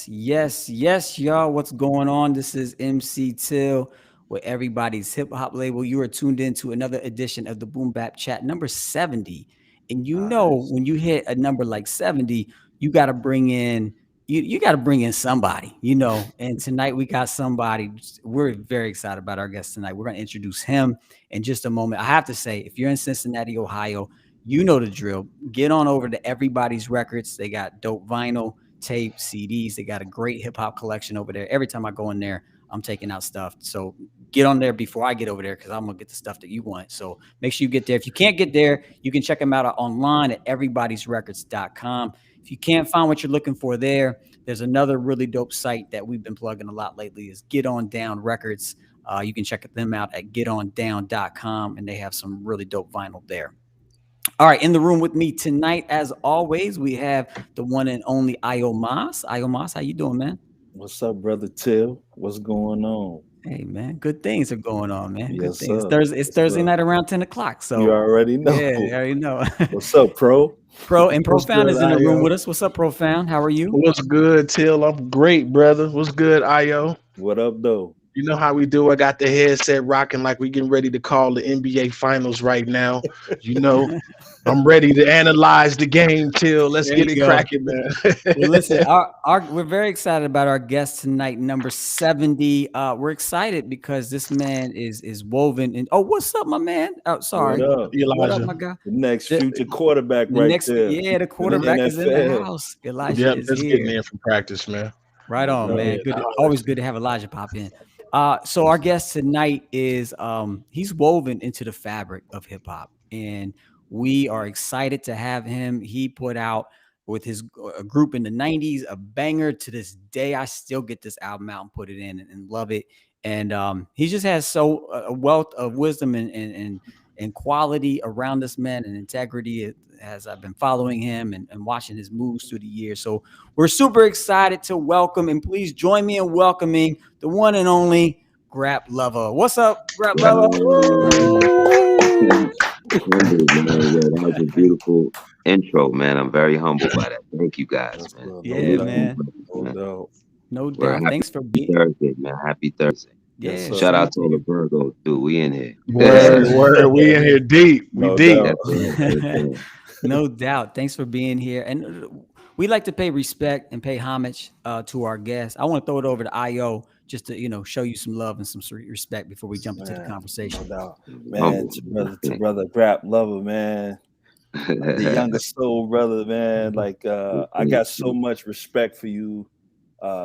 Yes, y'all. What's going on? This is MC Till with everybody's hip hop label. You are tuned in to another edition of the Boom Bap Chat, number 70. And you know, Nice. when you hit a number like 70, you got to bring in you got to bring in somebody, And tonight we got somebody. We're very excited about our guest tonight. We're going to introduce him in just a moment. I have to say, if you're in Cincinnati, Ohio, you know the drill. Get on over to Everybody's Records. They got dope vinyl, tape, CDs. They got a great hip hop collection over there. Every time I go in there, I'm taking out stuff. So get on there before I get over there because I'm gonna get the stuff that you want. So make sure you get there. If you can't get there, you can check them out online at everybody'srecords.com. If you can't find what you're looking for there's another really dope site that we've been plugging a lot lately is Get On Down Records. You can check them out at getondown.com, and they have some really dope vinyl there. All right, in the room with me tonight, as always, we have the one and only Io Mas. Io Mas, how you doing, man? What's up, brother Till? What's going on? Hey, man, good things are going on, man. Good Yes, things. sir. It's Yes, Thursday sir. night around 10 o'clock. You So, already know. yeah, I already know. What's up, pro? What's Profound good, is in the room Io? with us. What's up, Profound? How are you? What's good, Till? I'm great, brother. What's good, Io? What up, though? You know how we do. I got the headset rocking like we getting ready to call the NBA Finals right now. You know, I'm ready to analyze the game, Till. Let's There get you it go. cracking, man. Well, listen, we're very excited about our guest tonight, number 70. We're excited because this man is woven in. Oh, what's up, my man? Oh, What sorry. up? What up, Elijah. my guy? The next The, future quarterback the right next, there yeah, the in the quarterback is in the NFL. house. Elijah Yep, is just getting here. in from practice, man. Right No on, Go doubt. man. ahead. Good. I'll holler Always at you. good to have Elijah pop in. So our guest tonight is he's woven into the fabric of hip hop, and we are excited to have him. He put out with his group in the '90s a banger. To this day, I still get this album out and put it in and love it. And he just has a wealth of wisdom and quality around this man and integrity as I've been following him and watching his moves through the years. So we're super excited to welcome, and please join me in welcoming the one and only Grap Luva. What's up, Grap Luva? Man, humbled, man. Yo, that was a beautiful intro, man. I'm very humbled by that. Thank you guys, Yes, man. sir. No Yeah, Salute to you, doubt. man. brothers, No man. doubt. No We're doubt. happy Thanks for being. Thursday, man. Happy Thursday. Yes, Yeah, sir. Shout same out to to all the you. Virgos too. We in here. Word, That's word. We in here deep. We No deep. doubt. right. That's right. No doubt. Thanks for being here. And we like to pay respect and pay homage to our guests. I want to throw it over to IO just to, show you some love and some respect before we jump into the Man, no conversation. doubt. Man, Humble, to man. brother Grap Lover, man. The youngest soul brother, man. Like I Thank got so you. much respect for you,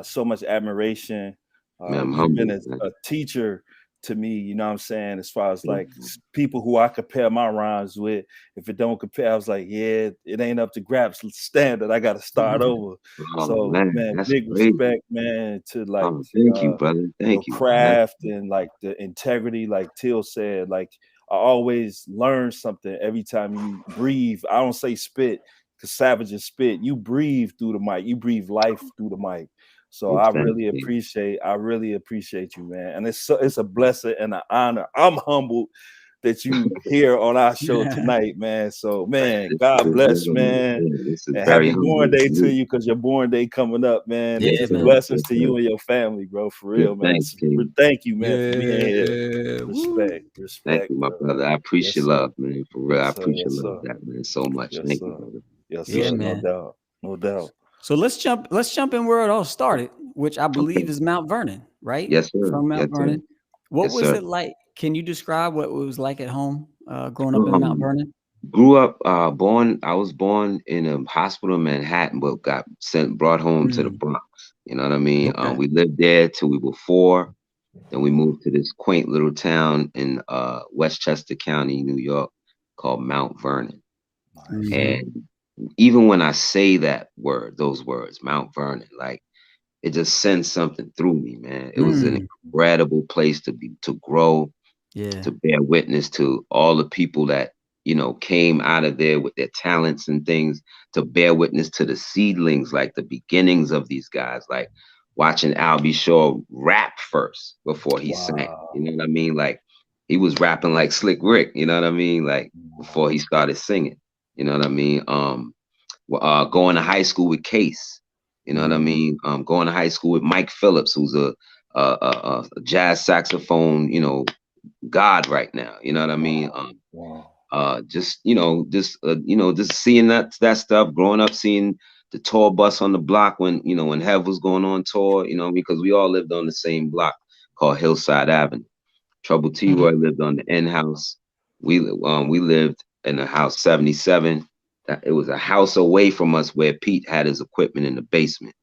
so much admiration. Man, I'm You've been humble, man. a teacher to me, you know what I'm saying, as far as Thank like you. people who I compare my rhymes with. If it don't compare, I was like, yeah, it ain't up to Grap's standard. I gotta start over. Oh So man, man, that's big crazy. respect, man, to like Oh, thank you, brother. your Thank you, man. craft and like the integrity, like Till said, like I always learn something every time you breathe. I don't say spit because savages spit. You breathe through the mic. You breathe life through the mic. So Exactly. I really appreciate you, man. And it's a blessing and an honor. I'm humbled that you here on our show tonight, man. So man, This God is bless, real, man. man. Yeah, this is And very happy born humbling day for to me. you because your born day coming up, man. Yeah, Yes, And sir. man. blessings Yes, to sir. you and your family, bro. For Good real, man. thanks, King. Thank you, man, for being here. Yeah. Woo. Respect, Thank you, respect, my bro. brother. I appreciate Yes, sir. love, man. For real, I Yes, sir. appreciate Yes, love sir. that, man, so much. Yes, Thank you, sir. brother. Yes, Yeah, sir. Appreciate No it. man. doubt. No doubt. So let's jump in where it all started, which I Okay. believe is Mount Vernon, right? Yes, sir. From Yes, Mount sir. Vernon. What Yes, was sir. it like? Can you describe what it was like at home, growing up in Mount Um, Vernon? Grew up, I was born in a hospital in Manhattan, but got brought home to the Mm, Bronx. You know what I mean? okay. We lived there till we were 4. Then we moved to this quaint little town in Westchester County, New York, called Mount Vernon. Nice. Hmm. And even when I say those words, Mount Vernon, like it just sends something through me, man. It was an Mm, incredible place to grow, yeah. to bear witness to all the people that, came out of there with their talents and things, to bear witness to the seedlings, like the beginnings of these guys, like watching Albie Shaw rap first before he sang. You Wow. know what I mean? Like he was rapping like Slick Rick, you know what I mean? Like before Wow. he started singing. You know what I mean? Going to high school with Case. You know what I mean? Going to high school with Mike Phillips, who's a jazz saxophone, god right now. You know what I mean? Wow. Just just seeing that stuff, growing up, seeing the tour bus on the block when when Hev was going on tour, because we all lived on the same block called Hillside Avenue. Trouble T Roy lived on the N house. We lived in the house 77. It was a house away from us where Pete had his equipment in the basement,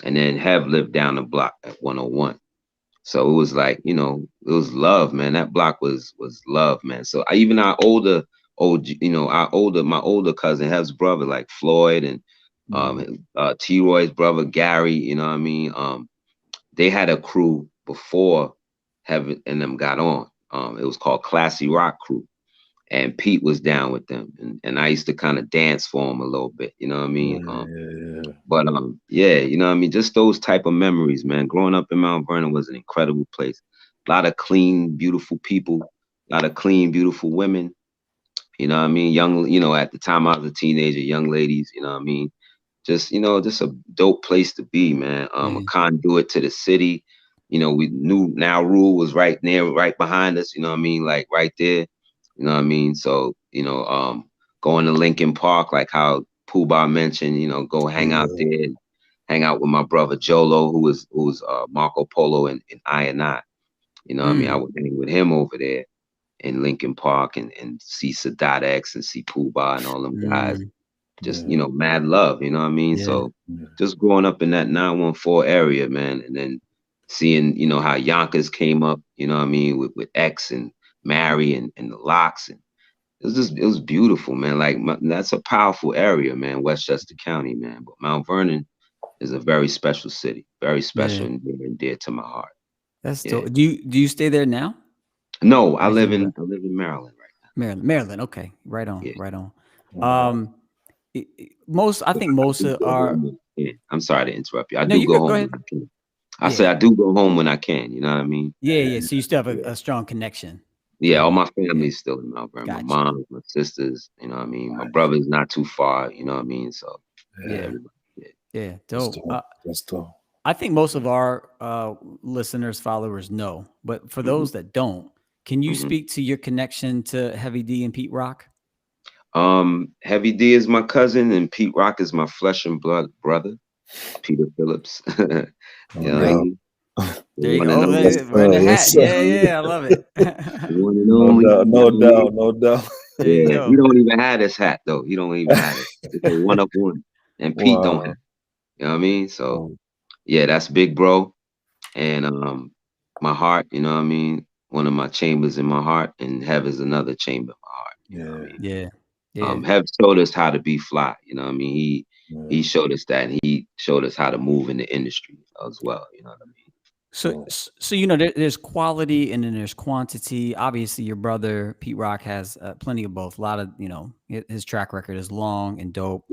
and then Hev lived down the block at 101. So it was like, it was love, man. That block was love, man. So even our older, my older cousin, Hev's brother, like Floyd and T Roy's brother Gary, you know what I mean? They had a crew before Hev and them got on. It was called Classy Rock Crew. And Pete was down with them. And I used to kind of dance for him a little bit, you know what I mean? But yeah, you know what I mean? Just those type of memories, man. Growing up in Mount Vernon was an incredible place. A lot of clean, beautiful people, a lot of clean, beautiful women. You know what I mean? Young, at the time I was a teenager, young ladies, you know what I mean? Just a dope place to be, man. A conduit to the city. We knew Now Rule was right there, right behind us, you know what I mean? Like right there. You know what I mean? So, going to Lincoln Park, like how Pooh Bah mentioned, go hang out there, and hang out with my brother Jolo, who was Marco Polo and I and I. You know what I mean? I would hang with him over there in Lincoln Park and see Sadat X and see Pooh Bah and all them guys. Just, mad love, you know what I mean? Yeah. So just growing up in that 914 area, man, and then seeing, how Yonkers came up, you know what I mean, with X and Mary and the Locks, and it was beautiful, man. Like that's a powerful area, man, Westchester County, man. But Mount Vernon is a very special city, very special and near and dear to my heart. That's dope. Do you stay there now? No, I live in Maryland right now. Maryland. Okay, right on, Yeah. right on. I think most of our. I'm sorry to interrupt you. I No, do you go go home ahead. when I can. I say I do go home when I can. You know what I mean? Yeah. So you still have a strong connection. Yeah, all my family's still in Mount Vernon. Gotcha. My mom, my sisters, you know what I mean? My brother's not too far, you know what I mean? So yeah, dope. That's dope. I think most of our listeners, followers know, but for those that don't, can you speak to your connection to Heavy D and Pete Rock? Heavy D is my cousin and Pete Rock is my flesh and blood brother, Peter Phillips. You know what I mean? There you go. Wearing the hat. Yeah, I love it. No doubt. Yeah, he don't even have this hat though. He don't even have it. It's a one of one, and Pete don't have it. You know what I mean? So yeah, that's big bro, and my heart. You know what I mean? One of my chambers in my heart, and Hev is another chamber in my heart. You know what I mean? Yeah. Hev showed us how to be fly. You know what I mean? He showed us that, and he showed us how to move in the industry as well. You know what I mean? So there's quality and then there's quantity. Obviously, your brother Pete Rock has plenty of both. A lot of his track record is long and dope.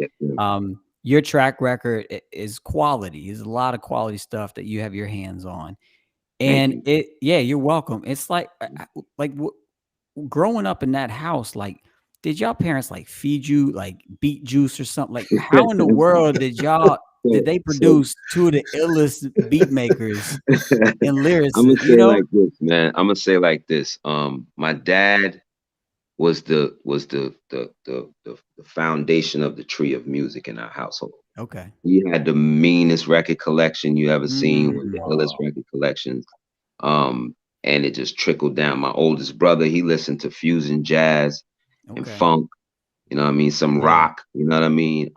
Your track record is quality. There's a lot of quality stuff that you have your hands on, and you're welcome. It's like growing up in that house. Like, did y'all parents like feed you like beet juice or something? Like, how in the world did they produce two of the illest beat makers and lyricists? I'm gonna say like this, man. I'm gonna say like this. My dad was the foundation of the tree of music in our household. Okay. He had the meanest record collection you ever seen, with the illest record collections. And it just trickled down. My oldest brother, he listened to fusion jazz and funk, you know what I mean? Some rock, you know what I mean?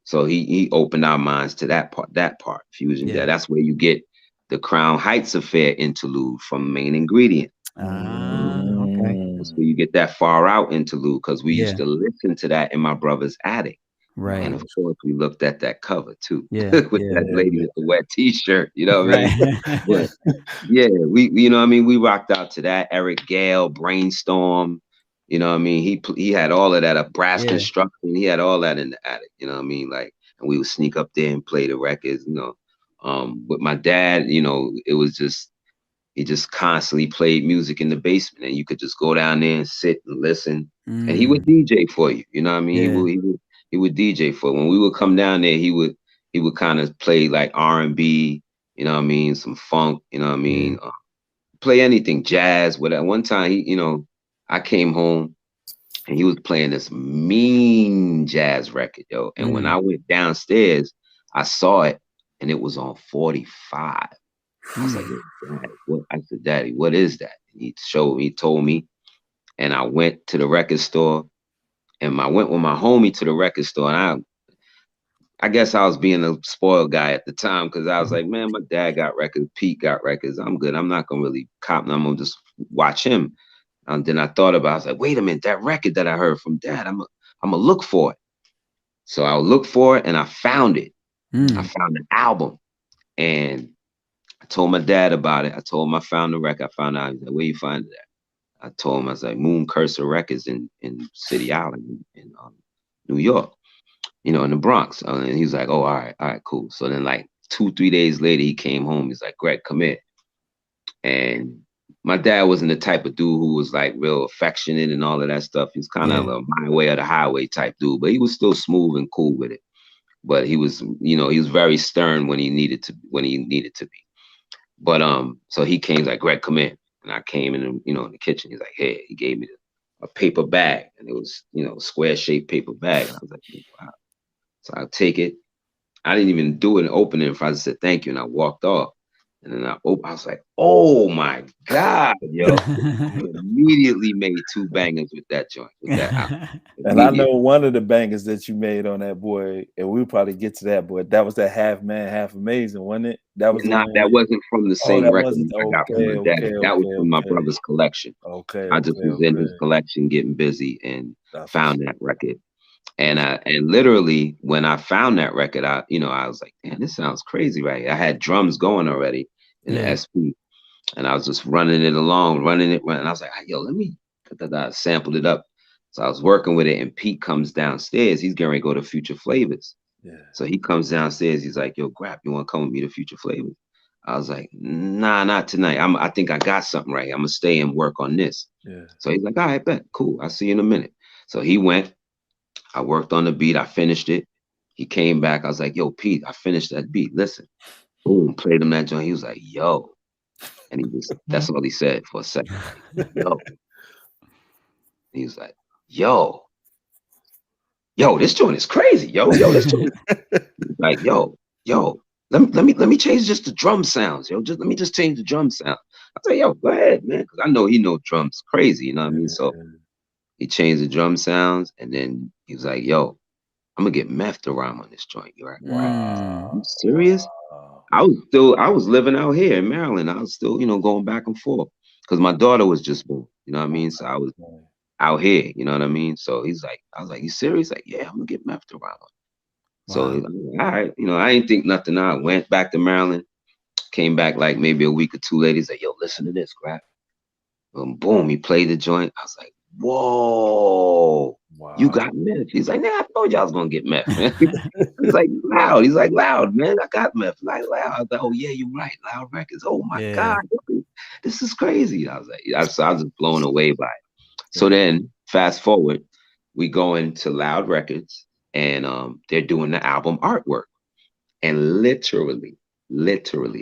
So he opened our minds to that part, fusion jazz. That's where you get the Crown Heights Affair interlude from Main Ingredient. Okay. That's where you get that Far Out interlude, because we used to listen to that in my brother's attic. Right. And of course, we looked at that cover too, with that lady with the wet T-shirt. You know what I mean? But yeah, we you know what I mean. We rocked out to that. Eric Gale, Brainstorm. You know what I mean? He had all of that. A Brass Construction. He had all that in the attic. You know what I mean? Like, and we would sneak up there and play the records. With my dad, it was just. He just constantly played music in the basement, and you could just go down there and sit and listen. And he would DJ for you. You know what I mean? He would DJ for when we would come down there. He would he would kind of play like R&B, you know what I mean, some funk, you know what I mean, play anything, jazz, whatever. One time he, you know, I came home and he was playing this mean jazz record, yo. And when I went downstairs, I saw it and it was on 45. I was like, "Yo, Dad, what?" I said, "Daddy, what is that?" And he showed me, told me, and I went to the record store, and I went with my homie to the record store, and I guess I was being a spoiled guy at the time because I was like, man, my dad got records, Pete got records. I'm good. I'm not gonna really cop them. I'm gonna just watch him. And then I thought about it. I was like, wait a minute, that record that I heard from Dad, I'm gonna look for it. So I looked for it and I found it. I found an album and I told my dad about it. I told him I found the record. I found out. He's like, where you find it at? I told him, I was like, Moon Cursor Records in City Island in New York, you know, in the Bronx. And he's like, oh, all right, cool. So then like 2-3 days later, he came home. He's like, Greg, come here. And my dad wasn't the type of dude who was like real affectionate and all of that stuff. He's kind of a my way or the highway type dude, but he was still smooth and cool with it. But he was, you know, he was very stern when he needed to be. But so he came like, Greg, come in. And I came in, you know, in the kitchen. He's like, hey, he gave me a paper bag, and it was, you know, square shaped paper bag. And I was like, wow. So I'll take it. I didn't even do an opening. If I just said thank you, and I walked off. And then I was like, oh my God, yo. I immediately made 2 bangers with that joint, with that album. And I know one of the bangers that you made on that, boy, and we'll probably get to that, boy. That was that Half Man, Half Amazing, wasn't it? That was that wasn't from the same record I got from my dad. That was from my brother's collection. I just was in his collection getting busy and found that record. And literally when I found that record, I was like, damn, this sounds crazy, right? I had drums going already in the SP, and I was just running it along, and I was like, yo, let me sampled it up. So I was working with it, and Pete comes downstairs. He's getting ready to go to Future Flavors. Yeah. So he comes downstairs. He's like, yo, Grap, you want to come with me to Future Flavors? I was like, nah, not tonight. I think I got something right here. I'm gonna stay and work on this. Yeah. So he's like, all right, bet, cool. I'll see you in a minute. So he went. I worked on the beat. I finished it. He came back. I was like, yo, Pete, I finished that beat. Listen. Boom, played him that joint. He was like, yo. And that's all he said for a second. Like, yo. He was like, yo, this joint is crazy. Yo, this joint. Like, yo, let me change just the drum sounds. Yo, let me change the drum sound. I was like, yo, go ahead, man. Because I know he knows drums crazy, you know what I mean? So he changed the drum sounds, and then he was like, yo, I'm gonna get meth to rhyme on this joint. You're right. Wow. You serious? Wow. I was living out here in Maryland. I was still, going back and forth because my daughter was just born, you know what I mean? So I was out here, you know what I mean? So I was like, you serious? Like, yeah, I'm gonna get meth to rhyme on. Wow. So he's like, all right, I didn't think nothing. I went back to Maryland, came back like maybe a week or 2 later. He's like, yo, listen to this, Grap. Boom, he played the joint. I was like, whoa, wow. You got meth. He's like, nah, I told you I was gonna get meth, man. He's like, loud. He's like, loud, man. I got meth. Like, loud. I was like, oh yeah, you're right. Loud Records. Oh my God, this is crazy. I was like, I was just blown away by it. So then fast forward, we go into Loud Records, and they're doing the album artwork. And literally,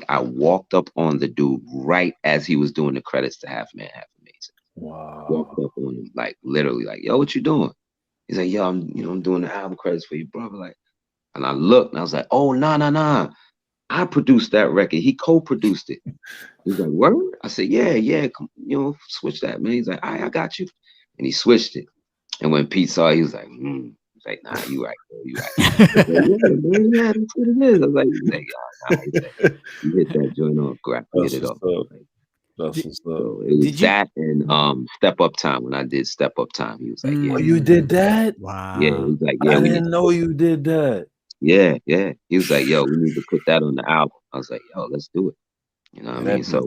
I walked up on the dude right as he was doing the credits to Half Man, Half Amazing. Wow. Walked up on him, like literally, like, yo, what you doing? He's like, yo, I'm doing the album credits for you, brother. Like, and I looked and I was like, oh, nah. I produced that record. He co-produced it. He's like, word? I said, yeah, switch that, man. He's like, all right, I got you. And he switched it. And when Pete saw it, he was like, He's like, nah, you right, bro. You right. Like, yeah, that's what it is. I was like, you hit that joint off, Grap, hit it off. That's what's up. So it was that and Step Up Time. When I did Step Up Time, he was like, yeah. Oh, you did that? Wow. Yeah, he was like, yeah. I didn't know you did that. Yeah. He was like, yo, we need to put that on the album. I was like, yo, let's do it. You know what I mean? So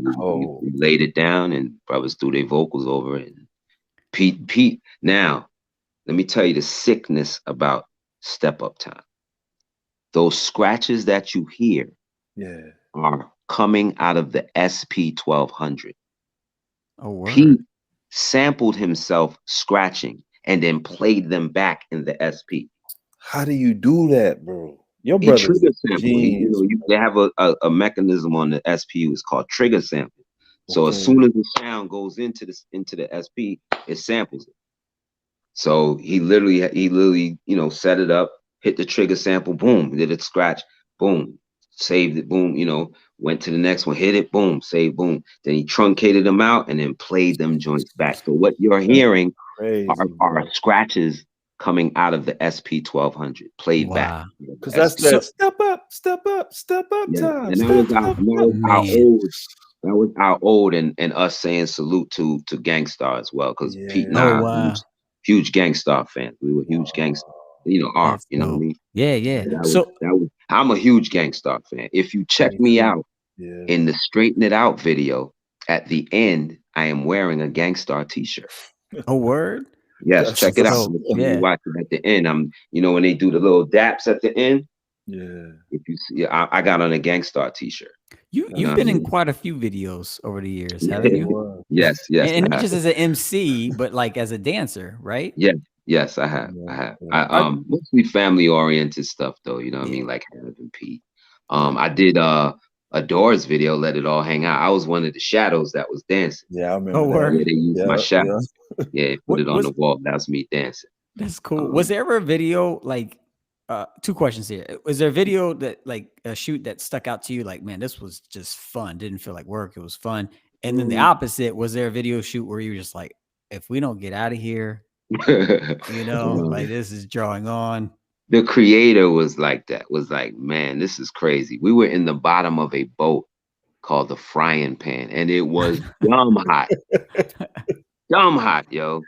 we laid it down, and brothers threw their vocals over it. And Pete. Now, let me tell you the sickness about Step Up Time. Those scratches that you hear are coming out of the SP 1200. Oh, word. Pete sampled himself scratching and then played them back in the SP. How do you do that, bro? Your He brother's trigger a sample. genius. They have a mechanism on the SPU. It's called trigger sample. So as Okay. soon as the sound goes into the SP, it samples it. So he literally, set it up, hit the trigger sample, boom, did it scratch, boom, saved it, boom, went to the next one, hit it, boom, save, boom. Then he truncated them out and then played them joints back. So what you're That's hearing crazy, are bro. scratches coming out of the SP 1200 played back. Wow. Because that's So, that step up, step up, step up Yeah, time. and that Step, was our step and that up. was our man. old that was our old and us saying salute to Gangstar as well, because Pete and Yeah. Oh I are wow. huge Gangstar fans. We were huge Wow. Gangstar, are, That's you know what I dope. mean? Yeah, yeah. So I'm a huge Gangstar fan. If you check Me me too. out Yeah. in the Straighten It Out video, at the end, I am wearing a Gangstar t-shirt. a word. Yes, That's check That's it out. what's dope. I'm gonna tell you Yeah. watch it at the end. When they do the little daps at the end, yeah. if you see, I got on a Gangstar t-shirt. You've You know what I been in mean? quite a few videos over the years, haven't you? Wow. Yes, yes, And I not have. just as an MC, but like as a dancer, right? Yes, yes, I have. I Yeah. have. Yeah. I mostly family oriented stuff though, you know what I Yeah. mean? Like Hannah and Pete. I did a Doors video, Let It All Hang Out. I was one of the shadows that was dancing. Yeah, I Oh, remember that. word. Yeah, they used my Yeah. shadow. Yeah. Yeah, put What it on was the wall. That was me dancing. that's cool. Was there ever a video like two questions here. Was there a video that like a shoot that stuck out to you? Like, man, this was just fun. Didn't feel like work. It was fun. And then the opposite, was there a video shoot where you were just like, if we don't get out of here, like this is drawing on. The creator was like that, was like, man, this is crazy. We were in the bottom of a boat called the Frying Pan, and it was dumb hot. Dumb hot, yo.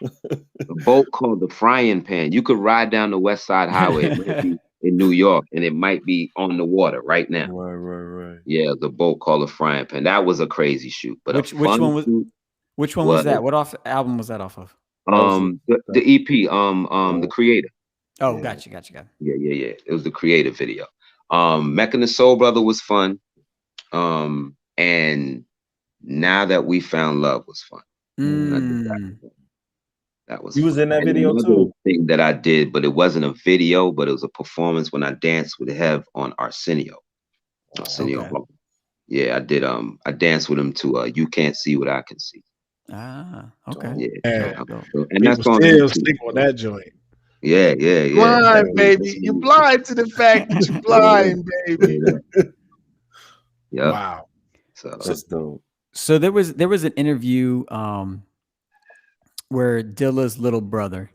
A boat called the Frying Pan. You could ride down the West Side Highway. It might be in New York, and it might be on the water right now. Right. Yeah, the boat called the Frying Pan. That was a crazy shoot, but Which a fun one shoot was that? What album was that off of? the EP, the creator. Oh, Yeah. gotcha. Yeah. It was the creator video. Mecca and the Soul Brother was fun. And Now That We Found Love was fun. And I did that. That was You was fun. in that And video another too? thing that I did, but it wasn't a video, but it was a performance when I danced with Hev on Arsenio. Arsenio Okay. Hall. Yeah, I did. I danced with him to You Can't See What I Can See. Ah, okay. Yeah. Man, So, and people that's on still YouTube. sleep on that joint. Yeah. Blind, baby. You blind to the fact that you're blind, baby. Yeah. Wow. So That's dope. So there was an interview where Dilla's little brother,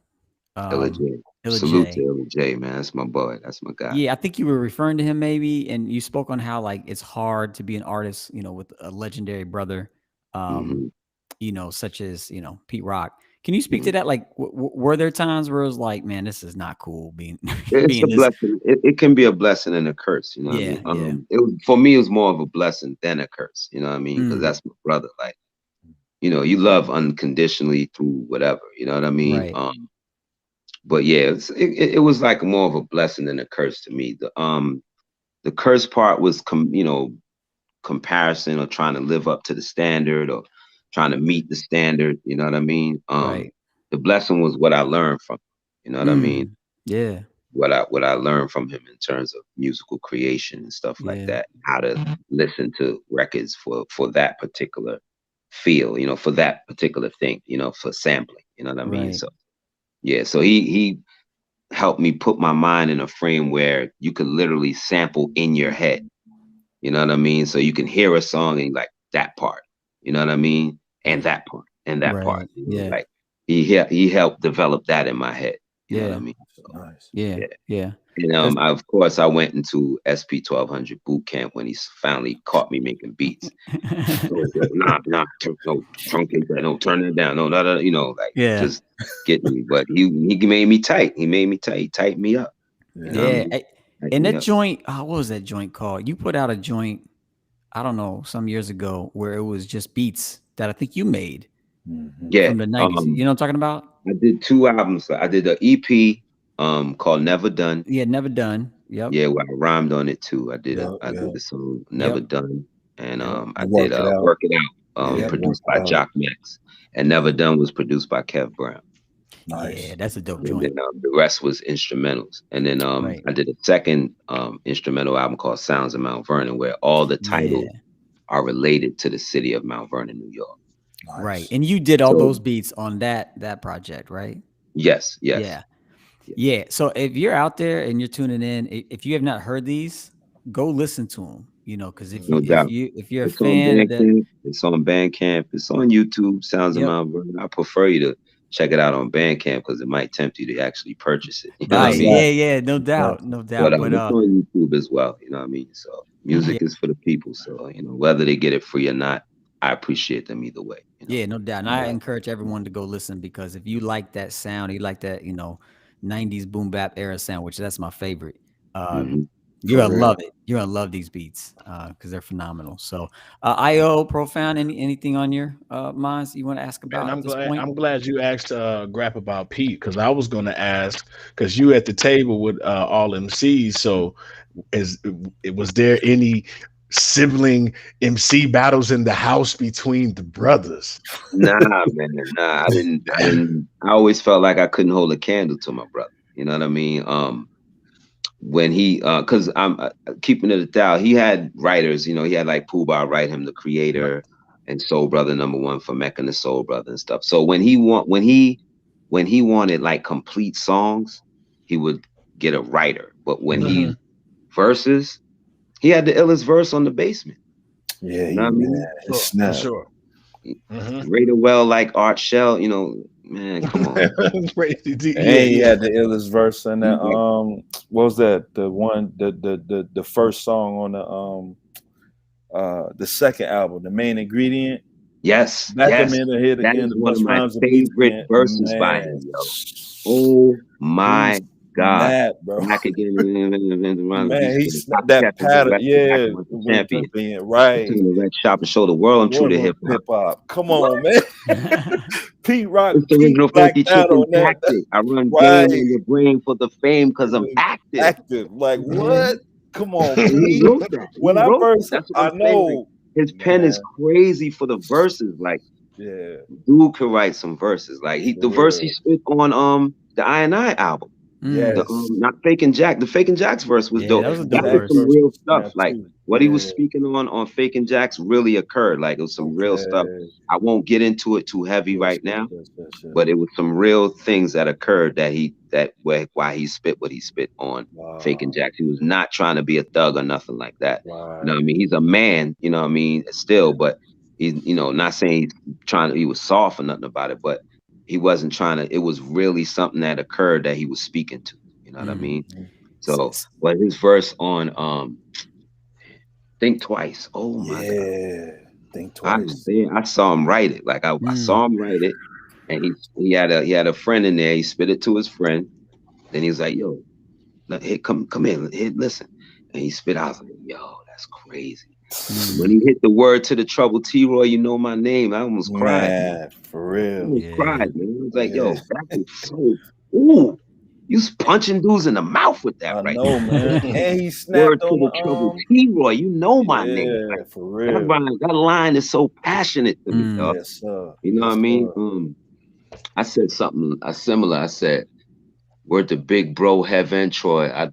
Illa J. Illa Salute J. to Illa J, man. That's my boy. That's my guy. Yeah, I think you were referring to him maybe, and you spoke on how like it's hard to be an artist, with a legendary brother, such as Pete Rock. Can you speak to that? Like, were there times where it was like, man, this is not cool being It's being a this? blessing. It can be a blessing and a curse. You know what I mean? It was, for me, it was more of a blessing than a curse. You know what I mean? Because that's my brother. Like, you love unconditionally through whatever. You know what I mean? Right. But yeah, it was like more of a blessing than a curse to me. The curse part was comparison or trying to live up to the standard or trying to meet the standard. You know what I mean? Right. The blessing was what I learned from him. You know what I mean? Yeah. What I learned from him in terms of musical creation and stuff like that, how to listen to records for that particular feel, for that particular thing, for sampling, you know what I mean? So yeah, so he helped me put my mind in a frame where you could literally sample in your head, you know what I mean? So you can hear a song and like that part, you know what I mean? And that part, and that part. Like he helped develop that in my head. You know what I mean? So, Nice. Yeah. And of course, I went into SP 1200 boot camp when he finally caught me making beats. Nah, truncate that, no, turn that down, no, just get me. But he made me tight. He made me tight. He tightened me up. Yeah. And that joint, what was that joint called? You put out a joint, I don't know, some years ago where it was just beats that I think you made. Yeah, from the 90s. You know what I'm talking about? I did 2 albums. I did an EP called Never Done. Yeah, Never Done. Yep. Yeah, where I rhymed on it too. I did the song Never Done, and I did Work It Out, produced by Jock Max, and Never Done was produced by Kev Brown. Yeah, Nice. that's a dope And then joint. the rest was instrumentals. And then Right. I did a second instrumental album called Sounds of Mount Vernon, where all the titles Yeah. are related to the city of Mount Vernon, New York. Right. Nice. And you did all So those beats on that project, right? yes, yes, Yeah. yeah, Yeah. So if you're out there and you're tuning in, if you have not heard these, go listen to them. Because no doubt. if you're a It's on fan of that, Bandcamp. It's on Bandcamp. It's on YouTube. Sounds of yep. Mount Vernon. I prefer you to check it out on Bandcamp because it might tempt you to actually purchase it. You know what I Right. mean? Yeah. Exactly. Yeah. No doubt. Exactly. No But doubt. But it's on YouTube as well. You know what I mean? So yeah. music is for the people. So whether they get it free or not, I appreciate them either way. Yeah, no doubt. And I Yeah. encourage everyone to go listen because if you like that sound, you like that, 90s boom bap era sound, which that's my favorite. Uh, Hmm. you're For gonna real. love it. You're gonna love these beats because they're phenomenal. So, IO Profound, anything on your minds you want to ask And about at this point? I'm glad you asked Grap about Pete because I was gonna ask because you at the table with all MCs. So is was there any sibling MC battles in the house between the brothers? Nah, man, nah. I always felt like I couldn't hold a candle to my brother. You know what I mean? When he, cause I'm keeping it a thou, he had writers, he had like Pooh Bah write him, the creator and Soul Brother #1 for Mecca and the Soul Brother and stuff. So when he wanted like complete songs, he would get a writer. But when Hmm. he verses, he had the illest verse on the basement. Yeah, You know what I man. mean? It's Sure, for snap. sure. Hmm. Rated well like Art Shell, man, come on. And he Yeah, had the illest verse in that. What was that? The one, the first song on the second album, the main ingredient. Yes, Back a yes. minute, hit That again. is The one of bust my rhymes of beats favorite again. verses by Man, him, yo. Oh he my God. snapped, bro. Back again. Man, he snapped that pattern. Yeah, with Champion. being right. Turn the red shop and show the world I'm true to hip hop. Hip hop. Come on, man. Pete Rock, It's the Pete original funky blacked out chicken on that. tactic. I run game Right. on your brain for the fame because I'm active. Active. Like, Mhm. what? Come on, And he Pete. wrote that. He When I wrote that. first, That's what I I'm saying. Like, know, his pen is man. crazy for the verses. Like, Yeah, dude could write some verses. Like the for verse he real. spit on the I album. The Yes. not Faking Jack. The Faking Jack's verse was Yeah, dope. that was a Faking dope That was Jack verse. some verse real was stuff. snap Like too. what he was Yeah. speaking on Faking Jack's really occurred. Like it was some real stuff. Okay. I won't get into it too heavy Yes, right yes, now, yes, yes, yes. but it was some real things that occurred why he spit what he spit on Faking Wow. Jack. He was not trying to be a thug or nothing like that. You know what I Right. mean? He's a man, you know what I mean, still, but he's, not saying he was soft or nothing about it, but he wasn't trying to, it was really something that occurred that he was speaking to. You know what I Mm. mean? Mhm. So, but his verse on Think Twice. Oh my God. Yeah. Think twice. I saw him write it. Like I Mm. saw him write it, and he had a friend in there. He spit it to his friend. Then he was like, "Yo, here, come in, here, listen." And he spit out. I was like, "Yo, that's crazy." And when Mm. he hit the word to the trouble, T-Roy, you know my name. I almost cried. Man, for I real. almost Yeah. cried, man. I was like, Yeah. "Yo, that is so ooh." You punching dudes in the mouth with that I right know, man. And he Word snapped to on the trouble, T-Roy, you know my name. yeah, for That real. line, that line is so passionate to me, Mm. dog. Yes, sir. You know what I Yes, mean? sir. I said something similar. I said, "Word to big bro Heaven Troy. I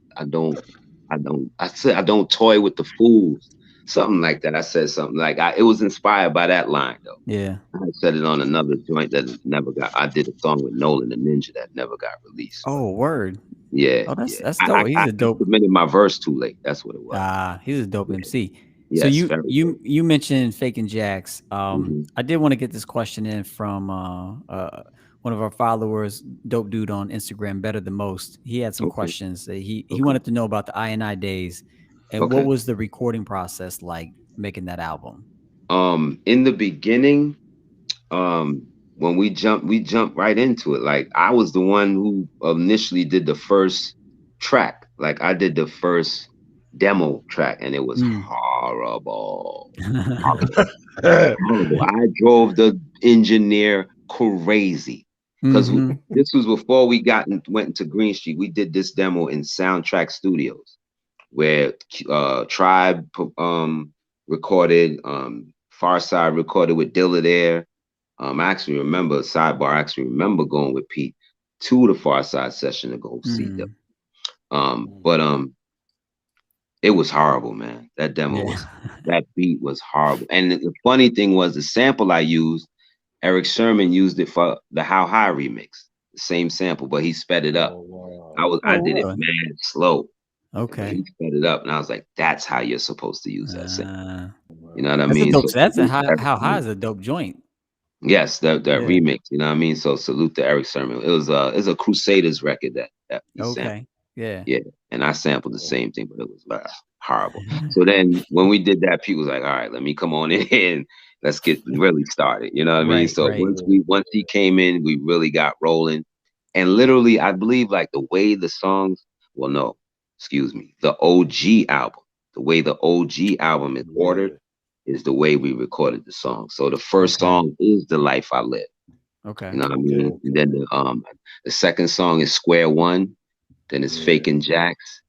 said I don't toy with the fools." Something like that. I said something like it was inspired by that line though. Yeah. I said it on another joint that never got. I did a song with Nolan the Ninja that never got released. But Oh, word. yeah, Oh, yeah. that's dope. He's I a dope. submitted my verse too late. That's what it was. He's a dope Yeah. MC. So Yes, very dope. you mentioned Faking Jacks. Hmm. I did want to get this question in from one of our followers, dope dude on Instagram, Better Than Most. He had some Okay. questions that he Okay. wanted to know about the I days and what Okay. was the recording process like making that album? In the beginning, when we jumped right into it. Like I was the one who initially did the first track. Like I did the first demo track, and it was Mm. horrible. Horrible. I drove the engineer crazy because Hmm. this was before we went into Green Street. We did this demo in Soundtrack Studios where Tribe recorded, Far Side recorded with Dilla there. I actually remember sidebar. I actually remember going with Pete. to the Far Side session to go see them. But it was horrible, man. That demo was, that beat was horrible. And the funny thing was the sample I used, Eric Sherman used it for the How High remix, the same sample, but he sped it up. I did it mad slow. Okay. He sped it up, and I was like, "That's how you're supposed to use that sample." You know what I That's mean? a dope. So So that's a How High is a dope joint. yes, that remix. You know what I mean? So salute to Eric Sermon. It was a Crusaders record that he sampled. Yeah, and I sampled the same thing, but it was horrible. So then when we did that, Pete was like, "All right, let me come on in and let's get really started." You know what I mean? So once he came in, we really got rolling, and literally, I believe like the way the songs. Well, no, excuse me, the OG album. The way the OG album is ordered is the way we recorded the song. So the first song is The Life I Live. Okay. You know what I mean? And then the second song is Square One, then it's Faking Jacks,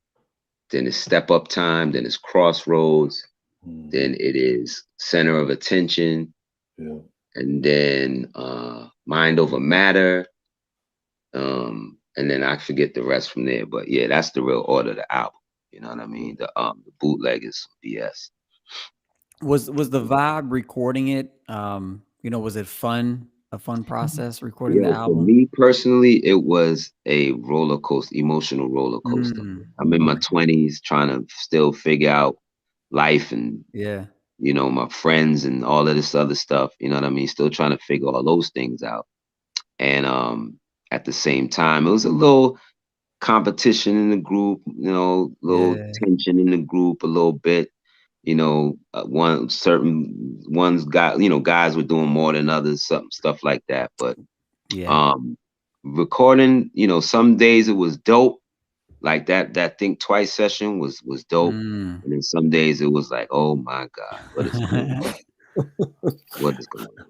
then it's Step Up Time, then it's Crossroads, then it is Center of Attention, and then Mind Over Matter. And then I forget the rest from there. But yeah, that's the real order of the album. You know what I mean? The bootleg is BS. Was the vibe recording it? You know, was it fun? A fun process recording the album? For me personally, it was a roller coaster, emotional roller coaster. I'm in my 20s trying to still figure out life and you know, my friends and all of this other stuff. You know what I mean? Still trying to figure all those things out. And at the same time, it was a little competition in the group, you know, little tension in the group a little bit. You know, guys were doing more than others, stuff like that. But recording, you know, some days it was dope. Like that Think Twice session was dope. And then some days it was like, oh my God, what is going on? What is going on?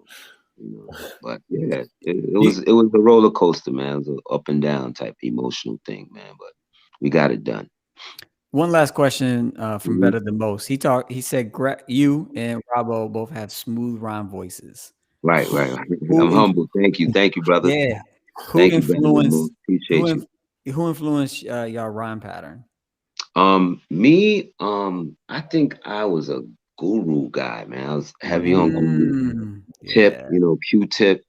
You know, but yeah, it was a roller coaster, man. It was an up and down type emotional thing, man. But we got it done. One last question from Better Than Most. He said you and Robbo both have smooth rhyme voices. Right. I'm humble. Thank you, brother. Yeah. Who influenced y'all rhyme pattern? Me. I think I was a Guru guy, man. I was heavy on Guru. Tip, you know, Q-Tip.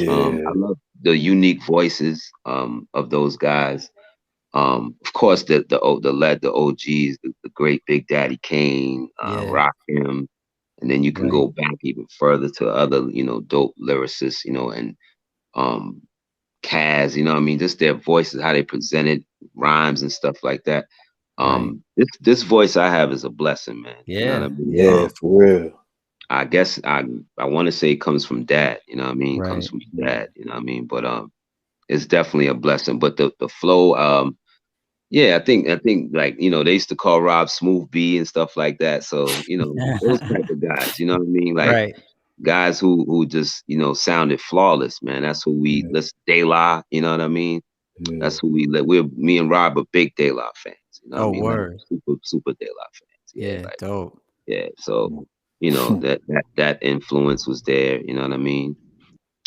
I love the unique voices of those guys. Of course, the OGs, the great Big Daddy Kane, Rakim, and then you can go back even further to other, you know, dope lyricists, you know, and Kaz, you know what I mean? Just their voices, how they presented rhymes and stuff like that. This voice I have is a blessing, man. You know what I mean? Yeah, for real. I guess I want to say it comes from dad, you know what I mean? It comes from dad, you know what I mean? But it's definitely a blessing. But the flow, I think like, you know, they used to call Rob Smooth B and stuff like that. So, you know, those type of guys, you know what I mean? Like guys who just, you know, sounded flawless, man. That's who let's De La, you know what I mean? That's who me and Rob are big De La fans. You know what I mean? Word. Like super De La fans. Yeah, like, dope. Yeah. So, you know, that influence was there, you know what I mean?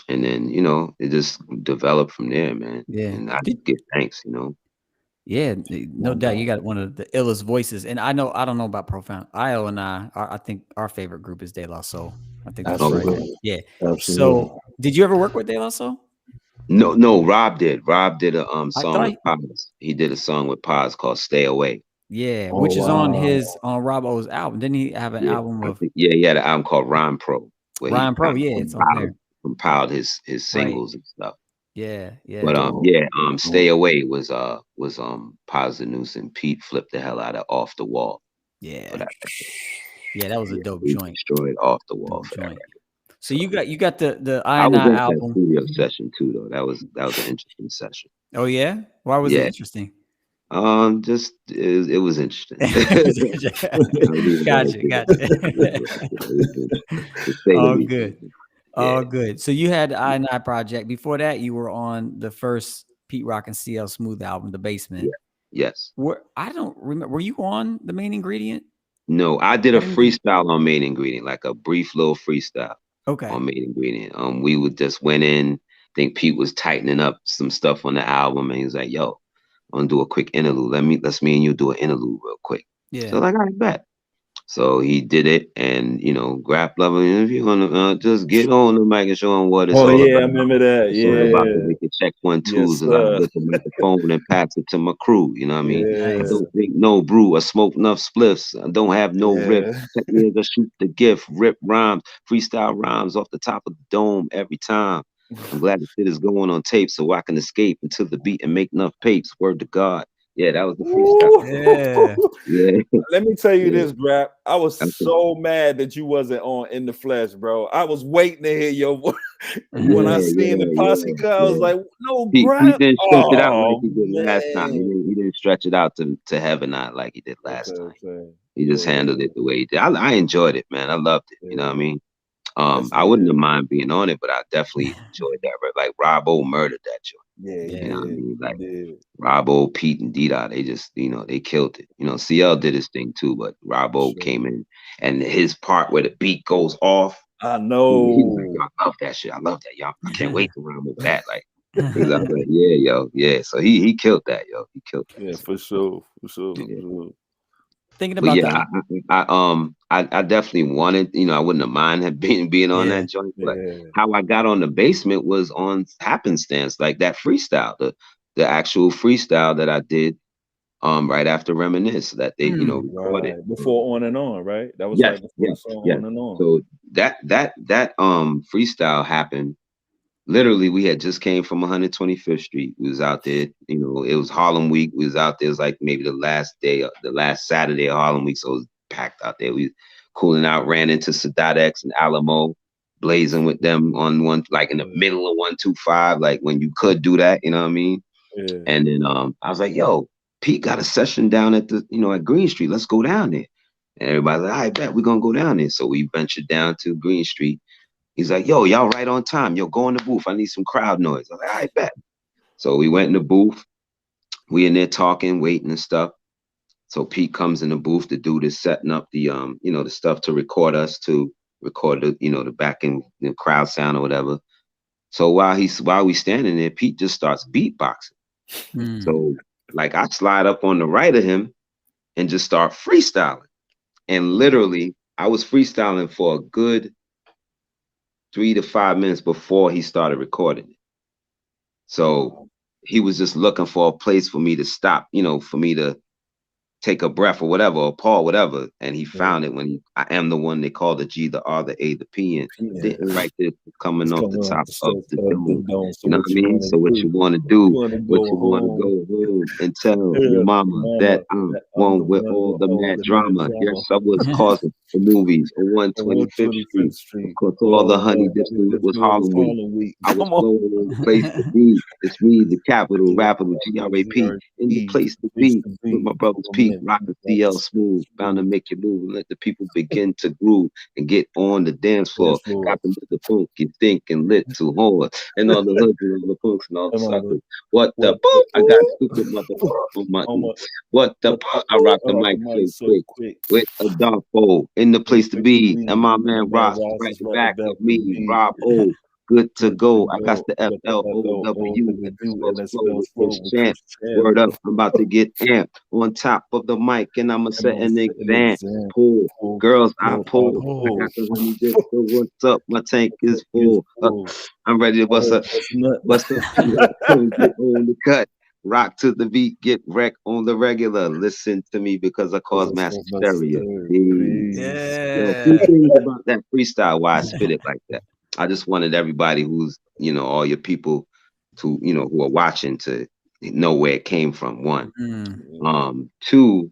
And then, you know, it just developed from there, man. Yeah. And I just give thanks, you know. Yeah, no doubt. You got one of the illest voices. And I don't know about Profound. Io and I think our favorite group is De La Soul. I think that's right. Yeah. Absolutely. So did you ever work with De La Soul? No, Rob did. Rob did a song with Paz. He did a song with Paz called Stay Away. Yeah, which is on Rob O's album. Didn't he have an album with the album called Rhyme Pro. Rhyme Pro, it's on there. Compiled his singles and stuff. Yeah. But Stay Away was Paz the Noose, and Pete flipped the hell out of Off the Wall. Yeah. That was a dope joint. Destroyed Off the Wall for that record. So you got the I&I album. That studio session too, though. That was an interesting session. Oh yeah? Why was it interesting? Just it was interesting. Gotcha. All good. So you had the I&I project. Before that, you were on the first Pete Rock and CL Smooth album, The Basement. Yes. I don't remember. Were you on The Main Ingredient? No, I did a freestyle on Main Ingredient, like a brief little freestyle. Okay. On Main Ingredient. We would just went in, think Pete was tightening up some stuff on the album, and he was like, "Yo, I'm gonna do a quick interlude. Let's me and you do an interlude real quick." Yeah. So like, I bet. So he did it, and Grap Luva, if you're gonna just get on the mic and show him what it's Oh all yeah, I about. remember that. It's all about the Yeah. wicked check one Yes, twos as I sir. get the microphone and pass it to my crew. You know what I mean? I Yeah. Nice. don't drink no brew. I smoke enough spliffs. I don't have no rip. Yeah. Check me as I shoot the gift. Rip rhymes, freestyle rhymes off the top of the dome every time. I'm glad the shit is going on tape so I can escape until the beat and make enough papes. Word to God. Yeah, that was the freestyle. Yeah. Yeah, Let me tell you yeah. this, Grap. I was That's so mad that you wasn't on In the Flesh, bro. I was waiting to hear your voice. When I Yeah, seen the posse cut, I was yeah. like, no, He Grap. didn't stretch it out like Oh he did last time. man. He didn't stretch it out to heaven out like he did Okay, last time. okay. He just Yeah, handled it the way he did. I enjoyed it, man. I loved it. You know what I yeah. mean? That's I wouldn't yeah. have mind being on it, but I definitely enjoyed that. But like Rob O murdered that joint. Yeah, he You know Yeah. what I did. mean? He Like did. Rob O, Pete, and D-Dot, they just, they killed it. CL did his thing too, but Rob For O sure. came in and his part where the beat goes off, I he was like, know. "Yo, I love that shit. I love that, y'all. I can't wait to rhyme over that." Like, because I was like, "Yeah, yo, yeah." So he killed that, yo. He killed that. Yeah, So, for sure. For sure. For yeah. sure. Thinking But about yeah, that. I definitely wanted, I wouldn't have mind have being on Yeah. that joint. But Yeah. how I got on the basement was on happenstance, like that freestyle, the actual freestyle that I did right after Reminisce that they recorded. Right. Before On and On, right? That was Yes, right before the yes, song yes. On and On. So that freestyle happened. Literally, we had just came from 125th Street. We was out there, it was Harlem Week. We was out there. It was like maybe the last Saturday of Harlem Week. So it was packed out there. We cooling out, ran into Sadat X and Alamo, blazing with them on one, like in the middle of 125, like when you could do that, you know what I mean? Yeah. And then I was like, yo, Pete got a session down at at Green Street. Let's go down there. And everybody's like, I bet we're gonna go down there. So we ventured down to Green Street. He's like, yo, y'all right on time. Yo, go in the booth. I need some crowd noise. I was like, I bet. So we went in the booth. We in there talking, waiting and stuff. So Pete comes in the booth. The dude is setting up the the stuff to record us, to record the backing crowd sound or whatever. So while we standing there, Pete just starts beatboxing. So like I slide up on the right of him and just start freestyling. And literally I was freestyling for a good 3 to 5 minutes before he started recording it. So he was just looking for a place for me to stop, for me to take a breath or whatever, or pause, whatever. And he found it when I am the one they call the G, the R, the A, the P, and then right there coming off the top of the dome. So You know what I mean? So what you want to do, what you want to go home and tell your mama that I'm one with all the mad drama. Yes, I was causing the movies on 125th Street. Of course, all the honey district was Harlem Week. I was flowing in the place to be. It's me, the capital rapper, the G-R-A-P, in the place to be with my brothers Pete, rocking CL smooth, bound to make you move and let the people begin to groove and get on the dance floor. Got them with the funky, thinking lit to hard, and all the hoods and all the punks and all the suckers. What the boop? I got stupid motherfucker mutton. What the fuck? I rock the mic so quick with a dark bowl in the place to be, and my man Ross right back of me, Rob O. Good to go. I got the FLOW and the flow with Chris Champ. Word up, I'm about to get amped on top of the mic, and I'ma set an example. Girls, I pull. I got the honey dip. So what's up? My tank is full. I'm ready to bust up. Get on the cut. Rock to the beat, get wrecked on the regular. Listen to me because I cause mass hysteria. Yo, few things about that freestyle, why I spit it like that. I just wanted everybody who's, all your people to, who are watching to know where it came from. One. Two,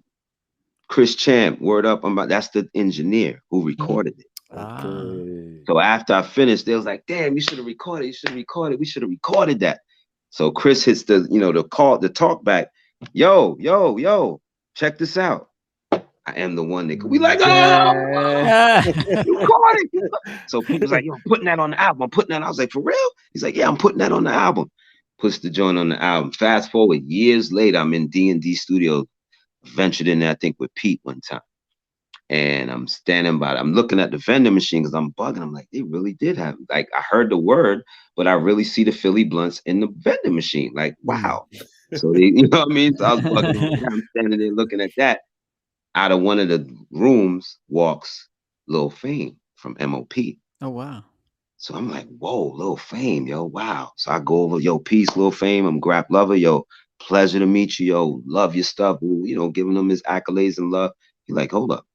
Chris Champ, word up, that's the engineer who recorded it. So after I finished, they was like, damn, you should have recorded. You should have recorded. We should have recorded that. So Chris hits the talk back. Yo, check this out. I am the one that we like, you caught it. So people's like, yo, I'm putting that on the album. I'm putting that. I was like, for real? He's like, yeah, I'm putting that on the album. Puts the joint on the album. Fast forward years later, I'm in D&D studio, ventured in there, I think with Pete one time. And I'm standing by, I'm looking at the vending machine because I'm bugging. I'm like, they really did have, like, I heard the word, but I really see the Philly blunts in the vending machine. Like, Mm. wow. So they, you know what I mean? So I was bugging over there. I'm standing there looking at that. Out of one of the rooms walks Lil Fame from MOP. Oh wow. So I'm like, whoa, Lil Fame, yo, wow. So I go over, yo, peace, Lil Fame. I'm Grap Lover, yo, pleasure to meet you, yo, love your stuff. You know, giving him his accolades and love. He's like, hold up,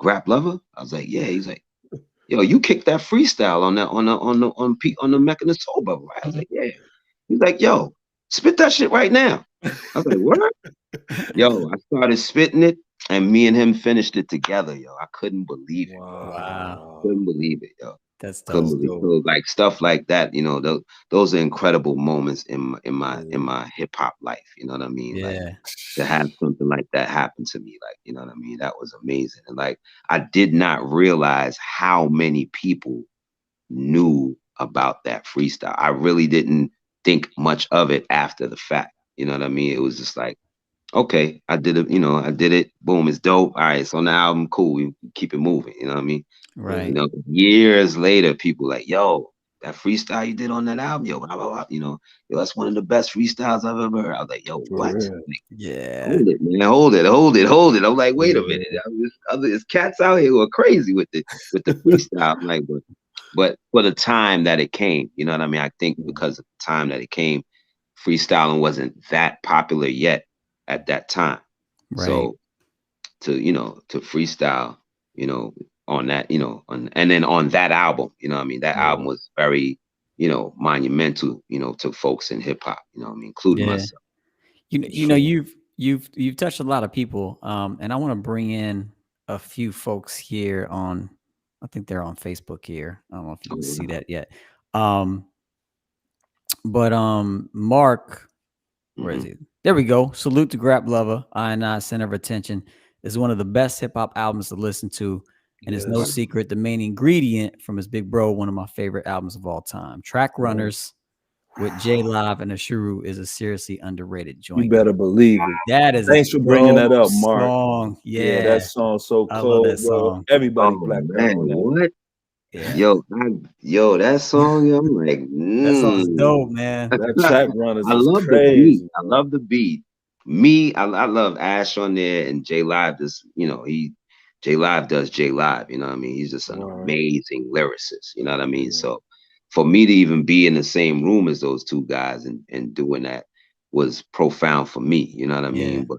Grap Lover? I was like, yeah. He's like, yo, you kicked that freestyle on that on the Mechanist Soul Bubble, right? I was like, yeah. He's like, yo, spit that shit right now. I was like, what? Yo, I started spitting it, and me and him finished it together, yo. I couldn't believe it, bro. Wow. Couldn't believe it, yo. That's Couldn't dope. believe it. So, like stuff like that, you know, those are incredible moments in my hip hop life. You know what I mean? Like Yeah. to have something like that happen to me, like, you know what I mean? That was amazing. And like I did not realize how many people knew about that freestyle. I really didn't think much of it after the fact. You know what I mean? It was just like, okay, I did it, you know, I did it. Boom, it's dope. All right, it's on the album, cool. We keep it moving. You know what I mean? You Right. know, years later, people like, yo, that freestyle you did on that album, yo, blah, blah, blah, you know, yo, that's one of the best freestyles I've ever heard. I was like, yo, For what? real. Like, Yeah. hold it, man, hold it, hold it, hold it. I'm like, wait a Yeah. minute, there's cats out here who are crazy with the freestyle. I'm like, but for the time that it came, you know what I mean? I think because of the time that it came, freestyling wasn't that popular yet at that time. Right. So to freestyle, you know, on that, you know, and then on that album, you know what I mean? That album was very, you know, monumental, you know, to folks in hip hop, you know what I mean, including Yeah. myself. You know, you've touched a lot of people. And I want to bring in a few folks here on, I think they're on Facebook here. I don't know if you can see that yet. Um, but Mark, where is he? There we go. Salute to Grap Luva. I Center of Attention is one of the best hip hop albums to listen to. And it's no secret, the main ingredient from his big bro, one of my favorite albums of all time. Track Runners with J Live and Ashuru is a seriously underrated joint. You better believe it. That is Thanks a for bringing that up, dope Mark. song. Yeah, Yeah. that song's so I love cold, that bro. song. Everybody Oh blacked out man, on that. what? Yeah. Yo, that song, yo, I'm like, That song's dope, man. That Track Runners I is love the beat. crazy. I love the beat. Me, I love Ash on there and J Live. Just you know, J Live does J Live. You know what I mean? He's just an amazing lyricist. You know what I mean? So for me to even be in the same room as those two guys and doing that was profound for me. You know what I mean? But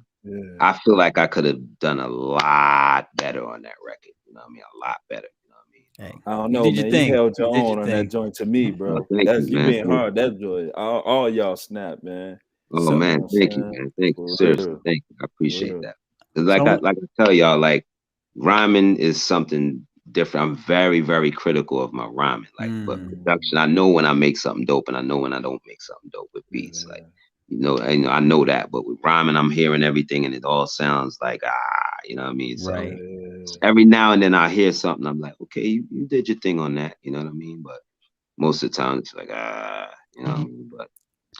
I feel like I could have done a lot better on that record. You know what I mean? A lot better. You know what I mean? Hey, I don't you know, did your man. thing. You held your You did own your on thing. that joint to me, bro. Thank That's you, you man. being Thank hard. That joint. All y'all snap, man. Oh So- man, You know what I'm thank you, saying? man. Thank you. For Seriously, real. thank you. I appreciate real. that. 'Cause like So- I tell y'all, like rhyming is something different. I'm very, very critical of my rhyming. Like, but production, I know when I make something dope, and I know when I don't make something dope with beats. Like, I know that. But with rhyming, I'm hearing everything, and it all sounds like you know what I mean? So right. every now and then I hear something, I'm like, okay, you did your thing on that. You know what I mean? But most of the time, it's like you know what I mean? But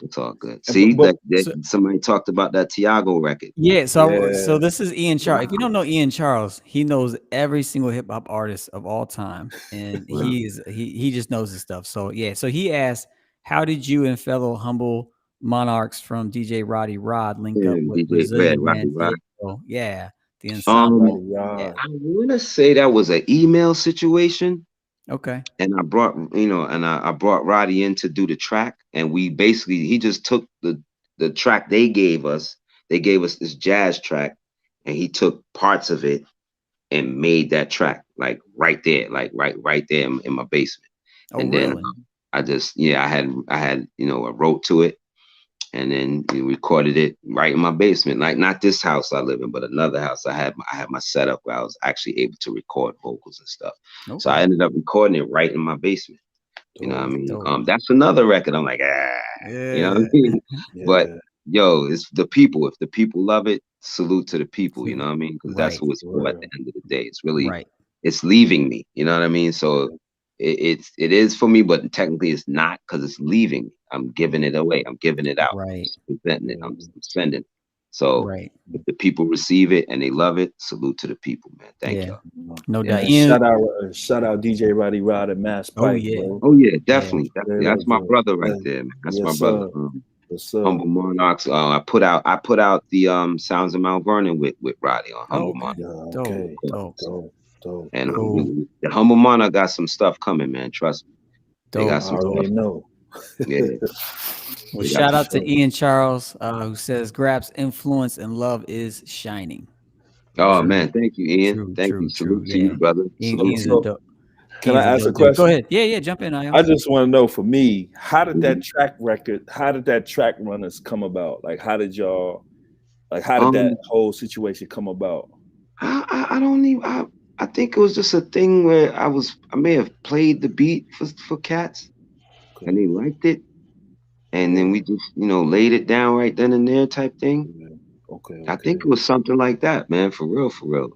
it's all good. See, somebody talked about that Tiago record. Yeah, so this is Ian Charles. If you don't know Ian Charles, he knows every single hip hop artist of all time, and he just knows his stuff. So yeah, so he asked, how did you and fellow humble monarchs from DJ Roddy Rod link up with DJ Brazilian Roddy man Rod. Diego? Yeah, the ensemble. Yeah. I want to say that was an email situation. Okay. And I brought, I brought Roddy in to do the track, and he just took the track they gave us. They gave us this jazz track, and he took parts of it and made that track like right there, like right there in my basement. And then I just, I had, I wrote to it, and then we recorded it right in my basement. Like not this house I live in, but another house. I had my setup where I was actually able to record vocals and stuff. Okay. So I ended up recording it right in my basement. You know what I mean? That's another record. I'm like, you know what I mean? But yo, it's the people. If the people love it, salute to the people. You know what I mean? Because that's who it's for at the end of the day. It's really, it's leaving me. You know what I mean? So it is for me, but technically it's not because it's leaving me. I'm giving it away. I'm giving it out. I'm presenting it. I'm sending it. So Right. if the people receive it and they love it, salute to the people, man. Thank Yeah. y'all. No doubt. And Ian. shout out DJ Roddy Rod and Mass Oh Pike, yeah. bro. Oh yeah, Yeah. definitely. Straight That's up, my bro. brother right there, man. That's my Yes, brother. sir. Yes, sir. Humble Monarchs. I put out the Sounds of Mount Vernon with Roddy on Humble Okay. Monarchs. Yeah, okay. Dope. And Cool. the Humble Monarch got some stuff coming, man. Trust me. They got Dope. I some already stuff. know. Yeah. Well, They got shout some out to stuff. Ian Charles, who says Grap's influence and love is shining. Oh True. man, thank you, Ian. True. Thank you. Salute to Yeah. you, brother. Salute Ian's to a you. So, dope. can I Ian's a ask a dope dude. Go question? ahead. Yeah. Jump in, Io. I just want to know, for me, how did Mhm. that track runners come about? Like, how did that whole situation come about? I don't even. I think it was just a thing where I may have played the beat for cats and Okay. they liked it, and then Yeah. we just laid it down right then and there type thing. Yeah. Okay. I Okay. think it was something like that, man. For real, for real.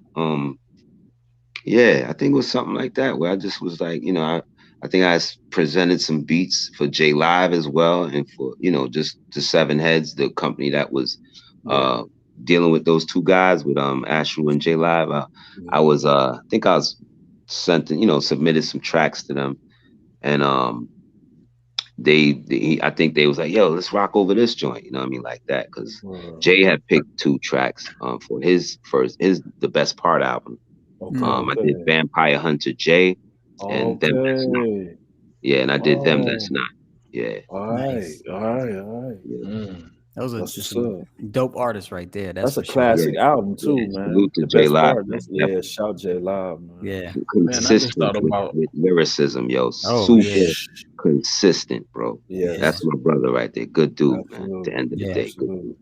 Yeah, I think it was something like that where I just was like, I think presented some beats for J Live as well, and for just the Seven Heads, the company that was Yeah. uh dealing with those two guys with Ashru and J Live. I Yeah. was I think I was submitted some tracks to them, and I think they was like, yo, let's rock over this joint, you know what I mean, like that, because Jay had picked two tracks for his the best part album. Okay. I did Okay. Vampire Hunter J and Them That's Not. Okay. Yeah, and I did Them That's Oh. Not. Yeah. All right. Nice. All right. All right. Yeah. Mm. Those are That's what's some up. dope artists right there. That's That's a for sure. Yeah. classic album Yeah. too, man. Salute to The J best Live, part. man. That's shout J Live, man. Yeah. Man, I just Consistent thought about with lyricism, yo. Oh Super yeah. consistent, bro. Yeah. That's my brother right there. Good dude, man. At the Absolutely. end of the Yeah. day, good. Absolutely.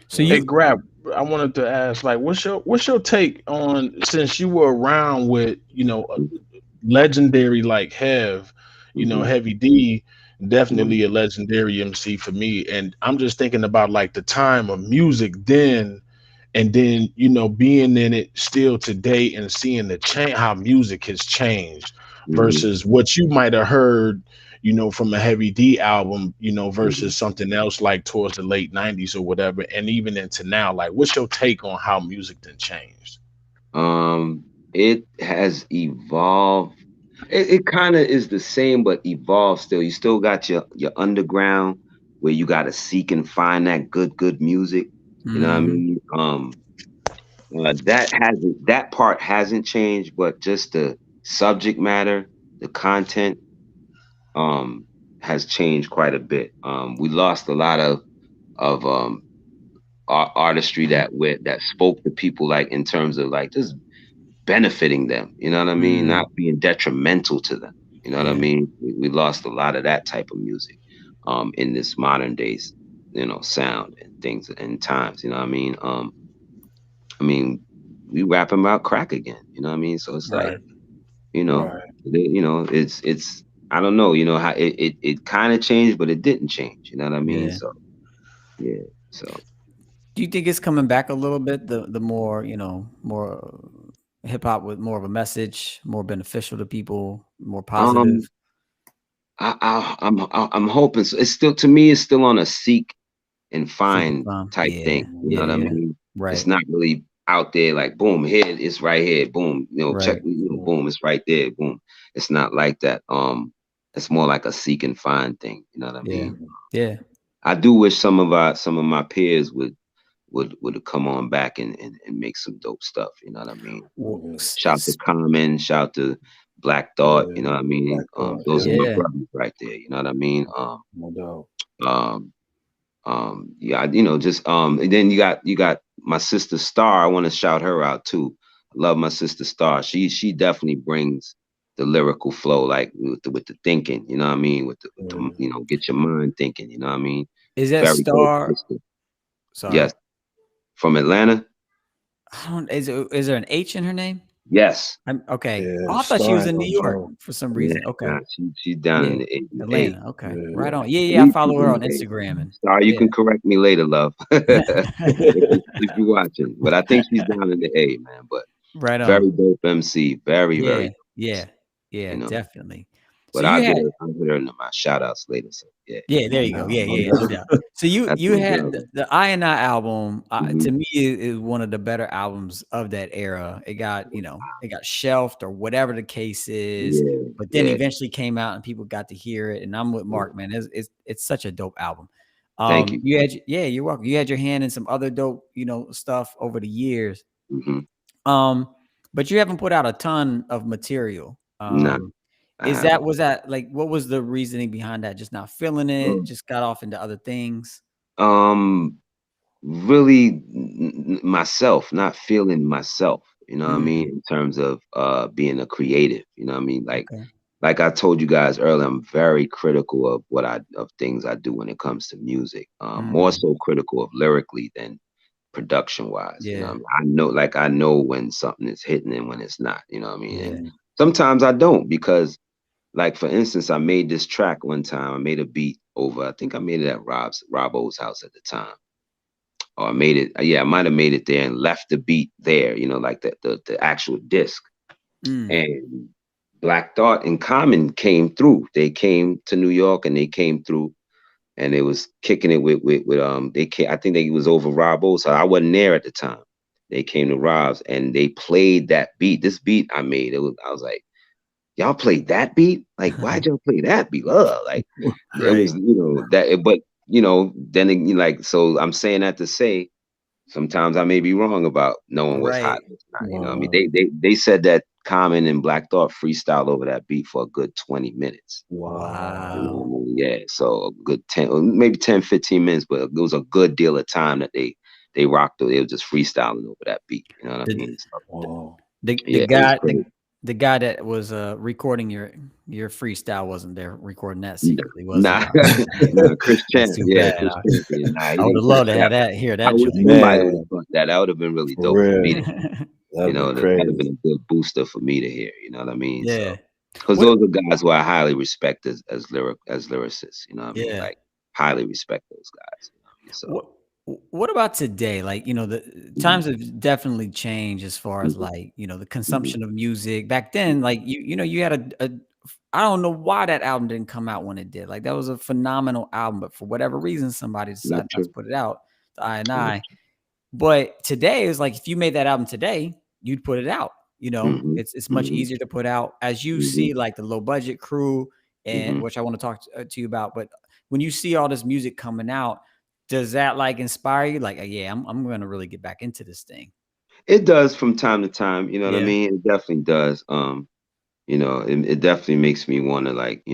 So Hey, you Grab, I wanted to ask, like, what's your take on, since you were around with, a legendary like Mhm. Heavy D, Mhm. definitely a legendary MC for me. And I'm just thinking about like the time of music then, and then being in it still today and seeing the change, how music has changed Mhm. versus what you might have heard from a Heavy D album, Mhm. versus something else like towards the late 90s or whatever, and even into now. Like, what's your take on how music then changed? It has evolved. It kind of is the same, but evolved still. You still got your underground where you got to seek and find that good music. You know what I Mhm. mean? That part hasn't changed, but just the subject matter, the content, um, has changed quite a bit. We lost a lot of artistry that spoke to people, like in terms of like just benefiting them, you know what I mean? Mm. Not being detrimental to them. You know what I Yeah. mean? We lost a lot of that type of music in this modern days, sound and things and times, you know what I mean? I mean, we rapping about crack again, you know what I mean? So it's like, Right. you know, Right. it's I don't know, how it kind of changed, but it didn't change, you know what I mean? Yeah. So yeah. So Do you think it's coming back a little bit? The more more hip hop with more of a message, more beneficial to people, more positive. um I'm hoping so. It's still, to me, it's still on a seek and Seeking find fun. type Yeah. thing. You know what I Yeah. mean? It's Right. not really out there like boom, here it's right here, boom, check, Right. boom, it's right there, boom. It's not like that. It's more like a seek and find thing. You know what I Yeah. mean? Yeah. I do wish some of my peers would have come on back and make some dope stuff. You know what I mean? Well, Shout to Common, shout to Black Thought. You know what I mean? Black Thought, Those are yeah. my yeah. brothers right there. You know what I mean? No doubt. Um, yeah, just and then you got my sister Star. I want to shout her out too. I love my sister Star. She definitely brings the lyrical flow, like with the thinking, you know what I mean, with the get your mind thinking, you know what I mean. Is that Very dope Star? sister. Sorry. Yes, from Atlanta. I don't. Is there an H in her name? Yes. I'm okay. Yeah, Oh, I thought she Star was ain't in no New York joke. for some Yeah, reason. Okay. nah, she's down Yeah. in the A. Atlanta. Okay. Yeah. Right on. At Yeah. I least she's follow her in on the A. Instagram and Star, you yeah. can correct me later, love, if you're watching. But I think she's down in the A, man. But Right on. very dope MC, very Yeah. very dope, Yeah. Yeah. you know. Definitely. So But you had I'll get her into my shout outs later. So. Yeah. Yeah, there you go. Wow. Yeah, yeah, no doubt. So That's you my had brother. the I and I album, Mhm. to me is one of the better albums of that era. It got, it got shelved or whatever the case is, Yeah, but then yeah, eventually came out and people got to hear it. And I'm with yeah. Mark, man. It's such a dope album. Thank you. Yeah, you're welcome. You had your hand in some other dope, stuff over the years. Hmm. Um, but you haven't put out a ton of material. Nah, I haven't. Was that like, what was the reasoning behind that? Just not feeling it, Mm. just got off into other things. Um, really myself, not feeling myself, you know what I mean, Mm, in terms of being a creative, you know what I mean? okay. Like I told you guys earlier, I'm very critical of of things I do when it comes to music. More Mm, so critical of lyrically than production wise. You know what yeah, I mean? I know when something is hitting and when it's not, you know what I mean? And yeah. Mhm. sometimes I don't because like for instance, I made this track one time. I made a beat over, I think I made it at Rob O's house at the time. Or I made it, yeah, I might have made it there and left the beat there, like the actual disc. Mm, And Black Thought and Common came through. They came to New York and they came through and they was kicking it with they came, I think they was over Rob O, so I wasn't there at the time. They came to Rob's and they played that beat. This beat I made, I was like, y'all played that beat? Like, why'd y'all play that beat? Ugh, like it right, was, but then like so I'm saying that to say sometimes I may be wrong about knowing what's hot right. and what's not. You know, what I mean, Wow. they said that Common and Black Thought freestyle over that beat for a good 20 minutes. You know Wow. Wow. what I mean? Yeah, so a good 10, or maybe 10, 15 minutes, but it was a good deal of time that they rocked. They were just freestyling over that beat. You know what I The, mean? So, Wow. the yeah, it was guy, great. the guy that was recording your freestyle wasn't there recording that secretly, was he? Nah, Oh, nah, Chris that's Champ. too Yeah, bad. Chris Champ. Yeah, nah, he I would didn't have catch loved to that have one. hear I that wish joint. somebody would Man, have caught that. That would have been really for dope for me real. to hear. That'd been That'd have crazy. been a good booster for me to hear. You know what I mean? So, Yeah. because What? those are guys who I highly respect as lyricists. You know what I mean? Yeah. Like highly respect those guys. You know what I mean? So, What what about today? Like, the mhm, times have definitely changed as far as mhm, like, the mhm, consumption of music. Back then, mhm. like you had a I don't know why that album didn't come out when it did. Like that was a phenomenal album, but for whatever reason, somebody Not decided not to true. put it out. The I and Not I. But today is like if you made that album today, you'd put it out. true. Hmm. It's much Hmm. easier to put out as you Hmm. see like the low budget crew and Hmm. which I want to talk to you about. But when you see all this music coming out, does that like inspire you? Like, yeah, I'm gonna really get back into this thing. It does from time to time. You know what I Yeah, mean? It definitely does. It definitely makes me want to like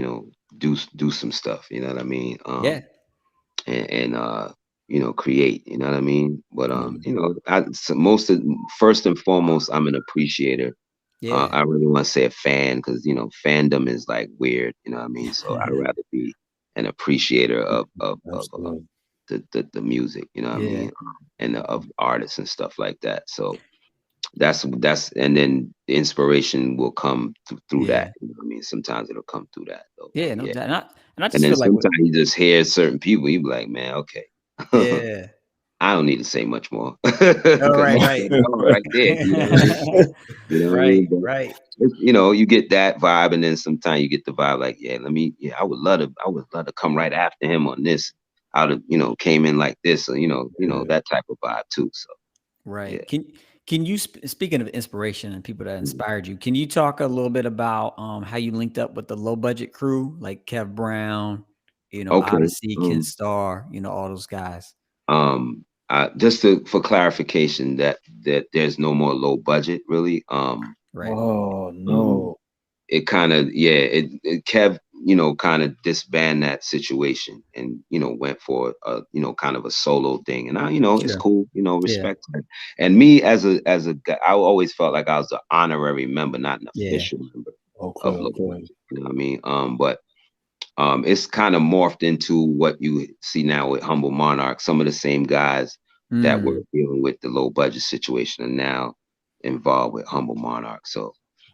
do some stuff. You know what I mean? yeah, And create. You know what I mean? But mm, first and foremost, I'm an appreciator. yeah, I really want to say a fan because fandom is like weird. You know what I mean? So I'd rather be an appreciator of Absolutely. the music. You know what I yeah, mean? And of artists and stuff like that. So and then the inspiration will come through that. yeah, You know what I mean? Sometimes it'll come through that though. But yeah. No yeah. doubt. And I And just then feel like with sometimes you just hear certain people, you be like, man, okay. yeah. I don't need to say much more Oh, because right, you right. said it all right there. You know what I mean? You know what I Right, mean? But right. you get that vibe, and then sometimes you get the vibe like, yeah, I would love to come right after him on this. I'd have, came in like this, or Yeah. that type of vibe too. So yeah. Right. Can you speaking of inspiration and people that Mhm. inspired you, can you talk a little bit about how you linked up with the low budget crew like Kev Brown, Okay. Odyssey, Ken Starr, all those guys. Just for clarification, that there's no more low budget really. Right. Oh Um, no. it kind of it Kev kind of disbanded that situation and went for a kind of a solo thing, and it's Sure. cool, Yeah. respect that. And me as a guy, I always felt like I was an honorary member, not an Yeah. official member Okay, of Low okay. Budget. You know what I mean? But it's kind of morphed into what you see now with Humble Monarch. Some of the same guys that were Mm, dealing with the low budget situation are now involved with Humble Monarch. So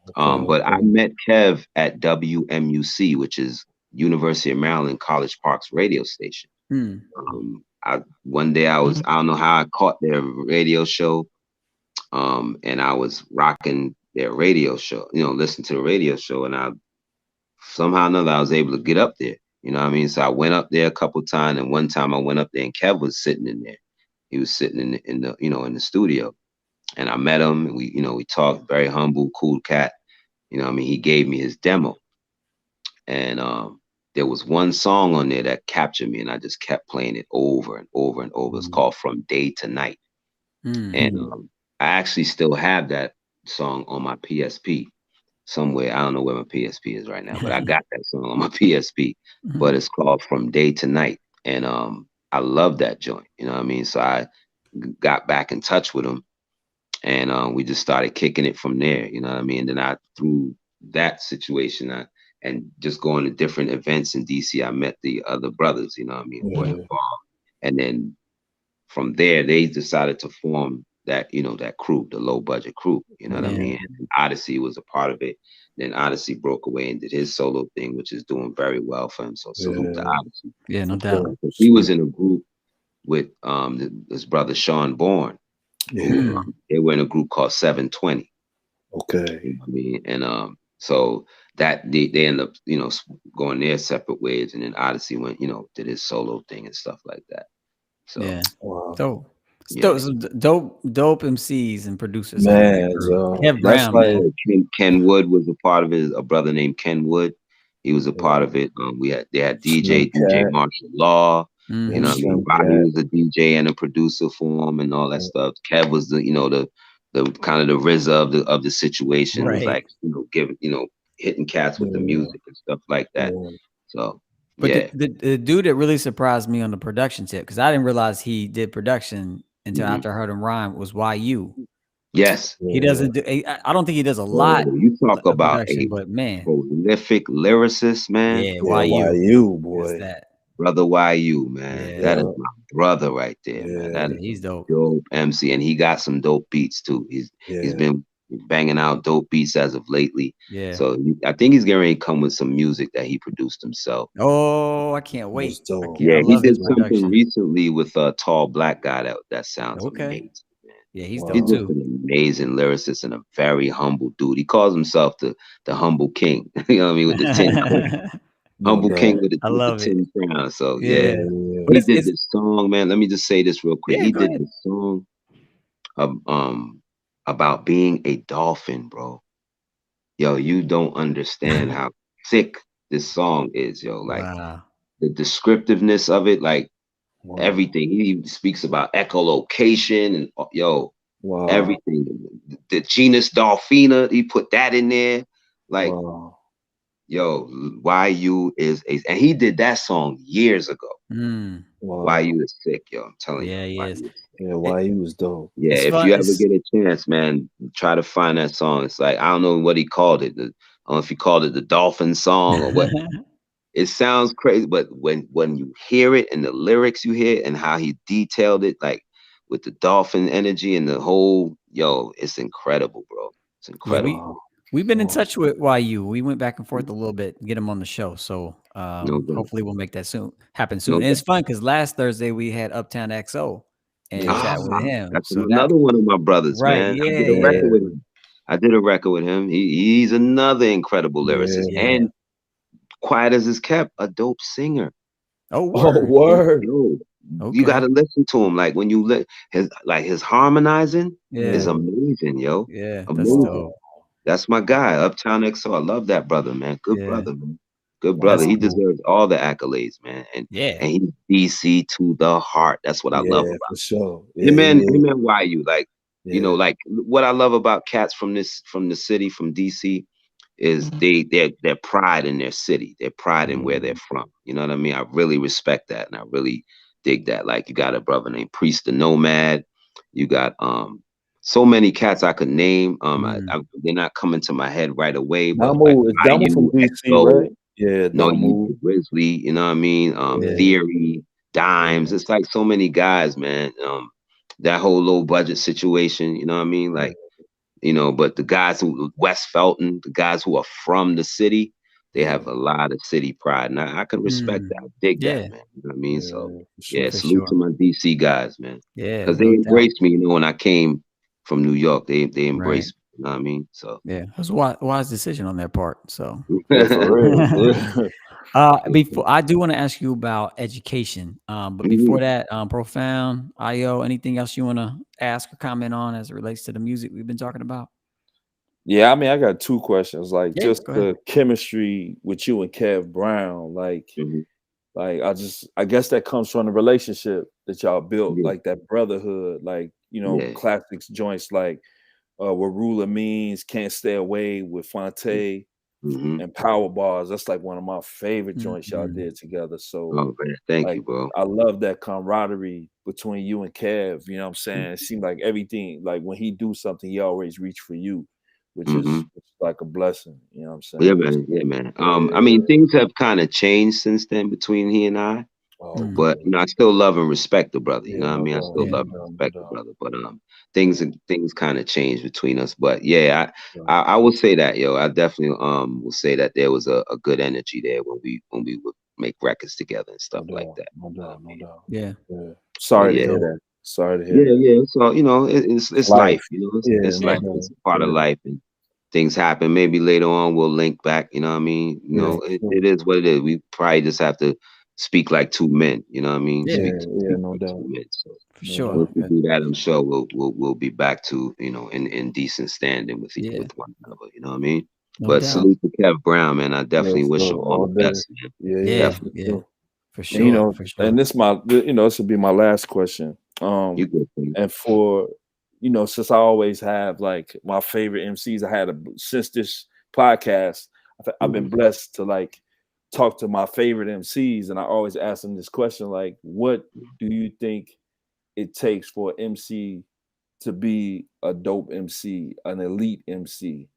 Okay, but I okay. met Kev at WMUC, which is University of Maryland College Park's radio station. mm. One day I don't know how I caught their radio show, and I was rocking their radio show, listening to the radio show, and I somehow or another I was able to get up there. You know what I mean? So I went up there a couple times, and one time I went up there and Kev was sitting in there. He was sitting in the in the studio, and I met him, and we talked. Very humble, cool cat. You know what I mean? He gave me his demo, and there was one song on there that captured me, and I just kept playing it over and over and over. It's called From Day to Night, Mm. and I actually still have that song on my PSP somewhere. I don't know where my PSP is right now, but I got that song on my PSP. But it's called From Day to Night, and I love that joint. You know what I mean? So I got back in touch with him, and we just started kicking it from there. You know what I mean? And then through that situation, and just going to different events in DC, I met the other brothers. You know what I mean? Who were involved, and then from there, they decided to form that, that crew, the low budget crew, you know what I mean? And Odyssey was a part of it. Then Odyssey broke away and did his solo thing, which is doing very well for him. So salute to Odyssey. Yeah, no doubt. He was in a group with his brother Sean Bourne. Who, they were in a group called 720. Okay. You know what I mean? And so that they end up, going their separate ways, and then Odyssey went, did his solo thing and stuff like that. So yeah, Wow. dope. Yeah. Dope MCs and producers. Man, Kev that's Brown, like man. Ken Wood was a part of it. A brother named Ken Wood, he was a part of it. They had DJ Martial Law. You know what I mean? Rodney was a DJ and a producer for him and all that stuff. Kev was the kind of the RZA of the situation. Was like giving hitting cats with the music and stuff like that. So. But the dude that really surprised me on the production tip, because I didn't realize he did production until after I heard him rhyme, was YU. Yes. He doesn't do, I don't think he does a lot. You talk about a but man, prolific lyricist, man. Yeah, YU, boy. Brother YU, man. That is my brother right there, man. That is he's dope MC, and he got some dope beats too. He's been banging out dope beats as of lately. Yeah. So I think he's getting ready to come with some music that he produced himself. Oh, I can't wait. He did something recently with a tall black guy that sounds amazing. Man. Yeah, he's dope He's too. just an amazing lyricist and a very humble dude. He calls himself the humble king. You know what I mean? With the 10 humble king with the 10 crowns. So he did this song, man. Let me just say this real quick. He did this song about being a dolphin, bro. Yo, you don't understand how sick this song is, yo. Like the descriptiveness of it, like everything. He speaks about echolocation and everything. The genus Dolphina, he put that in there. Like, yo, YU is and he did that song years ago. YU is sick, yo. I'm telling you. Yeah, he is. Yeah, YU is dope. Yeah, if you ever get a chance, man, try to find that song. It's like, I don't know what he called it. I don't know if he called it the Dolphin Song or what. It sounds crazy, but when you hear it and the lyrics you hear and how he detailed it, like with the dolphin energy and the whole, it's incredible, bro. It's incredible. We've been in touch with YU. We went back and forth a little bit, get him on the show. So hopefully we'll make that happen soon. And it's fun because last Thursday we had Uptown XO and chat with him. That's another one of my brothers, man. I did a record with him. I did a record with him. He's another incredible lyricist and quiet as is kept, a dope singer. Oh, word. You got to listen to him. Like when you his harmonizing is amazing, yo. Yeah, amazing. That's dope. That's my guy, Uptown XO. I love that brother, man. Good brother, man. Good brother. He deserves all the accolades, man. And he's DC to the heart. That's what I love about for sure. Him and YU. Like, like what I love about cats from the city, from DC, is their pride in their city, their pride in where they're from. You know what I mean? I really respect that, and I really dig that. Like, you got a brother named Priest the Nomad. You got so many cats I could name. They're not coming to my head right away. But Damu from DC, right? Yeah, no, Grizzly. You know what I mean? Theory, Dimes. It's like so many guys, man. That whole low budget situation. You know what I mean? Like, but the guys who West Felton, the guys who are from the city, they have a lot of city pride, and I can respect that. I dig that, man. You know what I mean? Salute to my DC guys, man. Yeah, because they embraced me. When I came from New York, they embraced me. You know what I mean? So it was a wise decision on their part. So for real. Before I do want to ask you about education, but before that, Profound, IO, anything else you want to ask or comment on as it relates to the music we've been talking about? Yeah, I mean, I got two questions. Like, Yeah, just go ahead. the chemistry with you and Kev Brown. Like I guess that comes from the relationship that y'all built, Yeah, like that brotherhood, like yeah. classics joints like What Ruler Means, Can't Stay Away with Fonte Mm-hmm. and Power Bars. That's like one of my favorite joints y'all Mhm. did together. So Oh man, thank like you, bro. I love that camaraderie between you and Kev. You know what I'm saying? It seemed like everything, like when he do something, he always reach for you, which Mm-hmm. is like a blessing. You know what I'm Yeah, saying? man. Yeah, man. I Yeah. mean, things have kind of changed since then between he and I, Oh, but okay. I still love and respect the brother. You Yeah, know what I no mean? I doubt, still Yeah. no love and doubt, no respect the doubt. brother, but Yeah, things kind of changed between us. But yeah, yeah. I will say that, yo, I definitely will say that there was a good energy there when we would make records together and No stuff like doubt, that. no You know what doubt, I no mean? doubt. Yeah. Yeah. But Sorry to yeah, hear that. Sorry to hear yeah, that. yeah. So it's Life. life. You know, Yeah, it's no life. doubt. It's a part of Yeah, life, and things happen. Maybe later on we'll link back. You know what I mean? yeah, for It sure. is what it is. We probably just have to speak like two men. You know what I mean? Yeah. Yeah, Speak no like two doubt, men. So For no sure. once doubt. we do that, I'm sure we'll be back to in decent standing Yeah. with one another. You know what I mean? No But doubt. salute to Kev Brown, man. I Yeah, definitely wish him so all all the day. best, man. Yeah, yeah, Yeah. for Definitely. Yeah. sure. For And sure. For sure. and this will be my last question. You good, man. And for since I always have like my favorite MCs, I had since this podcast, I've been Mhm. blessed to like talk to my favorite MCs, and I always ask them this question: like, what do you think it takes for an MC to be a dope MC, an elite MC?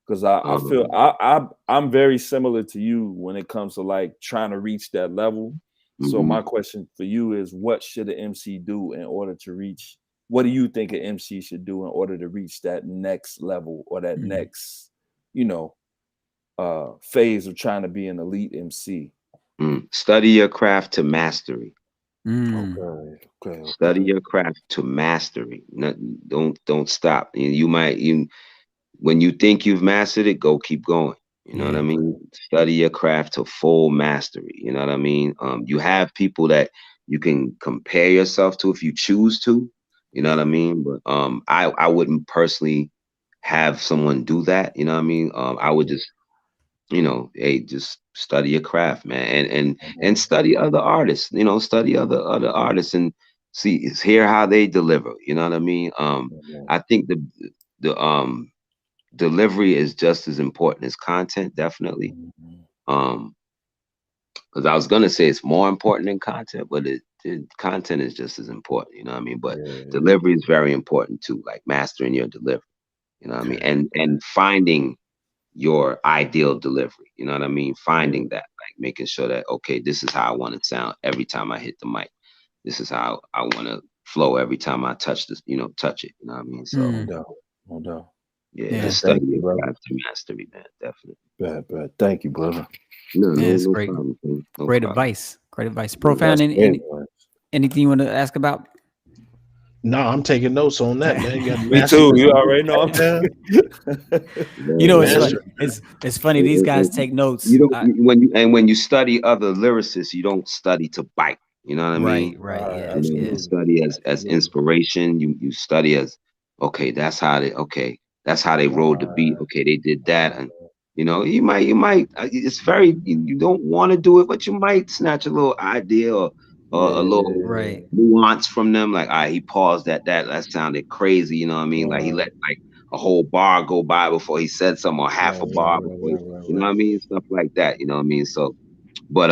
Because I feel Um, I'm very similar to you when it comes to like trying to reach that level. So mhm. my question for you is, what should an MC do in order to reach? What do you think an MC should do in order to reach that next level or that Mhm. next, you know, phase of trying to be an elite MC? Study your craft to mastery. Mm. Okay, okay, Study okay. your craft to mastery. Don't stop. You when you think you've mastered it, go keep going. You know what I Yeah. mean? Study your craft to full mastery. You know what I mean? You have people that you can compare yourself to if you choose to. You know what I mean? But I wouldn't personally have someone do that. You know what I mean? I would just hey, just study your craft, man, and study other artists. Study other artists and hear how they deliver. You know what I mean? I think the delivery is just as important as content, definitely. Um, because I was gonna say it's more important than content, but content is just as important. You know what I mean? But Yeah, delivery is very important too, like mastering your delivery. You know what I mean? okay. And finding your ideal delivery. You know what I mean? Yeah, Finding that, like making sure that, okay, this is how I want to sound every time I hit the mic. This is how I want to flow every time I touch this, touch it. You know what I mean? So no Mm. doubt, no doubt. yeah, Yeah. Man, just study thank you, your brother. craft to mastery, man. Definitely. Thank you, brother. No, Yeah. no, It's no great. problem, man. No Great problem. advice. Great advice. That's Profound. great. Anything you want to ask about? No, I'm taking notes on that, man. You got to Me master too. your You already know I'm man. You Yeah, know, yeah. Master. it's funny. These guys And take notes. you don't when you study other lyricists, you don't study to bite. You know what I Right. mean? Right. Yeah. You Yeah. Absolutely. study as Absolutely. inspiration. You study as okay, that's how they rode the beat. Okay, they did that, and you might. It's very you don't want to do it, but you might snatch a little idea or a little Right. nuance from them. Like, he paused at that sounded crazy. You know what I mean? Like he let like a whole bar go by before he said something, or half a bar before you know what I mean? Stuff like that. You know what I mean? So, but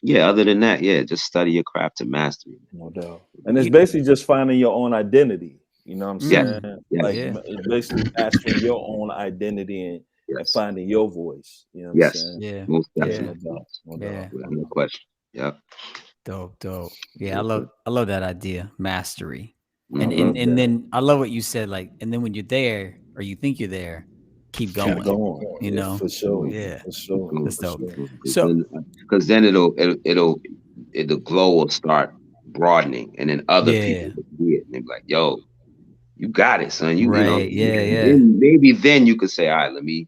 yeah. Other than that, yeah, just study your craft to mastery. No doubt. And it's You, basically just finding your own identity. You know what I'm Yes, saying? yes, Like yeah. it's basically mastering your own identity and yes, finding your voice. You know what I'm yes. saying? Yeah. Most Yeah, Yeah. no definitely. doubt. Yes. No doubt. Yeah. No Without no doubt. question. Yep. Dope. Dope. Yeah. Mhm. I love that idea. Mastery. I And love and that. then I love what you said. Like, and then when you're there or you think you're there, keep Keep going. going. You Yeah, know. for sure. Yeah. For sure. Because That's For dope. sure. So then the glow will start broadening, and then other yeah. people will see it and they be like, "Yo, you got it, son. You know." Right. Yeah. And Yeah. then maybe then you could say, "All right, let me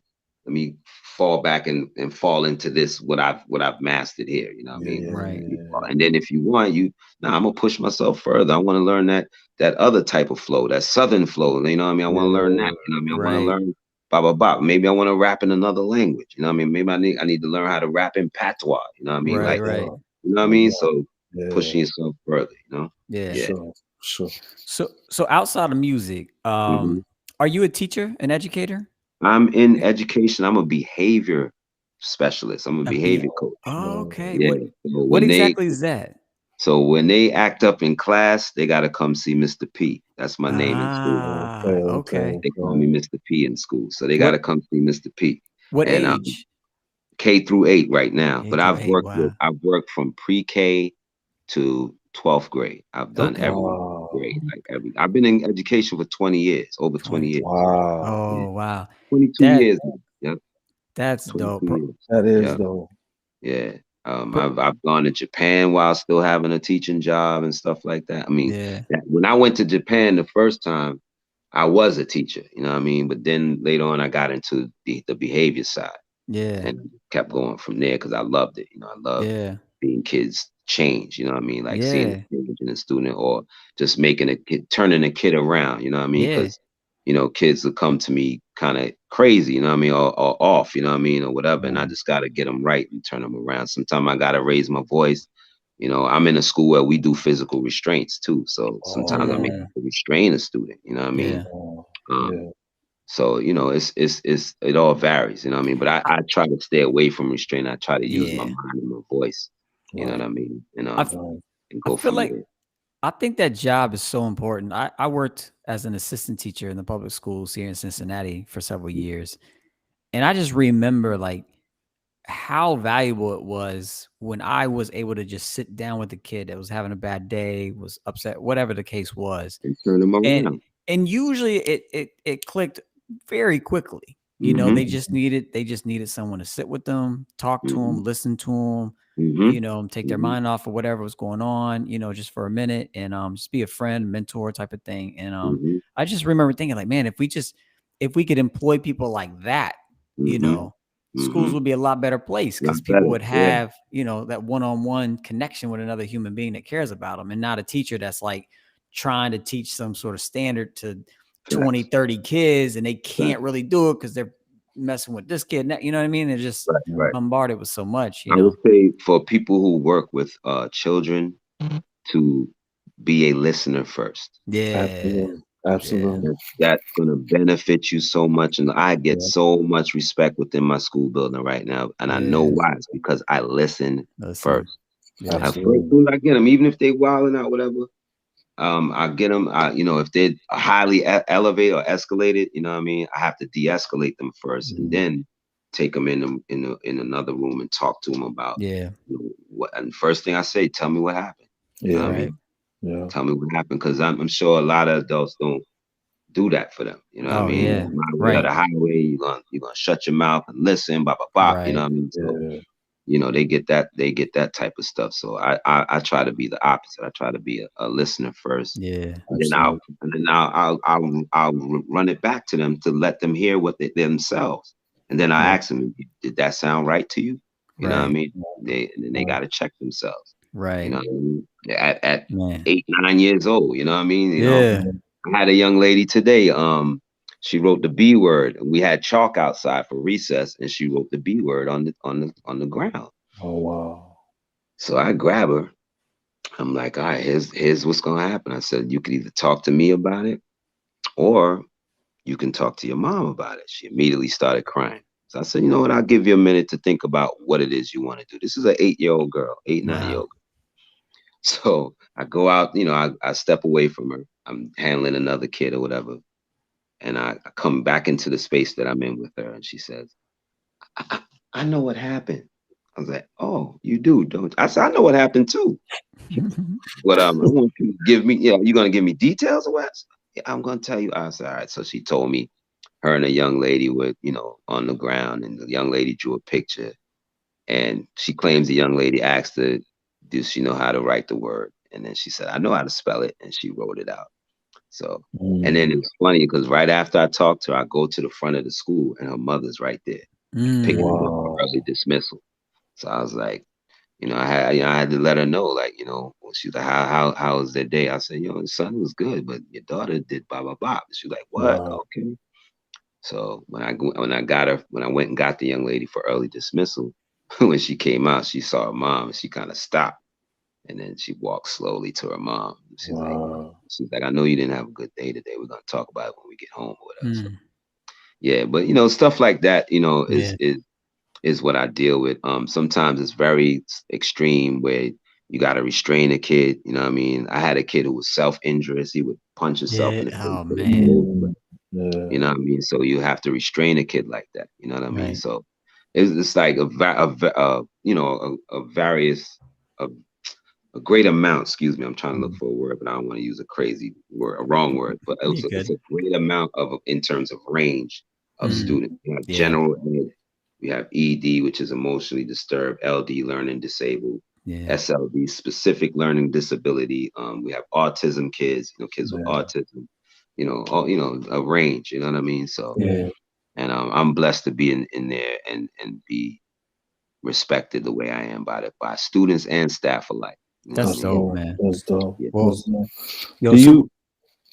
fall back and fall into this what I've mastered here. You know what I mean? Right. And then if you want, I'm gonna push myself further. I want to learn that other type of flow, that southern flow. You know what I mean? I want to learn that. You know what I mean? I want to Right. learn blah blah blah. Maybe I want to rap in another language. You know what I mean? Maybe I need to learn how to rap in patois. You know what I mean? Right. Like, Right. you know what I mean? So pushing yourself further. You know? Yeah. Yeah. Sure. So outside of music, Mhm. are you a teacher, an educator? I'm in education. I'm a behavior specialist. I'm a A be behavior coach. Oh, okay. Yeah. So What exactly is that? when they act up in class, they got to come see Mr. P. That's my name in school. Ah, okay. They call me Mr. P in school. So they got What to come see Mr. P. what And age? K-8 right now. K But through eight. Wow. I've worked from pre-K to 12th grade. I've done Okay. every grade, I've been in education for 20 years, over 20 20. years. Oh, wow. 22 That years. Yep. that's 22 dope. years. That is Yeah. though. Yeah. Bro, I've gone to Japan while still having a teaching job and stuff like that. I mean, yeah. when I went to Japan the first time, I was a teacher, you know what I mean? But then later on, I got into the behavior side Yeah. and kept going from there because I loved it. You know, I love Yeah. seeing kids change, you know what I mean? Like seeing a Yeah. change in a student or just making a kid, turning a kid around, you know what I mean? Yeah. Because, kids will come to me kind of crazy, you know what I mean? Or off, you know what I mean? Or whatever. And I just got to get them right and turn them around. Sometimes I got to raise my voice. I'm in a school where we do physical restraints too. So sometimes I may Mm, have to restrain a student, you know what I mean? yeah. Um, so it all varies, you know what I mean. But I try to stay away from restraint. I try to use my Yeah. mind and my voice, you know what I mean, I f- and I go feel from like there. I think that job is so important. I worked as an assistant teacher in the public schools here in Cincinnati for several years. And I just remember like how valuable it was when I was able to just sit down with a kid that was having a bad day, was upset, whatever the case was. And turn them And around. usually it clicked very quickly. Mm-hmm. They just needed someone to sit with them, talk to Mm-hmm. them, listen to them, Mm-hmm. take their Mm-hmm. mind off of whatever was going on, just for a minute and just be a friend, mentor type of thing. And Mm-hmm. I just remember thinking like, man, if we could employ people like that, you Mm-hmm. know, Mm-hmm. schools would be a lot better place because Not people better. would Yeah. have, that one-on-one connection with another human being that cares about them and not a teacher that's like trying to teach some sort of standard to 20, Facts. 30 kids and they can't Facts. really do it because they're messing with this kid. You know what I mean? They're just Right. Right. bombarded with so much, I would say for people who work with children to be a listener first. Yeah. Yeah. Absolutely. That's gonna benefit you so much, and I get so much respect within my school building right now, and I know Yeah. why. It's because I listen Listen. first. Yeah. As soon as I get them, even if they wilding out, whatever, I get them. If they're highly elevated or escalated, you know what I mean. I have to de-escalate them first, and then take them in another room and talk to them about Yeah. what. And first thing I say, tell me what happened. You know what I Right. mean? Tell me what happened, because I'm sure a lot of adults don't do that for them. You know what I Oh mean? yeah. My way or Right. the highway, you're gonna shut your mouth and listen, blah blah blah. You know Right. what I mean? So they get that type of stuff. So I try to be the opposite. I try to be a listener first. Yeah. And then I'll run it back to them to let them hear what themselves. And then I ask them, did that sound right to you? You know what I Right. mean? And then they got to check themselves. You Right. know what I mean? At Man. 8, 9 years old, you know what I mean? Yeah. I had a young lady today. She wrote the B word. We had chalk outside for recess, and she wrote the B word on the ground. Oh wow. So I grab her. I'm like, all right, here's what's gonna happen. I said, you could either talk to me about it, or you can talk to your mom about it. She immediately started crying. So I said, you know what? I'll give you a minute to think about what it is you want to do. This is an 8-year-old girl, 8, 9-year-old. Wow. So I go out, I step away from her. I'm handling another kid or whatever. And I come back into the space that I'm in with her. And she says, I know what happened. I was like, oh, you do, don't you? I said, I know what happened too. But I want you to give me, you're going to give me details of what? Yeah, I'm going to tell you. I said, all right. So she told me her and a young lady were, on the ground, and the young lady drew a picture. And she claims the young lady asked her, does she know how to write the word? And then she said, I know how to spell it. And she wrote it out. So, and then it was funny because right after I talked to her, I go to the front of the school and her mother's right there. picked them up for Wow. early dismissal. So I was like, I had to let her know, like, she was like, how was their day? I said, the son was good, but your daughter did blah blah blah. She was like, what? Wow. Okay. So when I went and got the young lady for early dismissal, when she came out, she saw her mom and she kind of stopped. And then she walked slowly to her mom. Wow. She's like, I know you didn't have a good day today. We're gonna talk about it when we get home or whatever. So Mm. yeah, but stuff like that, Yeah. is what I deal with. Sometimes it's very extreme where you got to restrain a kid. You know what I mean? I had a kid who was self-injurious. He would punch himself Yeah. in the face Oh with a man. pillow. Yeah. You know what I mean? So you have to restrain a kid like that. You know what I mean? Right. So it's like a various a, a great amount. Excuse me, I'm trying to look for a word, but I don't want to use a crazy word, a wrong word. But You it's good. a great amount of in terms of range of Mm. students. We have Yeah. general ed, we have ED, which is emotionally disturbed, LD, learning disabled, Yeah. SLD, specific learning disability. We have autism kids, kids with Yeah. autism. All a range. You know what I mean? So, Yeah. and I'm blessed to be in there and be respected the way I am by students and staff alike. You know what I That's That's mean? dope, dope. man. That's dope. Yeah. Well, That's dope. yo, Do so you?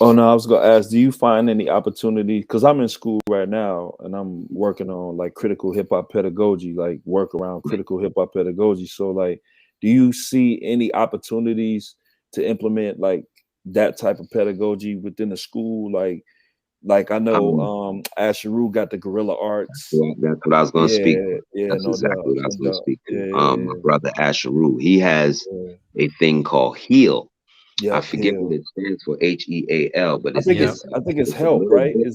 Oh no, I was gonna ask. Do you find any opportunity? Because I'm in school right now, and I'm working on like critical hip hop pedagogy, like work around Right. critical hip hop pedagogy. So, like, do you see any opportunities to implement like that type of pedagogy within the school? Like I know Um, Asheru got the guerrilla arts. that's what I was going to speak Yeah, to. yeah, That's no exactly doubt, what I no was going to doubt. speak Yeah, to. yeah, My yeah, brother Asheru, he has yeah. a thing called HEAL. I Yep, forget what Hill. it stands for, HEAL, but I think yep. it's it's a help, little right? bit.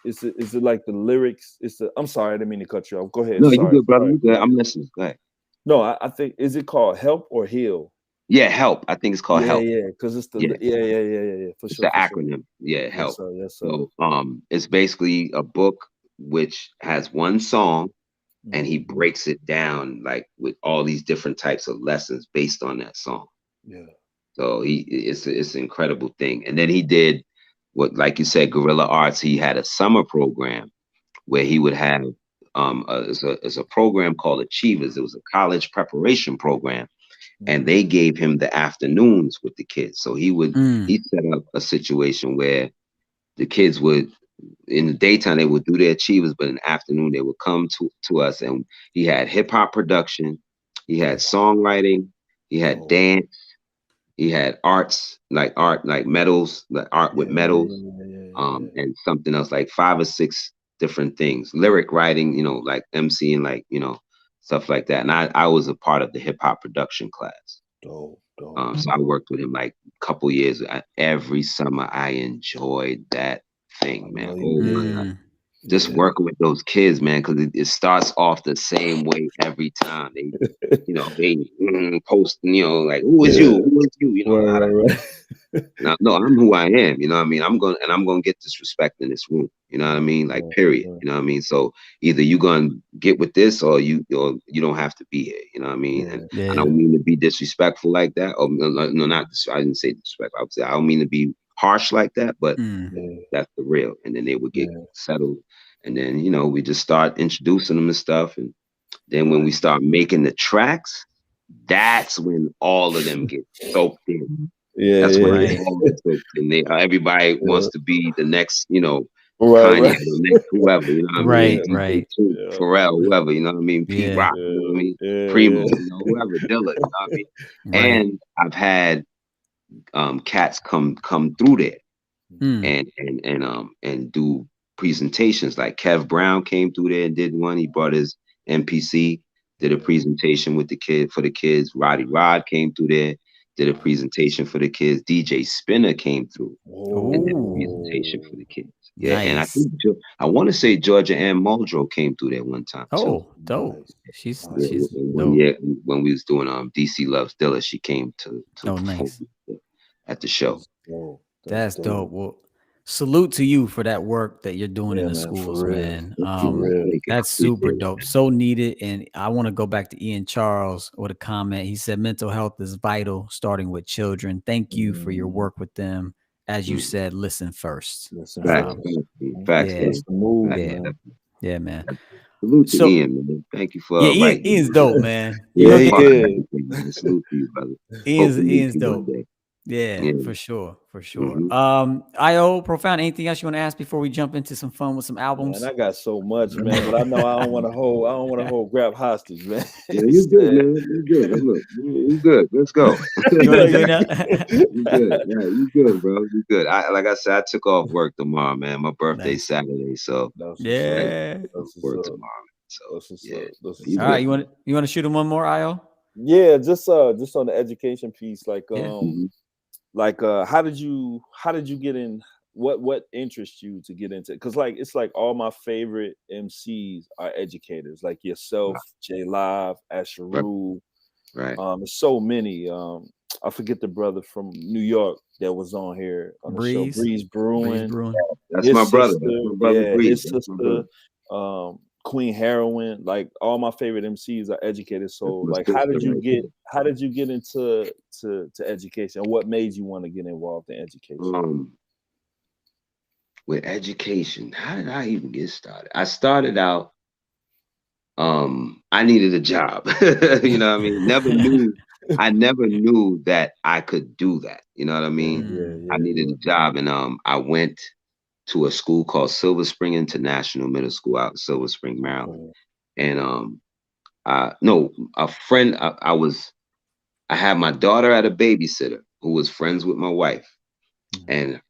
Is it like the lyrics? It's the I'm sorry, I didn't mean to cut you off. Go ahead. No, you Sorry, good, brother. sorry. You good. I'm listening. Go ahead. No, I think is it called help or heal? Yeah, help. I think it's called Yeah, help. yeah, because it's the Yeah, yeah, for it's sure, the for sure. acronym. Yeah, Yes, help. sir, yes, sir. So, it's basically a book which has one song, and he Mhm. breaks it down like with all these different types of lessons based on that song. Yeah. So it's an incredible thing. And then he did what, like you said, guerrilla arts. He had a summer program where he would have it's a program called Achievers. It was a college preparation program, and Mhm. they gave him the afternoons with the kids. So Mm. he set up a situation where the kids would, in the daytime they would do their achievers, but in the afternoon they would come to us, and he had hip hop production, he had songwriting, he had Oh, dance, he had art like metals, like art yeah, with yeah, metals, yeah, yeah, yeah, yeah. and something else, like 5 or 6 different things, lyric writing, like MCing, like stuff like that. And I was a part of the hip hop production class. Dope, dope, So I worked with him like a couple years. Every summer, I enjoyed that I thing, man. know you Oh my God. did. Mm. Just Yeah. working with those kids, man, because it starts off the same way every time. They posting, like, who is you? Yeah. Who is you? Right, right, right. No, I'm who I am. You know what I mean? I'm gonna get this respect in this room. You know what I Right, mean? Like, right, period. right. You know what I mean? So either you gonna get with this, or you don't have to be here. You know what I mean? And Yeah, I Yeah. don't mean to be disrespectful like that. Or no, not this. I didn't say disrespectful. I would say I don't mean to be harsh like that, but Mm. yeah, that's the real. And then they would get yeah. settled, and then we just start introducing them and stuff. And then when we Right. start making the tracks, that's when all of them get soaked in. Yeah, That's when yeah, they Right. yeah. all get soaked in. Everybody Yeah. wants to be the next, Right, Kanye, right. the next whoever, you know what I mean? Right. Yeah, DJ Right. Two, yeah, Pharrell, whoever, you know what I mean? Pete Yeah. Rock, you know what I yeah, mean? yeah, Primo, yeah. whoever, Dilla, you know what I mean? Right. And I've had cats come through there Mm. and do presentations. Like Kev Brown came through there and did one. He brought his MPC, did a Yeah. presentation with the kids. Roddy Rod came through there, did a Nice. presentation for the kids. DJ Spinner came through and did a presentation Oh, for the kids. Yeah, and Nice. I want to say Georgia Ann Muldrow came through there one time too. Oh, dope. nice, Yeah, nice. She's one dope. year when we was doing DC Loves Dilla, she came to Oh, perform nice. at the show. That's dope. That's That's dope. dope. Well, salute to you for that work that you're doing in Yeah, the man, schools, for real, man. Thank you, for man. real. Thank you. I That's super appreciate it. dope. So needed. And I want to go back to Ian Charles with a comment. He said mental health is vital, starting with children. Thank you for your Mm, work with them. As you Mm. said, listen first. listen Facts, first. facts, That's Yeah, the move, yeah, man. yeah, man. Salute to So Ian, man. Thank you yeah, for writing. Ian's dope, man. Yeah, Ian's he dope. Part of is. everything, man. Salute to you, brother. Hope Ian's to meet Ian's you one dope. day. Yeah, Yeah. for sure, for sure. Mm-hmm. IO Profound. Anything else you want to ask before we jump into some fun with some Man, albums? I got so much, man, but I know I don't want to hold Grap hostage, man. Yeah, you good, man. You good. Hey, look, you good. Let's go. You want to do You good. Yeah, you good, bro. You good. Like I said, I took off work tomorrow, man. My birthday's Nice. Saturday, so That's what's I up. Yeah. That's what's work up. tomorrow. So That's what's yeah, up. That's you what's All up. right. good. You want to shoot him one more, IO? Yeah, just on the education piece, Yeah. how did you get in? What interests you to get into? Because like it's like all my favorite MCs are educators, like yourself, J Live, Asheru. Right. There's so many. I forget the brother from New York that was on here on the show, Breeze. Breeze Breeze Brewing. Brewing. That's His my brother. sister, That's my brother yeah, Breeze. his That's my sister, brother. Queen Heroin. Like all my favorite MCs are educated. So That's my like, sister how did you right get? there. How did you get into education? What made you want to get involved in education? With education, how did I even get started? I started out, I needed a job. You know what I mean? I never knew that I could do that. You know what I Yeah, mean? yeah, Mm. I needed yeah, a job, and I went to a school called Silver Spring International Middle School out in Silver Spring, Maryland. yeah. And no, a friend, I had my daughter at a babysitter who was friends with my wife, and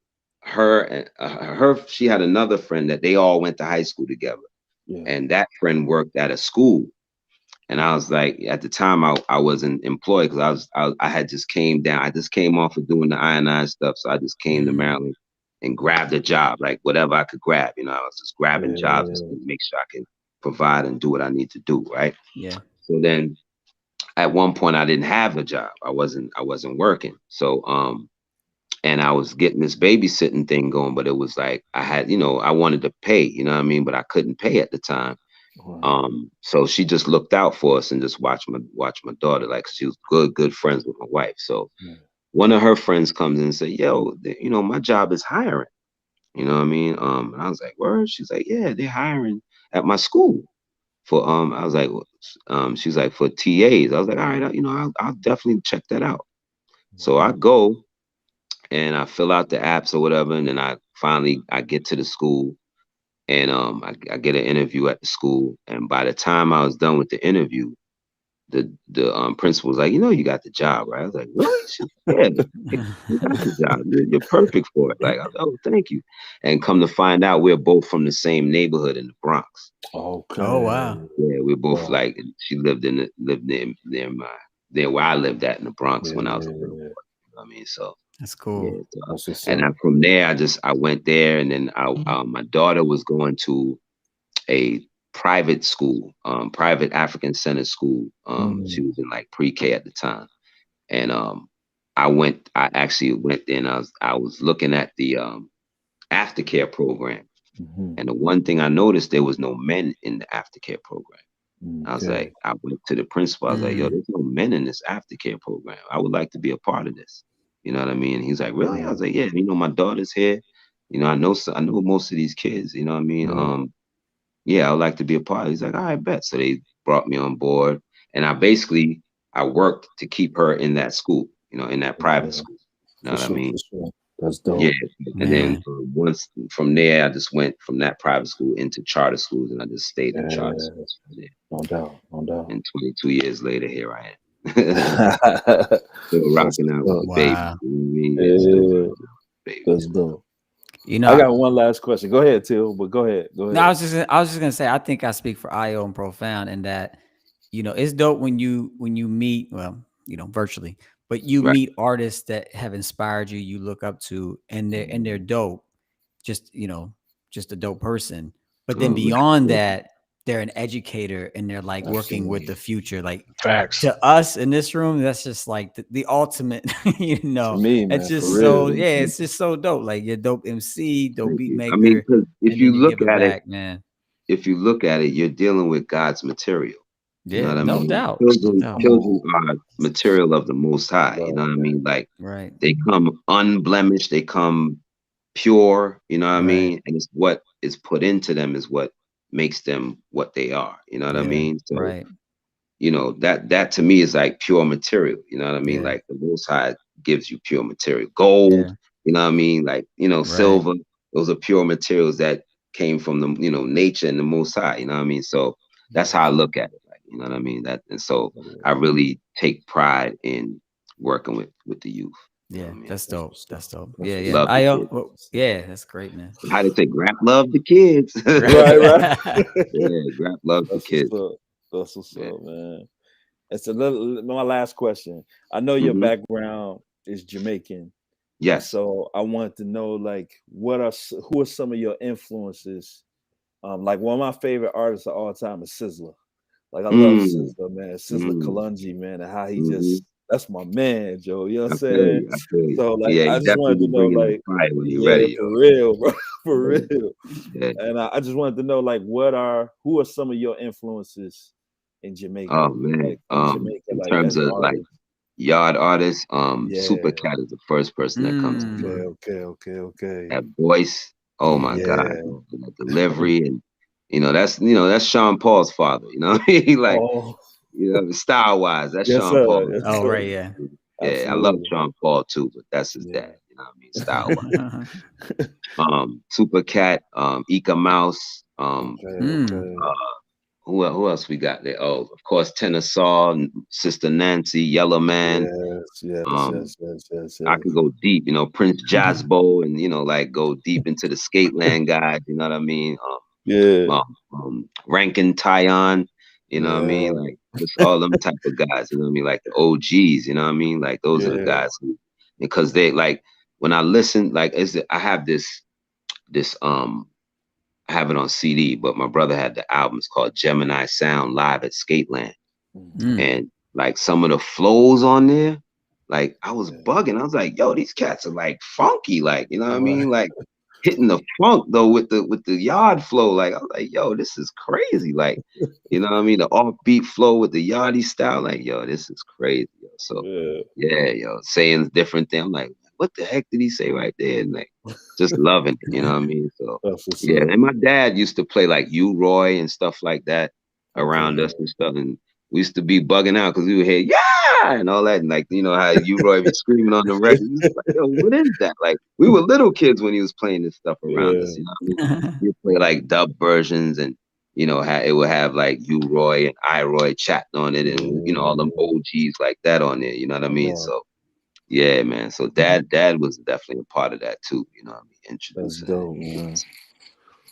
she had another friend that they all went to high school together, Yeah. and that friend worked at a school. And I was like, at the time, I wasn't employed because I had just came down. I just came off of doing the I&I stuff, so I just came to Maryland and grabbed a job, like whatever I could grab. You know, I was just grabbing jobs just to make sure I can provide and do what I need to do, right? Yeah. So then, at one point, I didn't have a job. I wasn't working. So and I was getting this babysitting thing going, but it was like I had, I wanted to pay, you know what I mean, but I couldn't pay at the time. So she just looked out for us and just watched my daughter, like she was good friends with my wife. So one of her friends comes in and say, "Yo, my job is hiring." You know what I mean? And I was like, "Word?" She's like, "Yeah, they're hiring at my school for." I was like, she's like, "For TAs." I was like, "All right, I'll definitely check that out." So I go and I fill out the apps or whatever, and then I get to the school, and I get an interview at the school, and by the time I was done with the interview, the principal was like, you got the job, right? I was like, really? She's like, yeah, you got the job. You're perfect for it. Like, I was, oh, thank you. And come to find out, we're both from the same neighborhood in the Bronx. Okay. Oh wow. Yeah, we're both like, she lived there where I lived at in the Bronx when I was a little boy. You know what I mean? So That's yeah, cool. and then from there, I went there, and then my daughter was going to a private school, private African Center school. She was in like pre-K at the time, and I actually went there, and I was looking at the aftercare program, and the one thing I noticed, there was no men in the aftercare program. I was like, I went to the principal. I was like, yo, there's no men in this aftercare program. I would like to be a part of this. You know what I mean? He's like, really? I was like, yeah, my daughter's here. I know most of these kids, you know what I mean? Yeah, I would like to be a part. He's like, all right, bet. So they brought me on board, and I worked to keep her in that school, in that private school. You know what I mean? That's dope. Yeah. And then Man. once from there, I just went from that private school into charter schools, and I just stayed in charter schools from there. No doubt. And 22 years later, here I am. Still rocking out with the baby. Wow. You know what I mean? Yeah, still rocking out with the baby. That's dope. I got one last question. Go ahead, Till. But go ahead. No, I was just gonna say, I think I speak for IO and Profound, and that it's dope when you meet, well, virtually, but you meet artists that have inspired you, you look up to, and they're dope, just just a dope person. But then beyond that, they're an educator, and they're like working with the future. Like Facts. to us in this room, that's just like the ultimate. For me, man, it's just for so real. it's just so dope. Like you're dope MC, dope beat maker. I mean, because if you look at it, man. If you look at it, you're dealing with God's material. You know what I mean? Doubt. Children are material of the Most High. You know what I mean? Like, they come unblemished, they come pure. You know what I mean? And it's what is put into them is what makes them what they are. You know what I Yeah, mean? So, right. you know, that to me is like pure material. You know what I mean? Yeah, Like the Most High gives you pure material. Gold, yeah, you know what I mean? Like, you know, right. silver, those are pure materials that came from the, you know, nature and the Most High, you know what I mean? So that's how I look at it. Like, you know what I mean? That, and so I really take pride in working with the youth. You know Yeah, what I mean? that's dope. That's dope. That's Yeah, what's yeah. Love the I kids. well, yeah, that's great, man. How they say Grap love the kids. right, right. Yeah, Grap loves the That's what's kids. up. That's what's Yeah. up, man. It's a little my last question. I know your Hmm. background is Jamaican, and Yes. so I wanted to know like who are some of your influences? Like one of my favorite artists of all time is Sizzler. Like I love Mm, Sizzler, man. Sizzler mm, Kalungi, man, and how he hmm. just that's my man, Joe. You know what I I'm feel saying? you. I feel you. So like Yeah, I you just wanted definitely to be know, bringing that like, fire when you're yeah, ready, for yo. real, bro. For Yeah. real. Yeah. And I just wanted to know, like, who are some of your influences in Jamaica? Oh man. Like in Jamaica, In like terms as of like artists. yard artists, Super Yeah. Cat is the first person that comes to Okay, Mm. mind. okay. That voice, oh my Yeah. God, Yeah. that delivery, and you know that's Sean Paul's father. You know what I mean? Like, Oh, you know, style wise, that's yes, Sean sir. Paul. Yes, Oh, sir. right, yeah. Yeah, I love Absolutely. Sean Paul too, but that's his Yeah. dad. You know what I mean? Style wise. Super Cat, Ika Mouse, Mm. Okay. who else we got there? Oh, of course, Tenor Saw, Sister Nancy, Yellow Man. Yes, yes, Um, yes, yes, yes, I yes. could go deep, you know, Prince Jazzbo, and you know, like go deep into the Skateland guys. You know what I mean? Yeah. Rankin Tyon. You know what I mean? Yeah. Like just all them type of guys. You know what I mean? Like the OGs. You know what I mean? Like those are the Yeah. guys who, because they like when I listen, like I have this I have it on CD, but my brother had the albums called Gemini Sound Live at Skateland. Mhm. Mm. And like some of the flows on there, like I was Yeah. bugging. I was like, yo, these cats are like funky, like, you know what I Right. mean? Like hitting the funk though with the yard flow. Like I was like, yo, this is crazy. Like, you know what I mean? The offbeat flow with the yardie style, like, yo, this is crazy. Yo. So Yeah. yeah, yo, saying different thing. I'm like, what the heck did he say right there? And like just loving it, you know what I mean? So That's what's yeah, up. and my dad used to play like U Roy and stuff like that around Okay. us and stuff. And we used to be bugging out because we would hear yeah and all that. And like, you know how U Roy be screaming on the record. We was like, yo, what is that? Like we were little kids when he was playing this stuff around us, Yeah. you know what I mean? You play like dub versions and you know, it would have like U Roy and I Roy chatting on it and you know, all them Yeah. OGs like that on there, you know what I mean? Wow. So yeah, man. So dad was definitely a part of that too, you know what I mean? That's Introducing it. dope, man.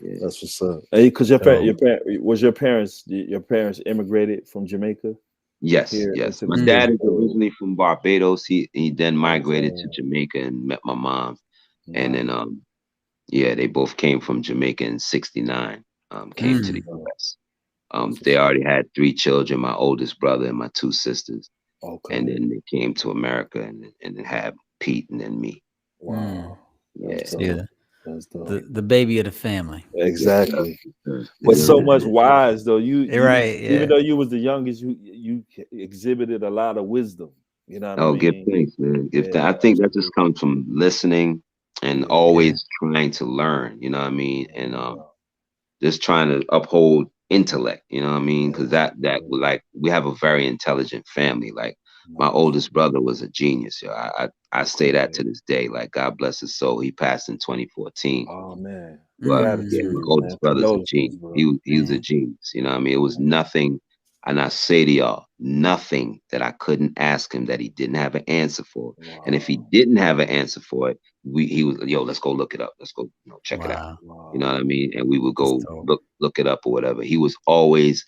Yeah. That's what's up. Hey, because So, your parents immigrated from Jamaica Yes, here yes. into the My mm. dad states? is originally from Barbados. He then migrated to Okay. Jamaica and met my mom. And then Nice. yeah, they both came from Jamaica in '69, came to the Mm. US. That's They what's up. already had three children, my oldest brother and my two sisters. And Okay. then they came to America and then had Pete and then me. Mm. Wow. That's Yeah. So dope. you're That's the, dope. the baby of the family. Yes, sir. Exactly. Yes, sir. But You It's, so know, much wise though. You right, even yeah. though you was the youngest, you exhibited a lot of wisdom. You know what I oh, give mean? thanks, man. Give Yeah, thanks. I think that just absolutely. comes from listening and Yeah. Yeah. always trying to learn, you know what I mean? And Wow. just trying to uphold intellect, you know what I mean? Because that Yeah. like we have a very intelligent family. Like my Nice. oldest brother was a genius, yo. I say that Okay. to this day. Like God bless his soul. He passed in 2014. Oh man. But yeah, my Mm. Gratitude, man. oldest brother's a Condolences, genius. bro. He was a Man. genius. You know what I mean? It was nothing, and I say to y'all, nothing that I couldn't ask him that he didn't have an answer for. And if he Wow. didn't have an answer for it, he was yo, let's go look it up. Let's go, check it out. Wow. You know Wow. what I mean? And we would That's go dope. look it up or whatever. He was always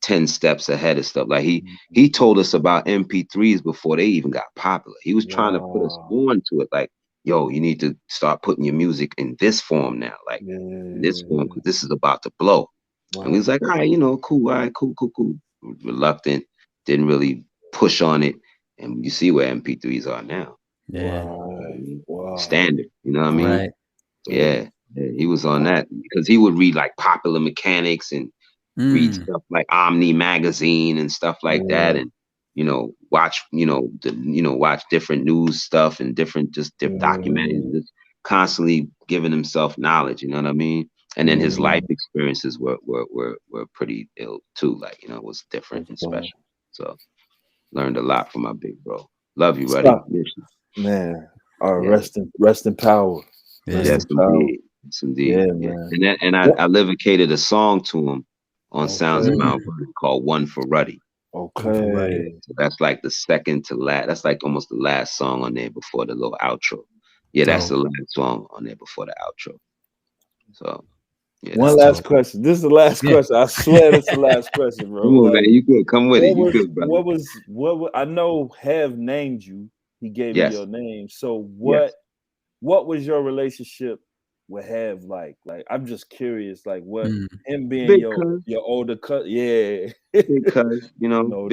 10 steps ahead of stuff. Like he Mhm. told us about MP3s before they even got popular. He was trying to put us Wow. on to it. Like, yo, you need to start putting your music in this form now. Like Yeah, in this yeah, form, yeah. because this is about to blow. And we Right. was like, all right, you know, cool, all right, cool. Reluctant, didn't really push on it. And you see where MP3s are now. Yeah. I Right. mean, Wow. standard, you know what I mean? Wow. Right. Dope. Yeah, he was on that because he would read like Popular Mechanics and read Mm. stuff like Omni magazine and stuff like that, Yeah. and watch watch different news stuff and different just Yeah. documentaries, just constantly giving himself knowledge. You know what I mean? And then his life experiences were pretty ill too. Like, you know, it was different and special. So learned a lot from my big bro. Love you, buddy. Man. Rest in power. Yes, indeed. Yes, indeed. Yeah, Yeah. man. And I livicated a song to him on Sounds of Mount Vernon called One for Ruddy. Okay. So that's like the second to last. That's like almost the last song on there before the little outro. Yeah, that's the last song on there before the outro. So yeah. One last question. This is the last question. I swear this is the last question, bro. Come on, man. You good. Come with it. You good, brother. What I know Have named you. He gave you your name. So what was your relationship with Have like? Like, I'm just curious, like what him being your older cousin. Yeah. Because, you know,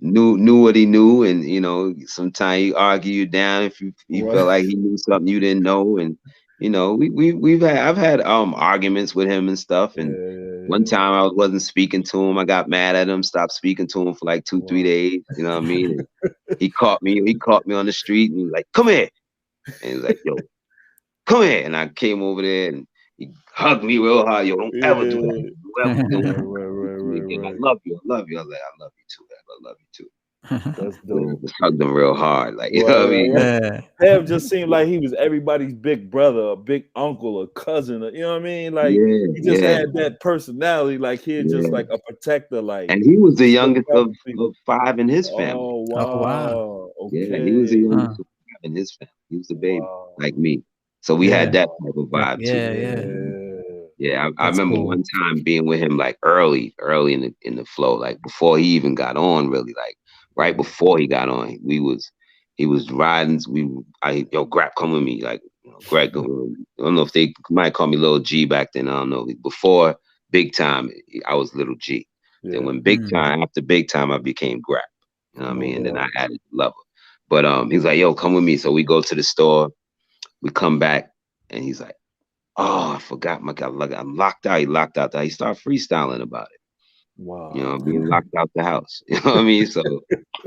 knew what he knew, and you know, sometimes he argue you down if you felt like he knew something you didn't know. And you know, I've had arguments with him and stuff. And one time I wasn't speaking to him. I got mad at him, stopped speaking to him for like 2-3 days. You know what I mean? And he caught me on the street and he was like, "Come here." And he was like, "Yo, come here." And I came over there and he hugged me real hard. "Yo, don't ever do that. Don't ever do that. I love you. I love you." I was like, "I love you too. I love you too." That's dope. Just hugged him real hard, like, you know what I mean? Have just seemed like he was everybody's big brother, a big uncle, a cousin. You know what I mean? Like he just had that personality, like he's just like a protector. Like, and he was the youngest of 5 in his family. Oh wow! Okay. Yeah, he was the youngest of 5 in his family. He was the baby, like me. So we had that type of vibe too. Yeah, I remember one time being with him like early in the flow, like before he even got on, really, like right before he got on, he was riding. Grap, come with me, like, you know, Greg. I don't know if they might call me Little G back then. I don't know. Before Big Time, I was Little G. Then when after Big Time, I became Grap. You know what I mean? And then I added Lover. But he's like, "Yo, come with me." So we go to the store. We come back, and he's like, "Oh, I forgot my God, I'm locked out." He locked out. He started freestyling about it. Wow. You know, being locked out the house. You know what I mean? So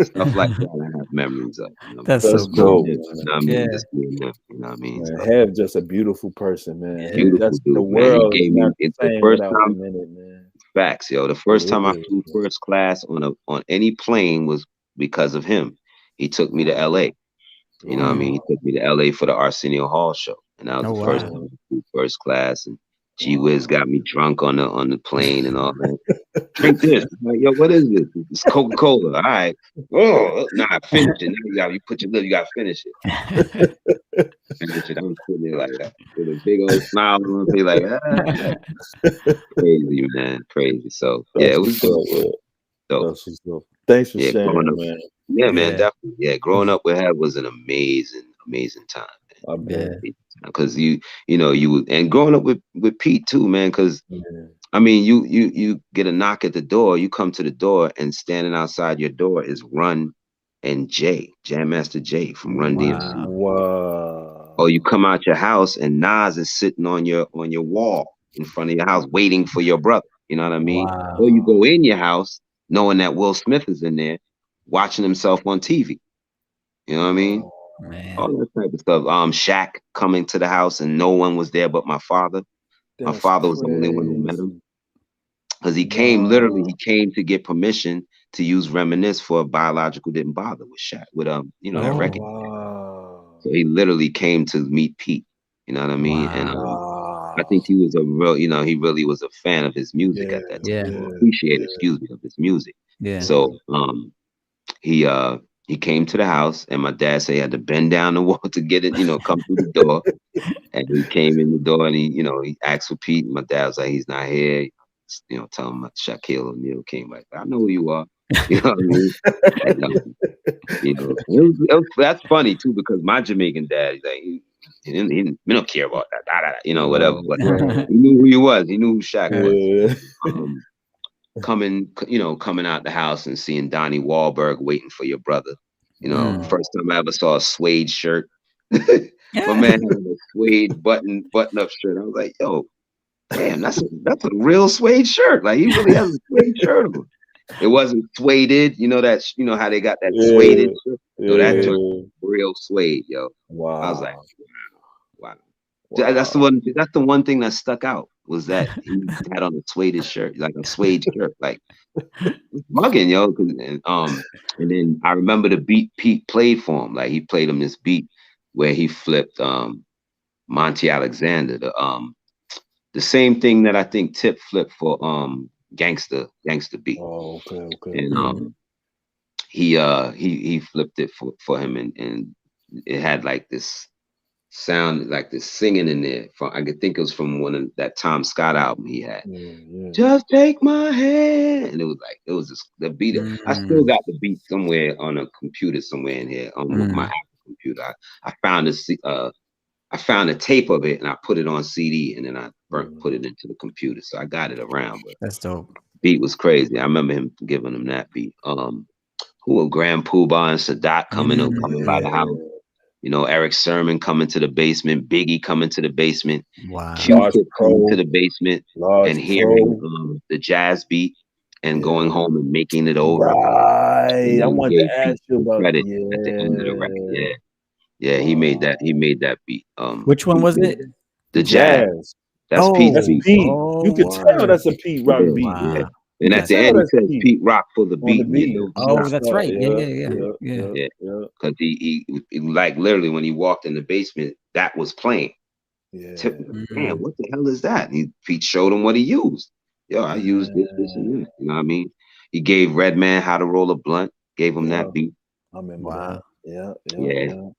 stuff like that I have memories of. You know? That's so cool. Dope. You know what I mean? Just being there, you know what I mean? Man, Have just a beautiful person, man. Beautiful dude, the world man. He gave me the first time. Man. Facts, yo. The first time I flew first class on any plane was because of him. He took me to LA. You know what I mean? He took me to LA for the Arsenio Hall show. And that was the first time I flew first class. And G Wiz got me drunk on the plane and all that. Drink this. I'm like, yo, what is this? It's Coca-Cola. All right. Oh, nah, finish it. Now you put your lip, you gotta finish it. Finish it. I'm sitting there like that with a big old smile on my face, like, crazy, man. Crazy. So yeah, it was dope. Thanks for sharing, man. Yeah, man, definitely. Yeah, growing up with Have was an amazing time, man. Because you growing up with Pete too, man. Because I mean, you get a knock at the door, you come to the door, and standing outside your door is Run and Jam Master Jay from Run DMC. Wow. Or you come out your house and Nas is sitting on your wall in front of your house waiting for your brother. You know what I mean? Wow. Or you go in your house knowing that Will Smith is in there watching himself on TV. You know what I mean? Man. All that type of stuff. Shaq coming to the house and no one was there but my father. My father was the only one who met him. Because he came to get permission to use Reminisce for Biological Didn't Bother with Shaq, with that record. Wow. So he literally came to meet Pete. You know what I mean? And I think he was he really was a fan of his music at that time. Or appreciated, of his music. Yeah. So he came to the house, and my dad said he had to bend down the wall to get it, come through the door. And he came in the door, and he asked for Pete. And my dad was like, "He's not here." Tell him Shaquille O'Neal came back. "I know who you are." You know what I mean? That's funny too, because my Jamaican dad, he's like, he don't care about that, whatever. But he knew who he was. He knew who Shaq was. Coming out the house and seeing Donnie Wahlberg waiting for your brother. First time I ever saw a suede shirt. My man had a suede button-up shirt. I was like, yo, damn, that's a real suede shirt. Like, he really has a suede shirt on. It wasn't sueded, how they got that sueded shirt. So that real suede, yo. Wow. I was like, wow. That's the one. That's the one thing that stuck out was that he had on a suede shirt, like a suede shirt, like mugging, yo. And then I remember the beat Pete played for him. Like he played him this beat where he flipped Monty Alexander, the same thing that I think Tip flipped for Gangsta beat. Oh, okay. And he flipped it for him, and it had like this sound, like this singing in there. From I could think it was from one of that Tom Scott album he had. Yeah. Just take my hand, and it was just the beat. I still got the beat somewhere on a computer somewhere in here on my Apple computer. I found this. I found a tape of it and I put it on CD, and then I put it into the computer. So I got it around. But that's dope. Beat was crazy. I remember him giving him that beat. Who were Grand Poobah and Sadat coming by the house. You know, Eric Sermon coming to the basement, Biggie coming to the basement, Q-Tip coming to the basement, and hearing the jazz beat and going home and making it over. Right. I wanted to ask you about credit at the end of the record. Yeah, he made that. He made that beat. Which one was it? The jazz. That's Pete's beat. Pete. You can tell that's a Pete Rock beat. Yeah. And at the end, it says Pete Rock for the beat. That's right. Yeah. Because he like literally when he walked in the basement, that was playing. Yeah. Man, what the hell is that? And Pete showed him what he used. Yo, I used this, and this. You know what I mean? He gave Redman How to Roll a Blunt. Gave him that beat. I remember that. Yeah.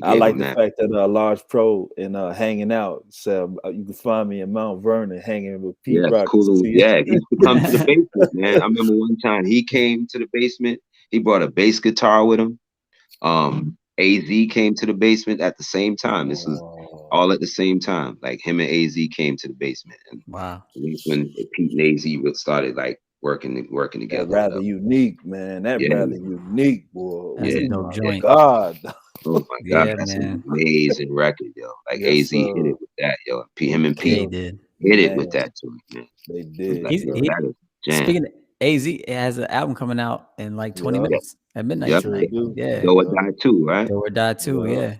I like the fact that Large Pro and Hanging Out said you can find me in Mount Vernon hanging with Pete Rock. Cool. Yeah, he used to come to the basement, man. I remember one time he came to the basement. He brought a bass guitar with him. AZ came to the basement at the same time. This was all at the same time. Like him and AZ came to the basement. And when Pete and AZ started like working together. That rather unique, man. That rather unique, boy. That's a dope joint. God. Oh my God, that's an amazing record, yo. Like AZ hit it with that, yo. Him and Pete hit it with that too, man. They did. Speaking of AZ, it has an album coming out in like 20 minutes at midnight tonight. Do or Die too, right? Do or Die too, yeah.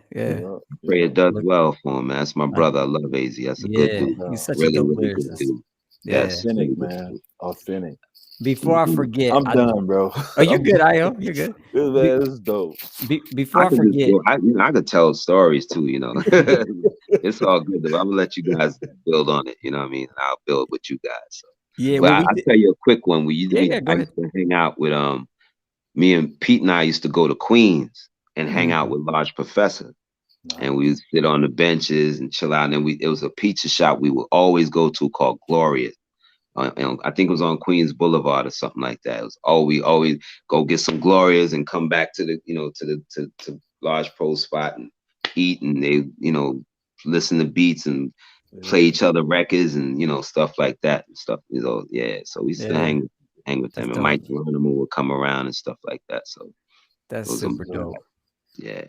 Pray it does well for him, man. That's my brother. I love AZ. That's a good dude. He's such a dope lyricist. Authentic, man. Authentic. Before I forget, I'm done, bro. Oh, you're good, Io. You're good. Man, this is dope. Before I forget, I could tell stories too. You know, it's all good. Though. I'm gonna let you guys build on it. You know what I mean? I'll build with you guys. So. Yeah, but I'll tell you a quick one. I used to hang out with me and Pete and I used to go to Queens and hang out with Large Professor. And we would sit on the benches and chill out. And then it was a pizza shop we would always go to called Glorious. I think it was on Queens Boulevard or something like that. It was we always go get some Glorias and come back to the to Large Pro spot and eat, and they listen to beats and play each other records and stuff like that and stuff. So we used to hang with them, and Mike Vernon would come around and stuff like that. So that's super dope. Yeah.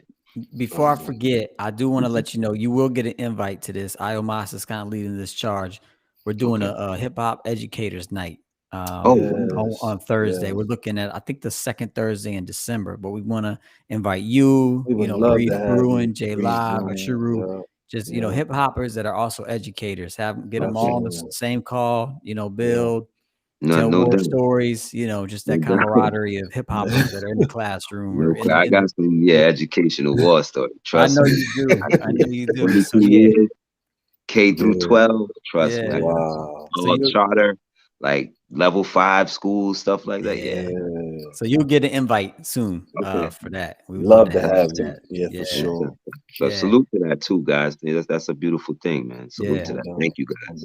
Before I forget, I do want to let you know you will get an invite to this. Io Mas is kind of leading this charge. We're doing a hip hop educators night on Thursday. We're looking at, I think, the second Thursday in December, but we want to invite you, Breeze Bruin, J Live, Shiru, just hip hoppers that are also educators. Get them all on the same call, build, tell war stories, just that camaraderie of hip hoppers that are in the classroom. I got some educational war stories. Trust me. I know you do. So, K through 12, trust me. Wow. Charter, like level 5 schools, stuff like that. Yeah. So you'll get an invite soon for that. We love to have that. Yeah, for sure. So salute to that too, guys. That's a beautiful thing, man. Salute to that. Thank you, guys.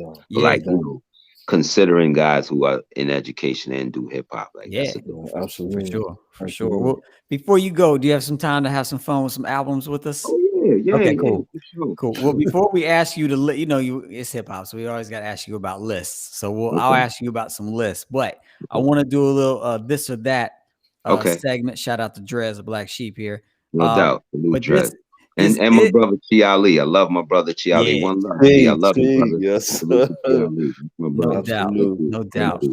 Considering guys who are in education and do hip hop, absolutely, for sure. Well, before you go, do you have some time to have some fun with some albums with us? Yeah. Okay, cool. Cool. Well, before we ask you to, it's hip hop, so we always got to ask you about lists. So I'll ask you about some lists, but I want to do a little this or that segment. Shout out to Drez, a Black Sheep here. No doubt. But and my brother Chi Ali. I love my brother Chi Ali. One love. I love you, brother. Yes. No doubt.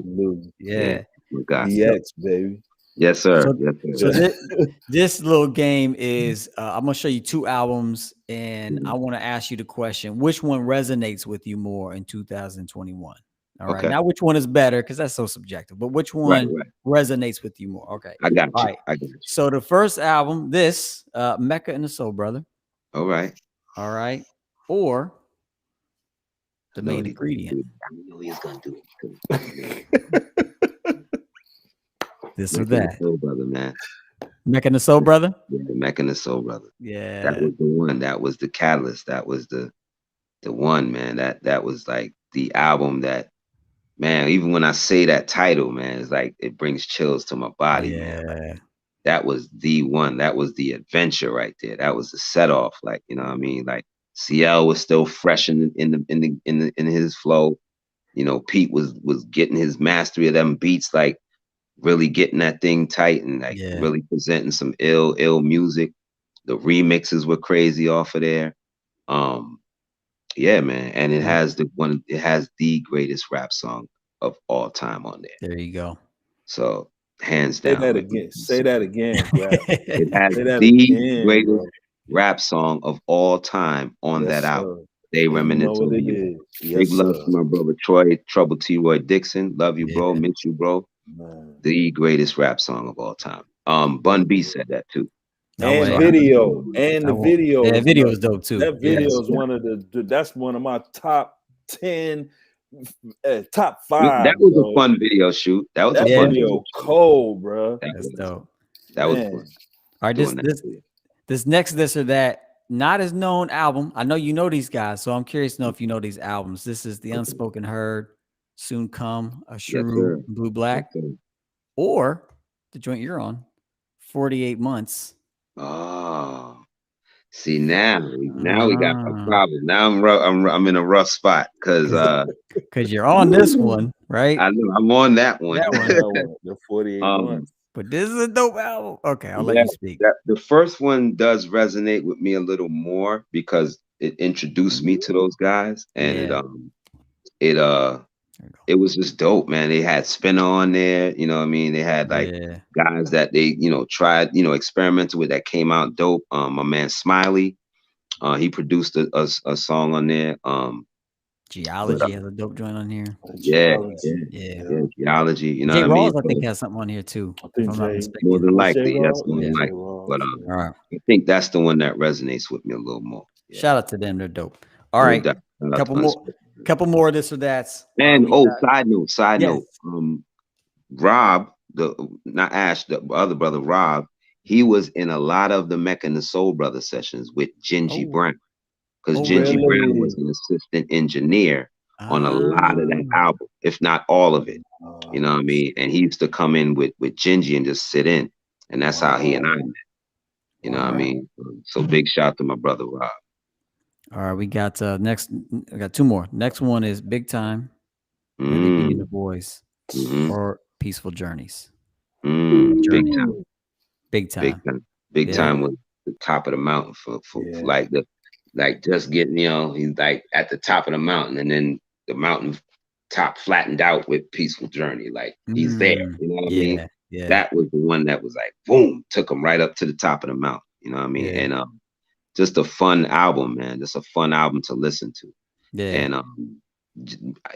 Yeah. My guy. DX, baby. Yes, sir. So, Yes, so sir. this little game is I'm gonna show you 2 albums, and I Mhm. want to ask you the question: which one resonates with you more in 2021? All right, Okay. not which one is better because that's so subjective, but which Right, one right. resonates with you more? Okay, I got all you. right. I got you. So the first album, this Mecca and the Soul Brother. All right. All right, or the I know main what he's gonna ingredient. do. I know he's gonna do it. This or Mac and the that. Soul Brother, man. Mecca and the Soul Brother. Yeah, Mac and the Soul Brother. That Yeah. was the one. That was the catalyst. That was the one, man. That was like the album that, man, even when I say that title, man, it's like it brings chills to my body, man. Like, Yeah. that was the one. That was the adventure right there. That was the set off. Like, you know what I mean? Like CL was still fresh in his flow. You know, Pete was getting his mastery of them beats, like really getting that thing tight and like Yeah. really presenting some ill music. The remixes were crazy off of there. Um, yeah, man. And it has the greatest rap song of all time on there. There you go. So hands Say down, that man. again. Say that again, Grap. It has Say that the again, greatest bro. rap song of all time on that Yes, album. sir. They And you know reminisce what over it you. is. Big Yes, love sir. to my brother Troy, Trouble T. Roy Dixon. Love you, Yeah. bro. Miss you, bro. Man. The greatest rap song of all time. Bun B said that too. No And way. video. And I the won't. video Yeah, is video another. is dope too. That Yeah. video is one of that's one of my top 10, top That 5, was a bro. fun video shoot. That was a That Yeah. fun video video shoot. cold, bro. That That's was dope. that was Man. fun All right, doing that. this next this or that, not as known album. I know you know these guys, so I'm curious to know if you know these albums. This is The Unspoken Herd, Soon Come, A Yes, Shrew, sir. Blue Black, Yes, sir. or the joint you're on, 48 Months. Oh, see now we got a Ah, problem. Now I'm in a rough spot because because you're on this one, right? I know I'm on that one. That one. That one, the 48 months. But this is a dope album. Okay, I'll let Yeah, you speak. the first one does resonate with me a little more because it introduced me to those guys, and Yeah. it There you go. it was just dope, man. They had Spinner on there, you know what I mean? They had like Yeah. guys that they, tried, experimented with that came out dope. My man Smiley, he produced a song on there. But Geology has a dope joint on here. yeah, Geology. Yeah. geology, you know Jay what I mean? Rawls, I But think, has something on here too, I if think I'm not more mistaken. than What's J. likely, yes, Ross? more than Yeah. likely. But All right. I think that's the one that resonates with me a little more. Yeah, Shout out to them. They're dope. All no right. doubt. Shout out to Couple more of this or that's. And We got, side yes. note, Rob, not Ash, the other brother Rob, he was in a lot of the Mecca and the Soul Brother sessions with Gingy Oh, Brown, because oh, Gingy really? Brown was an assistant engineer on a lot of that Ah, album, if not all of it. You know what I see. mean? And he used to come in with Gingy and just sit in, and that's how he and I Wow. met. You know what I Wow. mean? So big shout out to my brother Rob. all right. We got next. We got 2 more. Next one is Big Time, Heavy Beat in the Voice, Mm-hmm. or Peaceful Journeys. Big Journey. time. Big time. Big Yeah. time was the top of the mountain for like just getting, he's like at the top of the mountain, and then the mountain top flattened out with Peaceful Journey. Like he's there. You know what I mean? Yeah. Yeah. That was the one that was like boom, took him right up to the top of the mountain. You know what I mean? Yeah. And just a fun album, man. Just a fun album to listen to. Yeah. And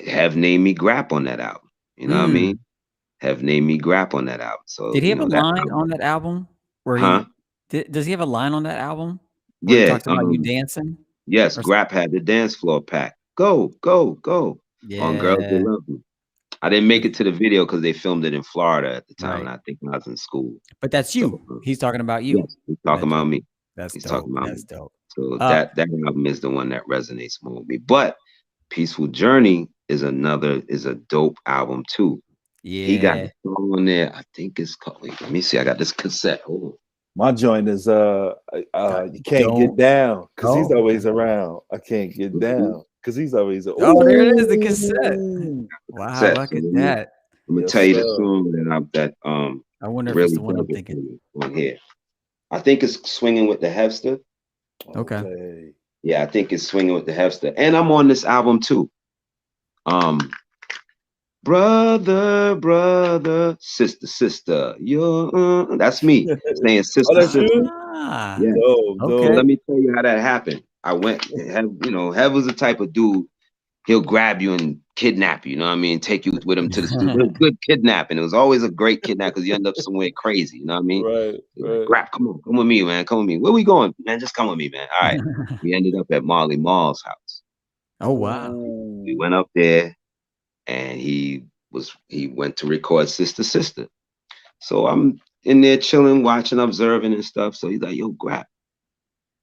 have named me Grap on that album. You know what I mean? Have named me Grap on that album. So Did he have a that line album, on that album where huh? does he have a line on that album where he Yeah. talks about you dancing? Yes, Or Grap had the dance floor pack. Go, go, go. On Girls That yeah. Love Me. I didn't make it to the video because they filmed it in Florida at the time, Right. and I think I was in school. But that's you. So, He's talking about you. yes, he's talking about me. That's He's dope. talking about That's me. dope. So that album is the one that resonates more with me. But Peaceful Journey is a dope album too. Yeah. He got a song on there. I think it's called. Wait, let me see. I got this cassette. Hold on. My joint is you can't get down because he's always around. I can't get down because he's always oh, there it is, the cassette. Wow, Cassette. look at So that. I'm gonna Yes, tell you the sir. song that I wonder if really it's the one I'm does it thinking. for me on here. I think it's Swinging with the Hefster. Okay. Yeah, I think it's Swinging with the Hefster, and I'm on this album too. brother, sister, sister. That's me saying Oh, sister, that's sister. you. Ah, Yeah. Dope, So okay. dope. let me tell you how that happened. I went, Hev was the type of dude, he'll grab you and kidnap you, you know what I mean? Take you with him to the studio. It was good kidnapping. It was always a great kidnap because you end up somewhere crazy, you know what I mean? Right, He's like, right. Grap, come with me, man. Come with me. Where we going? Man, just come with me, man. All right. We ended up at Marley Marl's house. Oh wow. We Ooh. went up there and he went to record Sister Sister. So I'm in there chilling, watching, observing and stuff. So he's like, yo, Grap,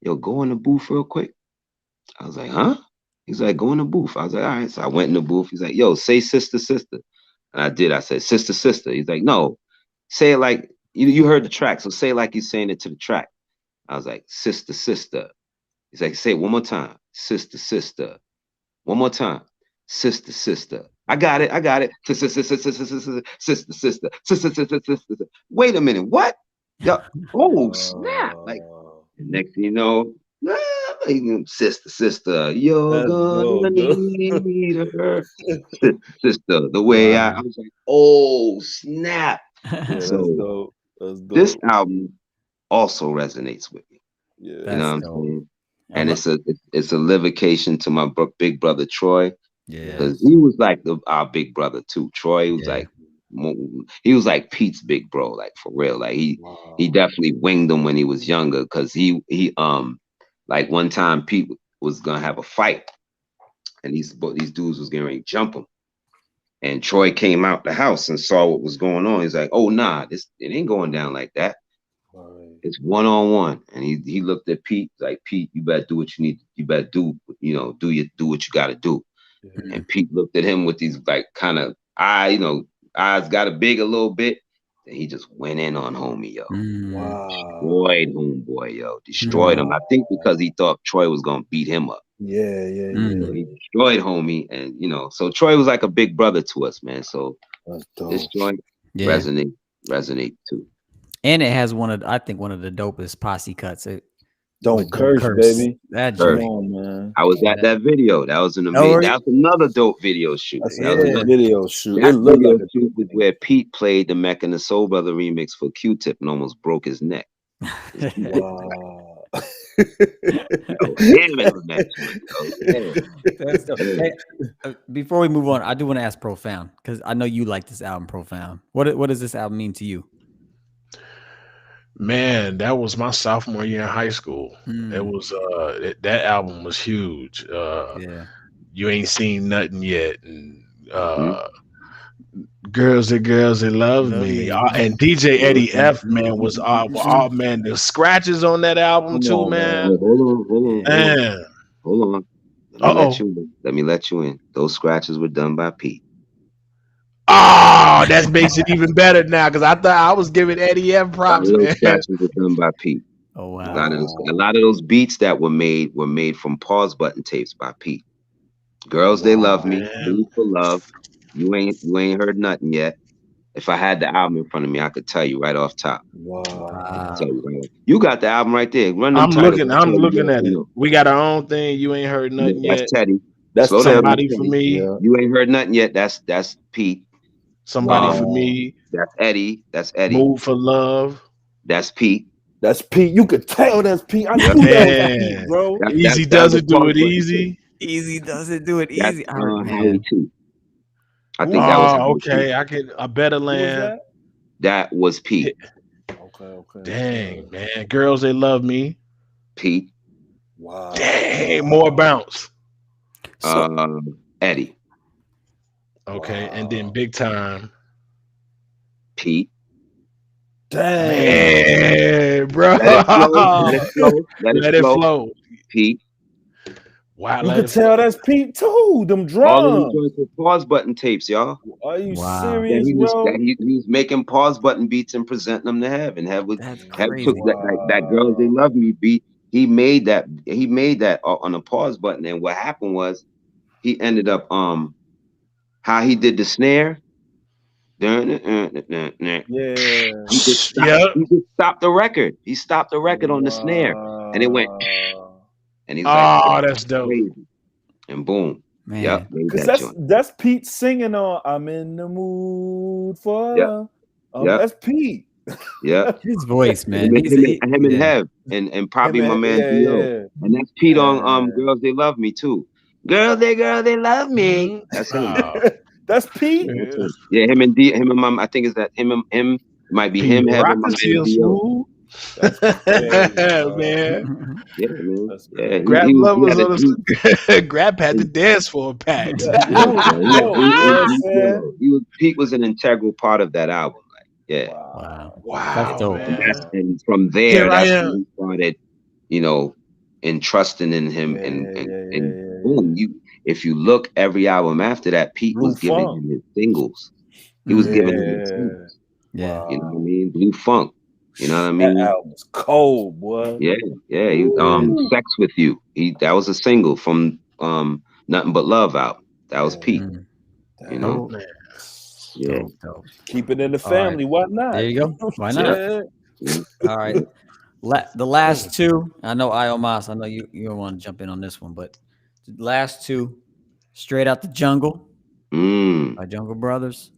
yo, go in the booth real quick. I was like, huh? He's like, go in the booth. I was like, all right. So I went in the booth. He's like, yo, say sister, sister. And I did. I said, sister, sister. He's like, no, say it like you heard the track. So say it like you're saying it to the track. I was like, sister, sister. He's like, say it one more time. Sister, sister. One more time. Sister, sister. I got it. I got it. Sister, sister, sister, sister, sister, sister, sister, sister, sister, sister. Wait a minute. What? Yeah. Oh, snap. Like, next thing you know, sister, sister, you're That's gonna dope, dude. need her. Sister, the way Wow. I was like, oh, snap. Yeah, that's So dope. That's this dope. album also resonates with me. You Yeah. know That's what I'm dope. saying? I And love. it's a livocation to my big brother Troy, Yeah. because he was like our big brother too. Troy was Yeah. like he was like Pete's big bro, like for real. Like he Wow. definitely winged him when he was younger, because he like one time Pete was gonna have a fight, and these dudes was getting ready to jump him. And Troy came out the house and saw what was going on. He's like, "Oh nah, it ain't going down like that. Right. It's one on one." And he looked at Pete like, "Pete, you better do what you need. You better do do what you got to do." Yeah. And Pete looked at him with these like kind of eyes got a big a little bit. And he just went in on homie, yo. Mm. Destroyed Wow. homeboy, yo. Destroyed him. Mm. I think Wow. because he thought Troy was gonna beat him up. Yeah, yeah, Mm. So he yeah. destroyed homie. And so Troy was like a big brother to us, man. So That's this dope. joint Yeah. resonate too. And it has I think one of the dopest posse cuts. Don't With Don't curse, Curse. baby. That Come First, joint. on, man. I was Yeah. at that video. That was an Oh, amazing. That was another dope video shoot. That's a That was yeah. dope another. video shoot. It That looked like video a shoot dope was video. where Pete played the Mecca and the Soul Brother remix for Q-Tip and almost broke his neck. Wow. Yo, hamming on that joint, yo. That's dope. Yeah. Hey, before we move on, I do want to ask Profound, because I know you like this album, Profound. What does this album mean to you? Man, that was my sophomore year in high school. It Mm. was that album was huge. Yeah. You ain't seen nothing yet, and Mhm. girls that love Love me, me. and DJ Eddie F man was Mm. man. The scratches on that album Come too, on, man. Oh, man. Yeah. Man, hold on. Let me uh let oh, you in. Let me let you in. Those scratches were done by Pete. oh, that makes it even better now because I thought I was giving Eddie F A lot props, of those man. scratches were done by Pete. Oh wow. A Wow. lot of those beats that were made from pause button tapes by Pete. Girls, they love Wow. me. Man, Move for love. You ain't heard nothing yet. If I had the album in front of me, I could tell you right off top. I could tell Wow. Wow. you right off. You got the album right there. Run them titles. I'll I'm tell you looking yes at or it. no. We got our own thing. You ain't heard No, nothing that's yet. Teddy. That's Slow down. That's Teddy. Somebody for Teddy. me. Yeah. You ain't heard nothing yet. That's Pete. Somebody for Um, Wow. me. that's Eddie. That's Eddie. Move for love. That's Pete. That's Pete. You could tell that's Pete. I Yep. knew that was Pete, Man, bro. easy That does was it. a Do pause it button tape. easy. Easy does it, do it That's easy. Oh Howie man. too. I think that was Oh, Howie too. okay. I can a better Who was land. that? That was Pete. Okay, okay, okay. Dang, man. Girls, they love me. Pete. Dang, more Wow. bounce. So Eddie. Okay, and then Wow. big time. Pete. Dang. Man, bro. Let it flow. Let it flow. Let it Let it flow. flow. Pete. Wow, You let could it flow. tell that's Pete too. Them All of them drums. joints were pause button tapes, y'all. Are you wow. That serious, bro? he was making pause button beats and presenting them to Hev. And That's Hev took crazy. that like that Girls They Wow. Love Me beat. He made that on a pause button. And what happened was he ended up how he did the snare. Yeah. Yep. He just stopped the record. He stopped the record on the snare. And it went Wow. and he was like, Oh, this is that's dope. crazy. And boom. Man. Yep, made Because that joint. that's Pete singing on "I'm in the mood for Yep. love." Yep. That's Pete. Yep. His voice, man. Him, He's and yeah. Hev, and probably my man Yeah, Dio. yeah. And that's Pete on Yeah. Girls They Love Me too. Girl, they love me. That's him. That's Pete. That's him. Yeah, him and D, him and mom. I think it's that him. It might be him, Hev, and my man Dio. That's crazy, Man. Yeah, man. That's Yeah, crazy. Grap he Luva's had a on the Grap had to dance for a pack. Yeah, yo, you know what I'm saying? Pete was an integral part of that album. Like, yeah. Wow. That's Wow, dope. man. And from there, Here I that's am. when we started, you know, entrusting in him, and boom, if you look every album after that, Pete Blue was giving Funk. him his singles. He was giving him his singles. Yeah. You know what I mean? Blue Funk. You know what I That mean? album's cold, boy. Yeah. Sex with You. That was a single from Nothing But Love album. That was Pete. You know? Man. Yeah. Dope. Keep it in the All right. family. Why not? There you go. Why not? Yeah. All right. The last two, I know Iomas, I know you don't want to jump in on this one, but the last two, Straight Out the Jungle by Jungle Brothers,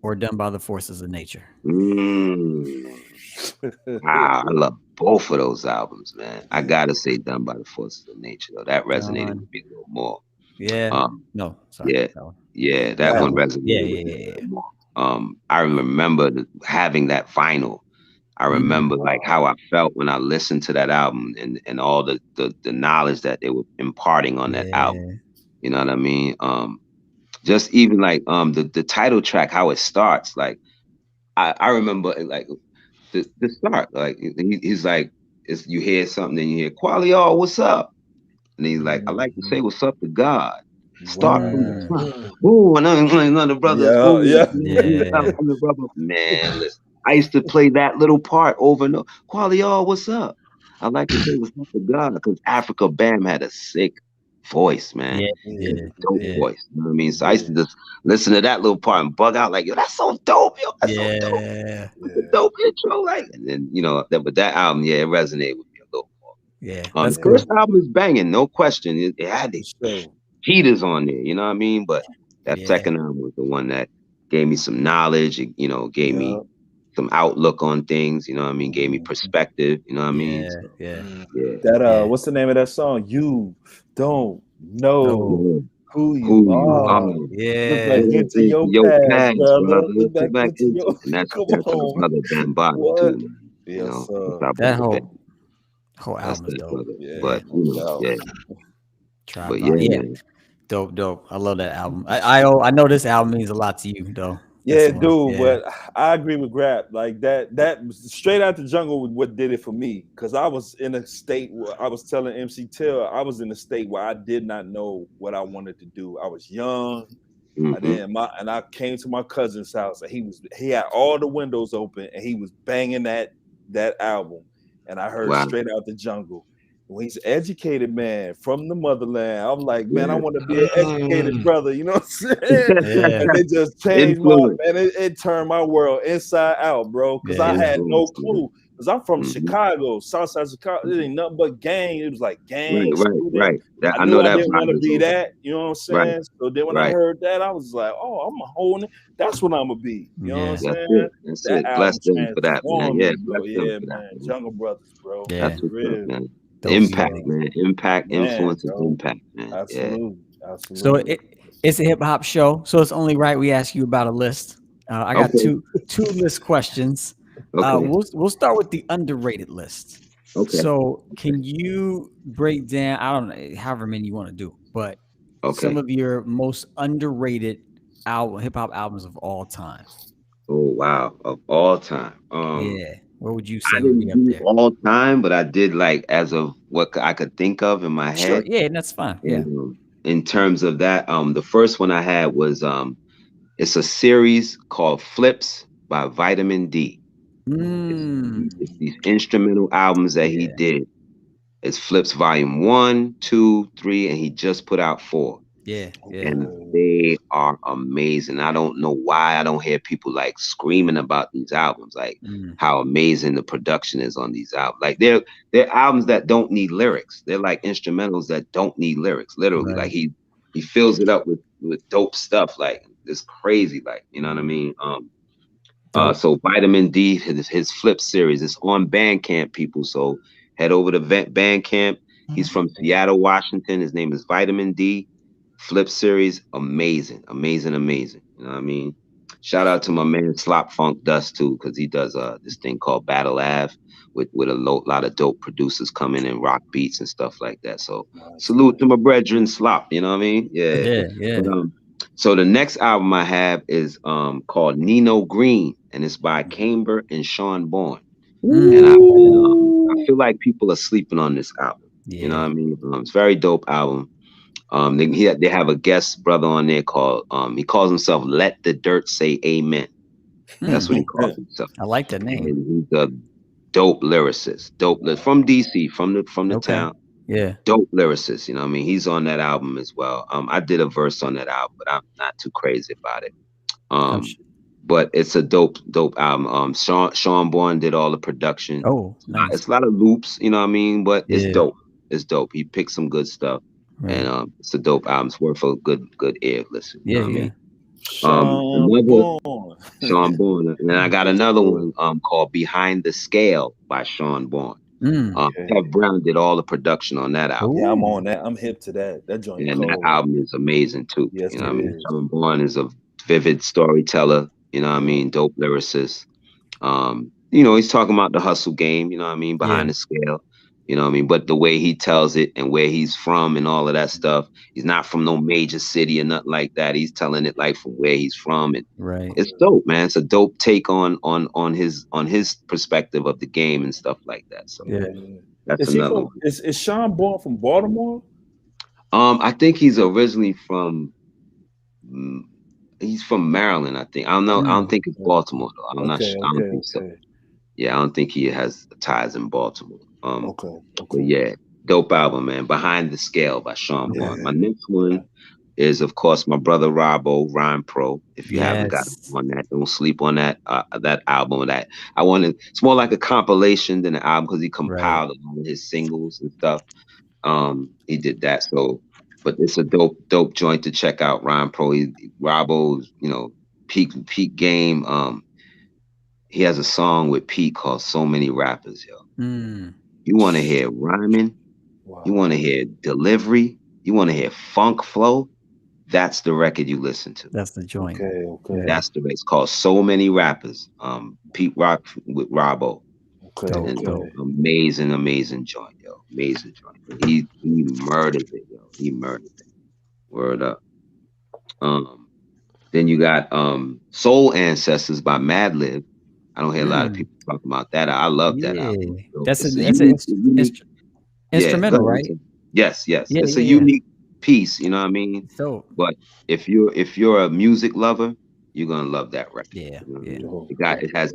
or Done by the Forces of Nature. Wow, I love both of those albums, man. I gotta say Done by the Forces of Nature, though. That resonated with me a little more. Yeah. No, sorry. Yeah. Yeah, that one resonated with me a little more. I remember having that vinyl. I remember like how I felt when I listened to that album and all the knowledge that they were imparting on that album. You know what I mean? Just even like the title track, how it starts. Like I remember like the start. Like he's like, you hear something and you hear Quality, what's up? And he's like, I like to say what's up to God. Start from the front. Ooh, another brother. Yeah. I'm the brother. Man, listen. I used to play that little part over and over. Quality, what's up? I like to say what's up to God because Africa Bam had a sick voice, man. Dope voice. You know what I mean? So I used to just listen to that little part and bug out like, yo, that's so dope, yo. That's so dope. That's a dope intro. Like, and then, you know, with that album, it resonated with me a little more. Yeah. The first album is banging, no question. It had these heaters on there, you know what I mean? But that second album was the one that gave me some knowledge, you know, gave me some outlook on things, you know what I mean? Gave me perspective, you know what I mean? That what's the name of that song? You don't know who you are. Yeah. Look back into your past, brother. Look back into your. And that's Come our on. brother Ben Bobby too, man. You Yes, know, that whole album is dope. But man. Dope. I love that album. I know this album means a lot to you, though. Yeah, dude, but I agree with Grap. Like that Straight Out the Jungle was what did it for me. Cause I was in a state where I was telling MC Till, I was in a state where I did not know what I wanted to do. I was young. And I came to my cousin's house and he had all the windows open and he was banging that album. And I heard Straight Out the Jungle. When he's an educated man from the motherland, I'm like, man, I want to be an educated brother, you know what I'm saying? And it just changed it turned my world inside out, bro. Because I had no clue. Because I'm from Chicago, Southside Chicago. It ain't nothing but gang. It was like gang. Right. I knew I didn't want to be that. You know what I'm saying? So then when I heard that, I was like, oh, I'm holding it. That's what I'm gonna be. You know what I'm saying? That's it. Bless them for that, man. Yeah, man. Jungle Brothers, bro. That's real, man. Impact, man. Impact, influence, and impact, man. Absolutely. So it's a hip hop show, so it's only right we ask you about a list. I got two list questions. We'll start with the underrated list. So can you break down? I don't know, however many you want to do, but some of your most underrated hip hop albums of all time. Oh wow, of all time. Where would you say I didn't do all time, but I did like as of what I could think of in my head. Sure, yeah, that's fine. Yeah. In terms of that, the first one I had was it's a series called Flips by Vitamin D. It's these instrumental albums that he did. It's Flips Volume 1, 2, 3, and he just put out 4. And they are amazing. I don't know why I don't hear people like screaming about these albums, like how amazing the production is on these albums. Like they're albums that don't need lyrics. They're like instrumentals that don't need lyrics. Literally, like he he fills it up with dope stuff. Like it's crazy. Like, you know what I mean? Dope. So Vitamin D, his Flip series, it's on Bandcamp, people. So head over to Bandcamp. He's from Seattle, Washington. His name is Vitamin D. Flip series, amazing, amazing, amazing. You know what I mean? Shout out to my man Slop Funk Dust too, because he does this thing called Battle Ave with a lot of dope producers coming in, rock beats and stuff like that. So salute to my brethren Slop, you know what I mean? Yeah. Yeah. But, so the next album I have is called Nino Green, and it's by Camber and Sean Bourne. And I feel like people are sleeping on this album. You know what I mean? It's a very dope album. They have a guest brother on there called he calls himself Let the Dirt Say Amen. That's what he calls himself. I like the name. And he's a dope lyricist, from DC, from the town. Yeah. Dope lyricist, you know what I mean? He's on that album as well. I did a verse on that album, but I'm not too crazy about it. But it's a dope album. Sean Bourne did all the production. Oh, nice. It's a lot of loops, you know what I mean? But it's dope. It's dope. He picked some good stuff. Right. And it's a dope album. It's worth a good ear listen. You know what I mean? Sean Bourne. And then I got another one called Behind the Scale by Sean Bourne. Kev Brown did all the production on that album. Yeah, I'm on that. I'm hip to that. That joint. And that album is amazing too. Yes, you know what I mean? Sean Bourne is a vivid storyteller, you know what I mean? Dope lyricist. You know, he's talking about the hustle game, you know what I mean, behind the scale. You know what I mean? But the way he tells it and where he's from and all of that stuff, he's not from no major city or nothing like that. He's telling it like from where he's from. And it's dope, man. It's a dope take on his perspective of the game and stuff like that. So that's another one. Is Sean Bourne from Baltimore? I think he's originally from Maryland, I think. I don't know. I don't think it's Baltimore though. I'm not sure. I don't think so. Yeah, I don't think he has ties in Baltimore. But yeah, dope album, man. Behind the Scale by Sean Bourne. My next one is, of course, my brother Robbo, Rhyme Pro. If you haven't got on that, don't sleep on that album. That I wanted. It's more like a compilation than an album because he compiled all of his singles and stuff. He did that. So, but it's a dope joint to check out. Rhyme Pro. Robbo's, you know, peak game. He has a song with Pete called "So Many Rappers," yo. You want to hear rhyming, you want to hear delivery, you want to hear funk flow. That's the record you listen to. That's the joint. Okay. That's the it's called "So Many Rappers." Pete Rock with Robbo. Amazing joint, yo. Amazing joint. He murdered it, yo. He murdered it. Word up. Then you got Soul Ancestors by Madlib. I don't hear a lot of people talk about that. I love that album. That's an instrumental, right? Yes. It's a unique piece, you know what I mean? But if you're a music lover, you're gonna love that record. It has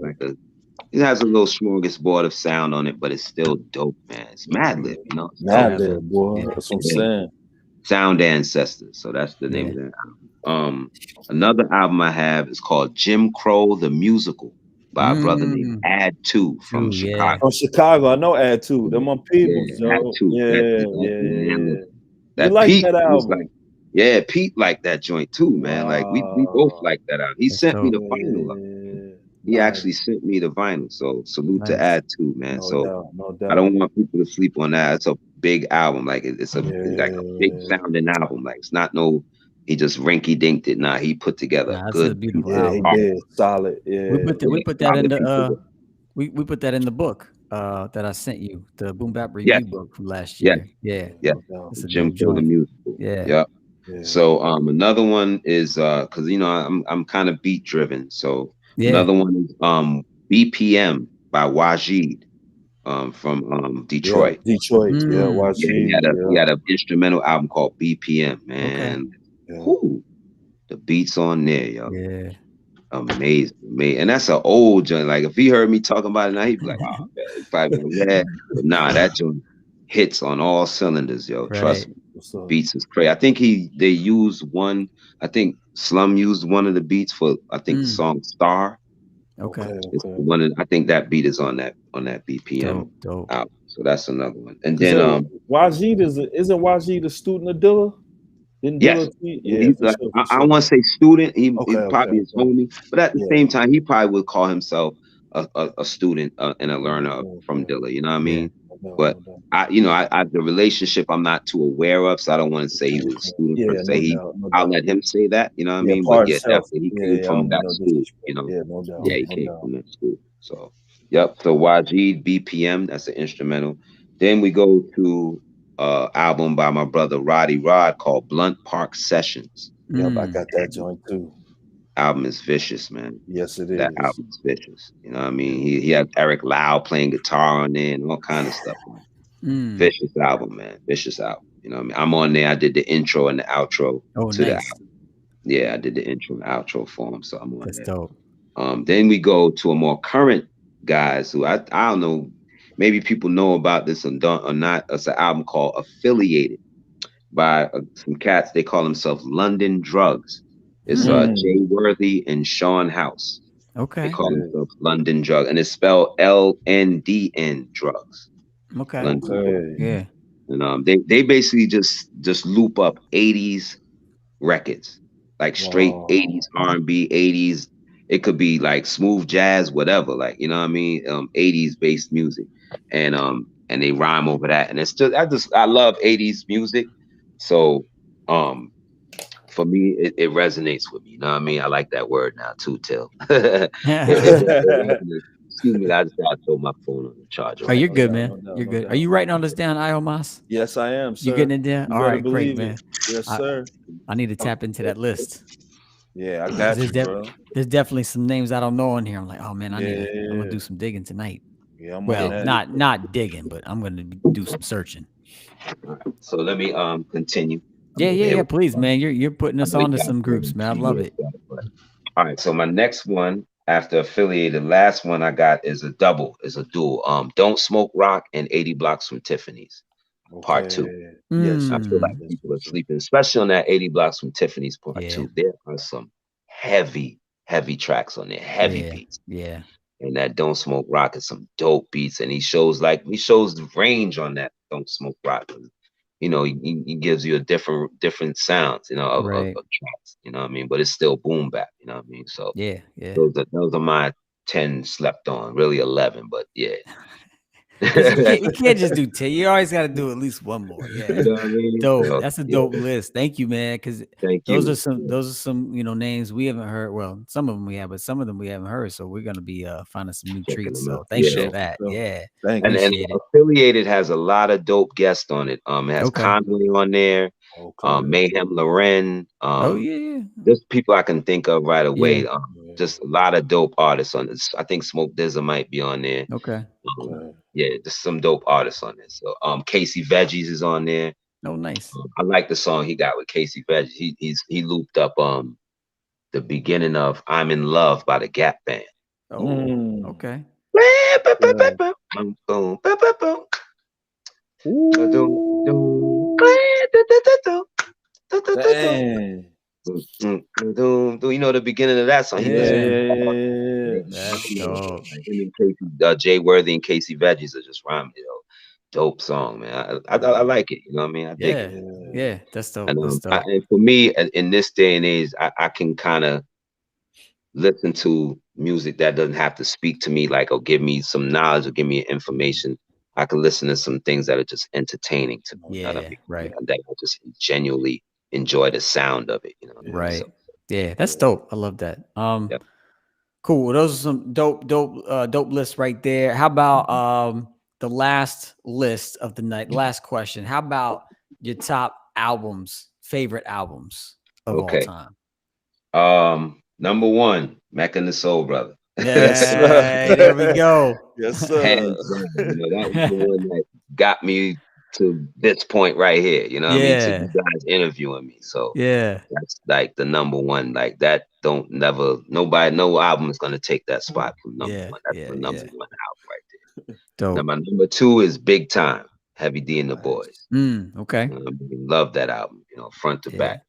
a little smorgasbord of sound on it, but it's still dope, man. It's Madlib, you know. Madlib, boy. That's what I'm saying. Sound Ancestors. So that's the name of that album. Another album I have is called Jim Crow the Musical by a brother named Ad 2 from Chicago. From Chicago, I know Ad 2. They're my people. Ad 2. You like Pete that album? Pete liked that joint too, man. Like we both like that album. He sent me the vinyl. He actually sent me the vinyl. So salute to Ad 2, man. No doubt. I don't want people to sleep on that. It's a big album. Like it's like a big sounding album. Like it's not no. He just rinky dinked it. Nah, he put together a good, beautiful album. He did. Solid. Yeah. We put that in the we put that in the book that I sent you, the Boom Bap review book from last year. Yeah. Jim Crow the Musical. Yeah. So another one is because you know I'm kind of beat driven. So another one is BPM by Wajid from Detroit. Wajid. He had an instrumental album called BPM, man. Ooh, the beats on there, yo. Yeah. Amazing. And that's an old joint. Like if he heard me talking about it now, he'd be like, oh, man. But nah, that joint hits on all cylinders, yo. Trust me. Beats is crazy. I think they used one. I think Slum used one of the beats for the song Star. Okay. I think that beat is on that BPM album. So that's another one. And then Wajid isn't Wajid a student of Dilla? Didn't Yes. Dilla tweet? Yeah, He's for like, sure, for I sure. want to say student. He Okay, okay, probably his okay. homie, but at the Yeah, same time, he probably would call himself a student and a learner yeah, from yeah. Dilla. You know what I Yeah. mean? No doubt, But no doubt. I the relationship I'm not too aware of, so I don't want to say he was a student per Yeah, se. no doubt, no I'll doubt. let him say that. You know what I Yeah, mean? But part yeah, self. definitely he Yeah, came yeah, I from don't mean that no school. You disrespect. know? Yeah, no doubt, Yeah, Yeah. he no came doubt. from that school. So, yep. So Wajid BPM, that's an instrumental. Then we go to album by my brother Roddy Rod called Blunt Park Sessions. Yep, I Mm. got that joint too. Album is vicious, man. Yes, it That is. album is vicious. You know what I Yeah. mean? He had Eric Lau playing guitar on there and all kind of stuff. Mm. Vicious album, man. Vicious album. You know what I mean? I'm on there. I did the intro and the outro Oh, to the nice. album. Yeah, I did the intro and outro for him, so I'm on That's there. dope. Then we go to a more current guys who I don't know, maybe people know about this and don't or not. It's an album called Affiliated by some cats. They call themselves London Drugs. It's Hmm. Jay Mm, Worthy and Sean House. They Okay. call okay. themselves London Drug, and it's spelled LNDN Drugs. Okay. London Drugs. Okay. Yeah. And they basically just loop up 80s records, like straight Wow. 80s R&B, 80s. It could be like smooth jazz, whatever, like you know what I mean, 80s based music, and they rhyme over that, and it's just I love 80s music, so um for me it resonates with me. You know what I mean? I like that word now too, Till. It resonates. Excuse me, I just gotta throw my phone on the charger Oh, right you're No good, doubt, man. no doubt, You're no good. Are doubt. you writing all this down, Iomas? Yes, I am, You sir. getting it down? You All better right, great, believe it. man. Yes, I sir. I need to tap into that list. Yeah, I 'Cause got you, bro. there's definitely some names I don't know on here. I'm like, oh man, Yeah, yeah, I'm gonna yeah. do some digging tonight. Yeah, I'm on Well, that. not digging, but I'm gonna do some searching. So let me continue. Yeah, yeah, Bear yeah. with Please, me. man. You're putting I us know you onto got some more groups, than man. I love 2 years it. left, but all right. So my next one after affiliated, last one I got is a double, is a dual. Don't Smoke Rock and 80 Blocks from Tiffany's, part two. Okay. Yes, I yes, feel yes, like Mm. yes. people are sleeping, especially on that 80 Blocks from Tiffany's part Yeah, two. There are some heavy, heavy tracks on there, heavy yeah, beats. yeah. And that Don't Smoke Rock is some dope beats. And he shows the range on that Don't Smoke Rock. You know, he gives you a different sounds, you know, Right. of tracks, you know what I mean? But it's still boom bap, you know what I mean? So Yeah, yeah. those are my 10 slept on, really 11, but yeah. Because you You can't just do 10. You always got to do at least one more. Yeah. know what I mean? Dope. So That's a yeah, dope list. Thank you, man. Because thank you. those are some names we haven't heard. Well, some of them we have, but some of them we haven't heard. So we're gonna be finding some new Checking treats. them out. So For thank you Yeah. for sure, that. for sure. Yeah, Thank you. And appreciate it. affiliated has a lot of dope guests on it. It has Okay. Conway on there, Okay. Mayhem Loren, Oh yeah, yeah, just people I can think of right yeah. away. Yeah. Just a lot of dope artists on this. I think Smoke Dizza might be on there. Okay. Okay. Yeah, just some dope artists on there. So Casey Veggies is on there. Oh, nice. I like the song he got with Casey Veggies. He looped up the beginning of I'm in Love by the Gap Band. Oh, Mm. okay. Yeah. Boom, boom, boom, boom, boom. Ooh. Dang. You know the beginning of that song? He just Yeah, Yeah, yeah, yeah, yeah, yeah. that's dope. like him and Casey, Jay Worthy and Casey Veggies are just rhyming. Dope song, man. I like it. You know what I mean? I dig it. Yeah, Yeah. yeah. That's dope. And That's dope. and for me, in this day and age, I can kind of listen to music that doesn't have to speak to me, like or give me some knowledge or give me information. I can listen to some things that are just entertaining to me. You know what I Yeah, mean? right, That I just genuinely enjoy the sound of it. You know what I mean? Yeah. right. So Yeah, that's Yeah. dope. I love that. yeah. Cool. Well, those are some dope lists right there. How about the last list of the night? Last question. How about your top favorite albums of all Okay. time? Number one, Mac and the Soul Brother. Yes, sir. Hey, there we go. Yes, sir. Hands down. You know, that was the one that got me to this point right here. You know what I mean? To you Yeah, guys interviewing me. So yeah, that's like the number one. Like that don't never no album is gonna take that spot from number yeah, one. That's yeah, the number yeah. one album right there. Now Dope. my number two is Big Time, Heavy D and the Nice. Boys. Okay. I love that album, front to Yeah. back.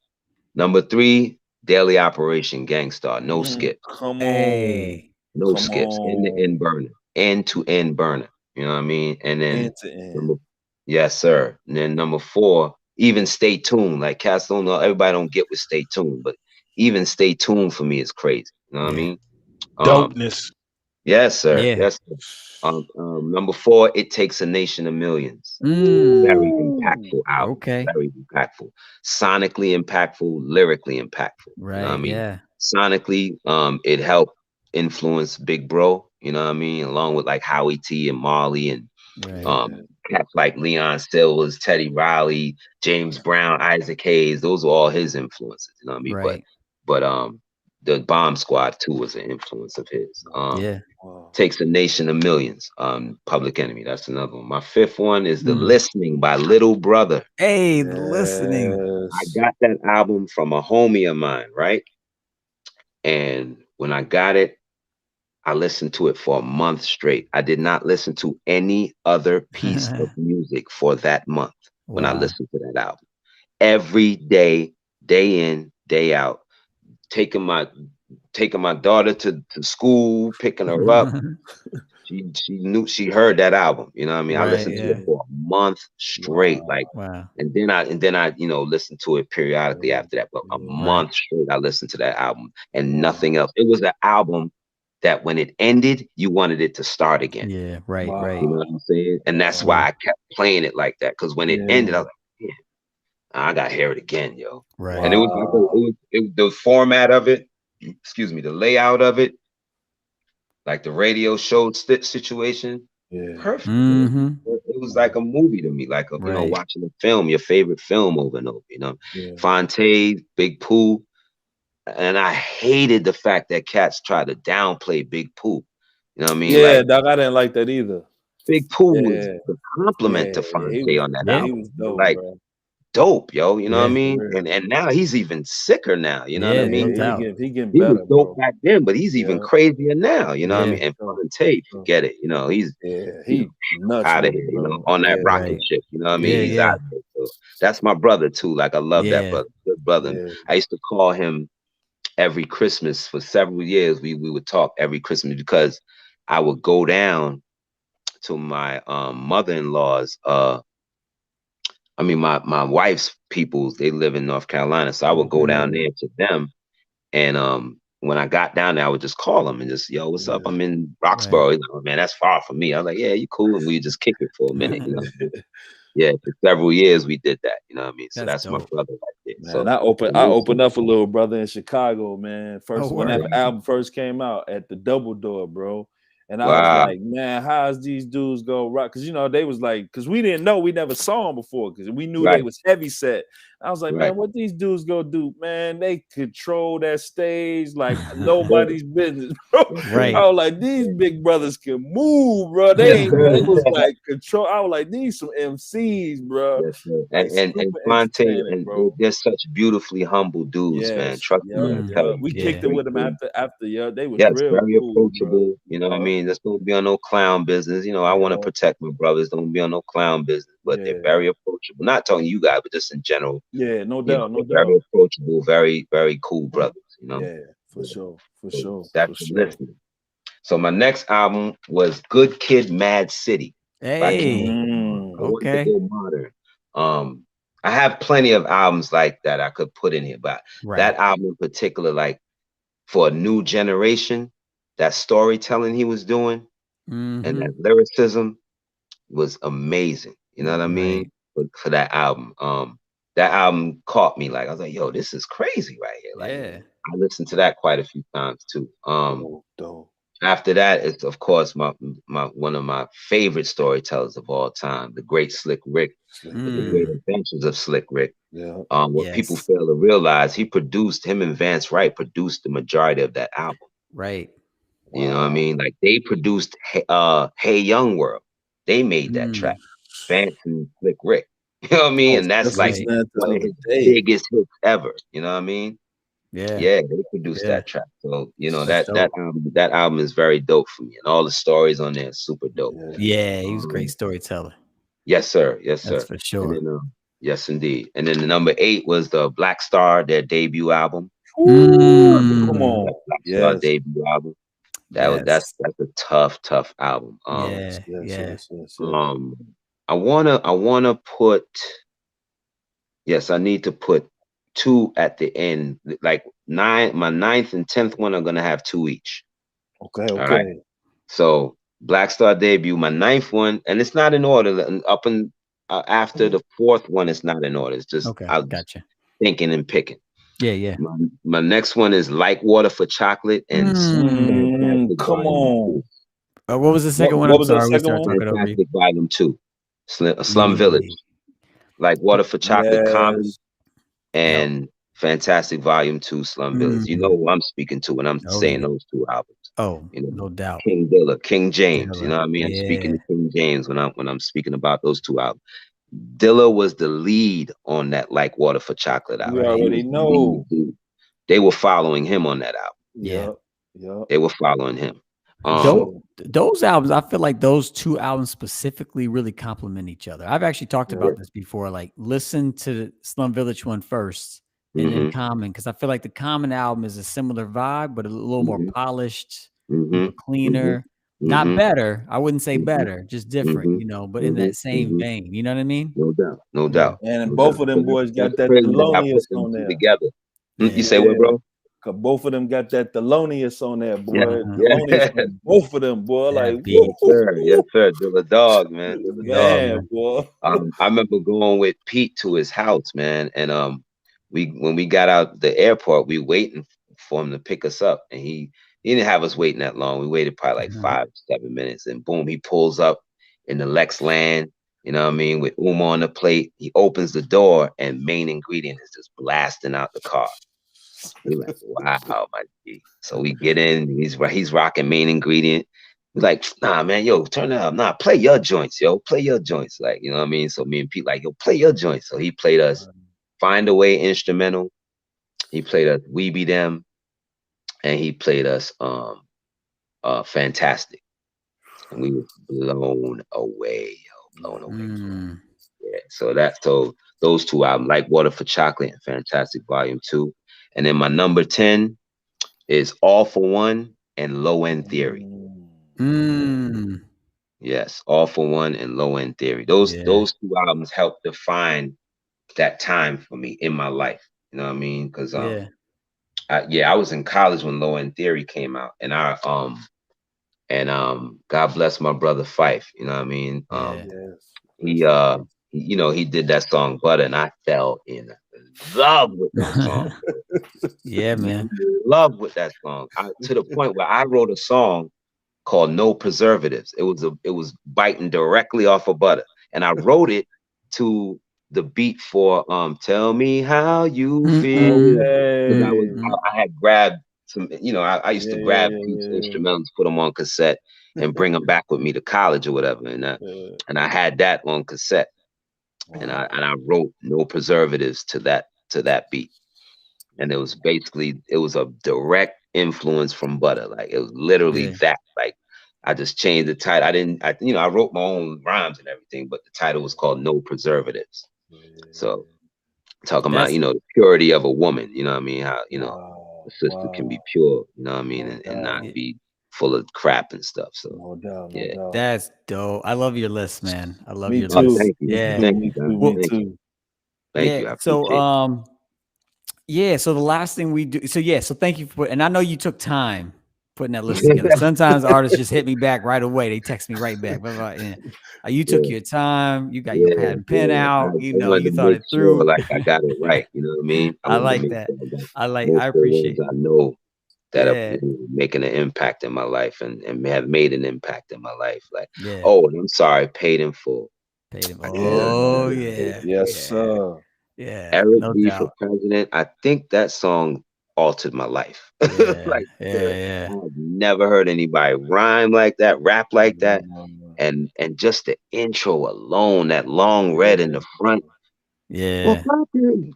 Number three, Daily Operation Gangstar, no skips. Come on. Hey. No Come skips. End to end on. burner. End to end burner. You know what I mean? And then End to end. number, yes, sir. And then number four, even Stay Tuned. Like cats don't know, everybody don't get with Stay Tuned, but even Stay Tuned for me is crazy. You know what I Yeah. mean? Dopeness. Yes, sir. Yeah. Yes, sir. Number 4, It Takes a Nation of Millions. Very Ooh. impactful album. Okay. Very impactful. Sonically impactful, lyrically impactful. You know what I Right. mean? Yeah. Sonically, it helped influence Big Bro, you know what I mean? Along with like Howie T and Marley and Right. um cats like Leon Silvers, Teddy Riley, James Brown, Isaac Hayes. Those were all his influences, you know what I mean? Right. But the Bomb Squad too was an influence of his. Yeah. Wow. Takes a Nation of Millions. Public Enemy. That's another one. My 5th one is The Mm. Listening by Little Brother. Hey, the listening. I Yes. got that album from a homie of mine, right? And when I got it, I listened to it for a month straight. I did not listen to any other piece of music for that month when I Wow. listened to that album. Every day, day in, day out, taking my daughter to school, picking her up. She knew she heard that album. You know what I mean? I Right. listened to it Yeah. for a month straight, Wow. like, Wow. and then I, listened to it periodically after that. But a Yeah. Right. month straight, I listened to that album and Wow. nothing else. It was an album that when it ended, you wanted it to start again. Yeah. Right. You Right. know Wow. what I'm saying? And that's Yeah. why Wow. I kept playing it like that. Because when it ended, I Yeah. was like, yeah, I gotta hear it again, yo. And Right. it was like Wow. the format of it, excuse me, the layout of it, like the radio show situation, Yeah. perfect, man. Mm-hmm. It was like Wow. a movie to me, like Right. watching a film, your favorite film over and over, Yeah. Fonte, Big Pooh. And I hated the fact that cats tried to downplay Big Pooh. You know what I mean? Yeah, Like Doc, I didn't like that either. Big Pooh was Yeah. the compliment Yeah. to Yeah. Fonte on that Yeah. He album. was dope, Like bro. dope, yo. You know what I Yeah. For mean? real. And now he's even sicker now. You know what I Yeah. No mean? Yeah. Like doubt. He getting he was better, dope bro. back then, but he's even Yeah. crazier now. You know what I Yeah. mean? Yeah. For And sure. Fonte, For sure. forget it. You know, Yeah. he's He nuts out of with here. it, You know, bro. on that Yeah. rocket Right. ship. You know what I mean? Yeah. He's out Yeah. of here. So that's my brother too. Like I love that Yeah. brother. Good brother. Yeah. I used to call him every Christmas for several years. We would talk every Christmas because I would go down to my mother-in-law's my wife's people, they live in North Carolina. So I would go down Mm. there to them. And when I got down there, I would just call them and just, yo, what's up? Yeah. I'm in Right. Roxborough. He's like, oh, man, that's far from me. I was like, yeah, you cool. And we just kick it for a minute, you know. Yeah, for several years we did that, you know what I mean? So That's that's my dope. brother right there. Man, So I opened up a little brother in Chicago, man. Oh, First when that word. album first came out at the Double Door, bro. And I was wow. like, man, how's these dudes go rock? Because they was like, because we didn't know, we never saw them before, because we knew they Right, was heavy set. I was like, right. man, what these dudes go do? Man, they control that stage like nobody's business, bro. Right. I was like, these big brothers can move, bro. They was like control. I was like, these some MCs, bro. Yes, sir. Like And super Fonte, entertaining, and bro. they're such beautifully humble dudes, man. Yes, Trust me when I Mm. tell you, We they're kicked Yeah. it very with them cool. after, they was Yes, real very cool, bro. approachable. You know what I mean? Let's don't be on no clown business. You know, I want to Yeah, protect my brothers. Don't be on no clown business. But they're yeah, very approachable. Not talking you guys, but just in general. yeah, no You know, doubt, no they're very doubt. approachable, very, very cool brothers. You know, Yeah, for yeah. sure, for So sure, that's for the sure. listening. So my next album was Good Kid, Mad City by King. Hey. I wanted to Okay. go modern. I have plenty of albums like that I could put in here, but Right. that album in particular, like for a new generation, that storytelling he was doing and Mm-hmm. that lyricism was amazing. You know what I mean? Right. For that album. That album caught me. Like I was like, yo, this is crazy right here. Like Yeah. I listened to that quite a few times too. Dope. After that, it's of course my one of my favorite storytellers of all time, the great Slick Rick, Slick, the yeah, Great Mm. Adventures of Slick Rick. yeah, What people Yes. fail to realize, him and Vance Wright produced the majority of that album. Right. You know what I wow. mean? Like they produced Hey Young World. They made that track. Mm. Vance and Slick Rick. You know what I mean? Oh, And that's just like Right. listening to the one of other his day. biggest hits ever. You know what I mean? Yeah. Yeah, they produced Yeah. that track. So, That's dope. that album is very dope for me. And all the stories on there are super dope. Yeah, Yeah. He was a great Um, storyteller. yes, sir. Yes, That's sir. for And sure. then yes, indeed. And then the number 8 was the Black Star, their debut album. come Mm. on. Black Star Yes, debut album. Yes. That's a tough album. Yeah. yes, Yeah. yes, yes, yes. Um, I wanna put Yes, I need to put 2 at the end. Like my 9th and 10th one are gonna have 2 each. Okay, All right. okay. So Black Star debut, my 9th one, and it's not in order. Up and after the 4th one, it's not in order. It's just Okay, I was gotcha. thinking and picking. Yeah, yeah. My next one is Like Water for Chocolate and Fantastic Come Volume on. 2. What was the second one? What I'm was the sorry, we second started one? talking over you. Fantastic Volume 2. Slum Yeah. Village. Like Water for Chocolate Common Yes. and Fantastic Volume 2 Slum Village. You know Mm. who I'm speaking to when I'm Oh saying yeah. those 2 albums. Oh, You know, no doubt. King Dilla, King James. You Dilla. know what I mean? I'm speaking Yeah. to King James when I'm speaking about those 2 albums. Dilla was the lead on that Like Water for Chocolate We album. Right. He already was the lead know. dude. They were following him on that album. Yeah. Yep. Yep. They were following him. For Those sure. those albums, I feel like those 2 albums specifically really complement each other. I've actually talked Yeah. about this before. Like, listen to the Slum Village one first, and then Mhm. Common, because I feel like the Common album is a similar vibe, but a little more Mhm. polished, more Mhm. cleaner. Mhm. Not Mhm. better. I wouldn't say Mhm. better, just different, Mhm. but in Mhm. that same Mhm. vein. You know what I mean? No doubt. No Yeah. doubt. And No both doubt. of them So boys that's got that crazy that I Thelonious put them on 2 there. together. You Yeah. say what, Yeah. bro? Cause both of them got that Thelonious on there, Yeah. boy. Yeah. Thelonious on both of them, boy. That Like, beat. Yes, sir. Yes, sir. Dilla Dog, man. Dilla Yeah, Dog. man, man. boy. I remember going with Pete to his house, man, and when we got out the airport, we waiting for him to pick us up, and he didn't have us waiting that long. We waited probably like 5-7 minutes, and boom, he pulls up in the Lex Land, you know what I mean, with Uma on the plate. He opens the door, and Main Ingredient is just blasting out the car. We're like, wow, my G. So we get in, he's rocking Main Ingredient. We're like, nah, man, yo, turn it up. Nah, play your joints, yo. Play your joints. Like, you know what I mean? So me and Pete, like, yo, play your joints. So he played us Find a Way instrumental. He played us We Be Them. And he played us Fantastic. And we was blown away, yo. Blown away. Mm. Yeah. So those 2 albums, Like Water for Chocolate and Fantastic Volume 2. And then my number 10 is All for One and Low End Theory. Mm. Yes, All for One and Low End Theory. Those Yeah. 2 albums helped define that time for me in my life. You know what I mean? Because Yeah. I was in college when Low End Theory came out, and God bless my brother Fife. You know what I mean? Yeah. Yes. He did that song Butter, and I fell in love with that song. Yeah, man. Love with that song. To the point where I wrote a song called No Preservatives. It was biting directly off of Butter. And I wrote it to the beat for Tell Me How You Feel. Because Okay. I had grabbed some, I used to Yeah, grab yeah, Pete's yeah, instrumentals, put them on cassette, and bring them back with me to college or whatever. yeah. And I had that on cassette. And I wrote No Preservatives to that beat. And it was a direct influence from Butter. Like, it was literally Yeah. that. Like, I just changed the title. I wrote my own rhymes and everything, but the title was called No Preservatives. So talking about, That's the purity of a woman, you know what I mean? How, Wow. a sister can be pure, you know what I mean? No And not doubt. be full of crap and stuff. So No doubt. No yeah. doubt. that's dope. I love your list, man. I love Me your Oh, too. list. thank you. Yeah. Thank Me you, too. guys. Me Well, too. Thank you. I appreciate it. Yeah, so the last thing we do, so thank you for, and I know you took time putting that list together. Sometimes artists just hit me back right away. They text me right back. Yeah. You took Yeah. your time. You got your Yeah, pad and pen I out. wanted You to thought make it sure, through. like, I got it right. You know what I mean? I I wanted to like make that. sure I got I most of the ones appreciate. I know that are Yeah, making an impact in my life and have made an impact in my life. Like, yeah. oh, and I'm sorry, Paid in Full. Paid him. I can't leave Oh that out. yeah, Yes, yeah, sir. yeah. Eric No B for doubt. President. I think that song altered my life. Yeah, Like, yeah, I've never heard anybody rhyme like that, rap like that. Yeah. And just the intro alone, that long red in the front. Well, yeah. Poppy,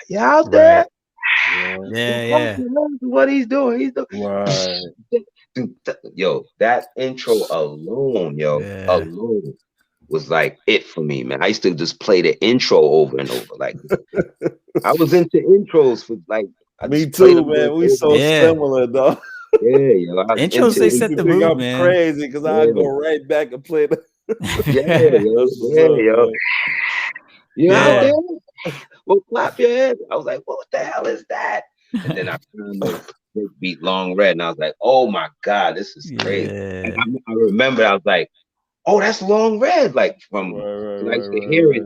you out Right. there? Yeah. Yeah, Well, yeah, Poppy knows what he's doing. He's doing. Right. Yo, that intro yeah. alone was like it for me, man. I used to just play the intro over and over. Like, I was into intros for like, I Me just played too, them man. We over. so Yeah. similar, dog. Yeah, I was Intros, into they You set it. the think mood, I'm man. crazy because I Yeah, go right back and play the. yeah, Yeah. yo, That's what's yeah, up, yo. man. You out Yeah. there? Well, clap your hands. I was like, what the hell is that? And then I turned the beat Long Red, and I was like, oh my God, this is crazy. And Yeah. I remember I was like, oh, that's Long Red. Like from, and I used to hear it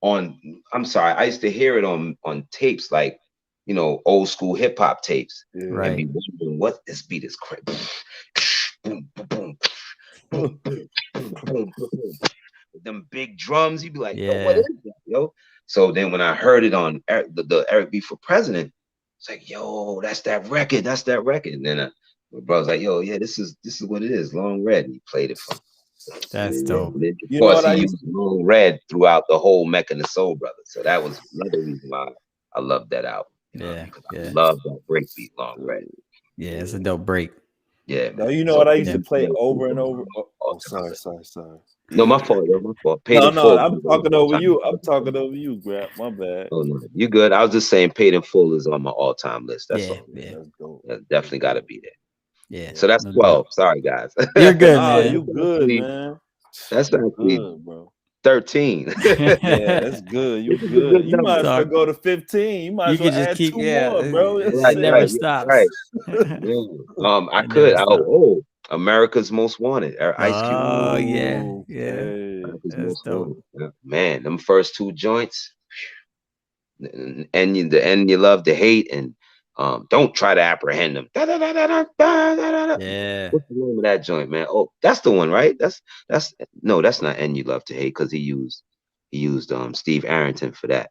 on, I'm sorry, I used to hear it on tapes, like, you know, old school hip hop tapes, and be Right. wondering what this beat is crazy. Boom, boom, boom, boom, boom, boom, boom, boom. Them big drums, you'd be like, yo, what Yeah. is that, yo? So then when I heard it on the Eric B for President, it's like, yo, that's that record, that's that record. And then my brother's like, yo, yeah, this is what it is, Long Red, and he played it for me. That's And dope. then, of You know course, what he I used used Long Red throughout the whole Mecca and the Soul Brothers. So that was another reason why I love that album. You know what I mean? Yeah. Because I Yeah. love that breakbeat Long Red. Yeah. It's a dope break. Yeah, No, man. you know So what I used Yeah. to play over and over. Oh, sorry. no, my Yeah. fault, yo, my fault. Paid No, in full. I'm talking over you. I'm talking over you, Grap. My bad. Oh no, you good. I was just saying Paid in Full is on my all-time list. That's Yeah. all. Yeah. That's dope. That definitely got to be there. Yeah. So that's No 12. doubt. Sorry, guys. You're good, Nah, man. you good, man. That's You actually good, bro. 13. Yeah, that's good. You Which is a good. good You might number. as well So go to 15. You might you as well could just add keep, two yeah, more, bro. That's it Right, it. never right, yeah, stops. right. Yeah. I It could. never stops. America's Most Wanted. Ice Cube. Oh yeah, yeah. Okay. America's That's Most dope. Wanted. Yeah. Man, them first two joints, the end you love to hate, and don't try to apprehend them. Yeah. What's the name of that joint, man? Oh, that's the one, right? That's no, that's not end you love to hate, because he used Steve Arrington for that.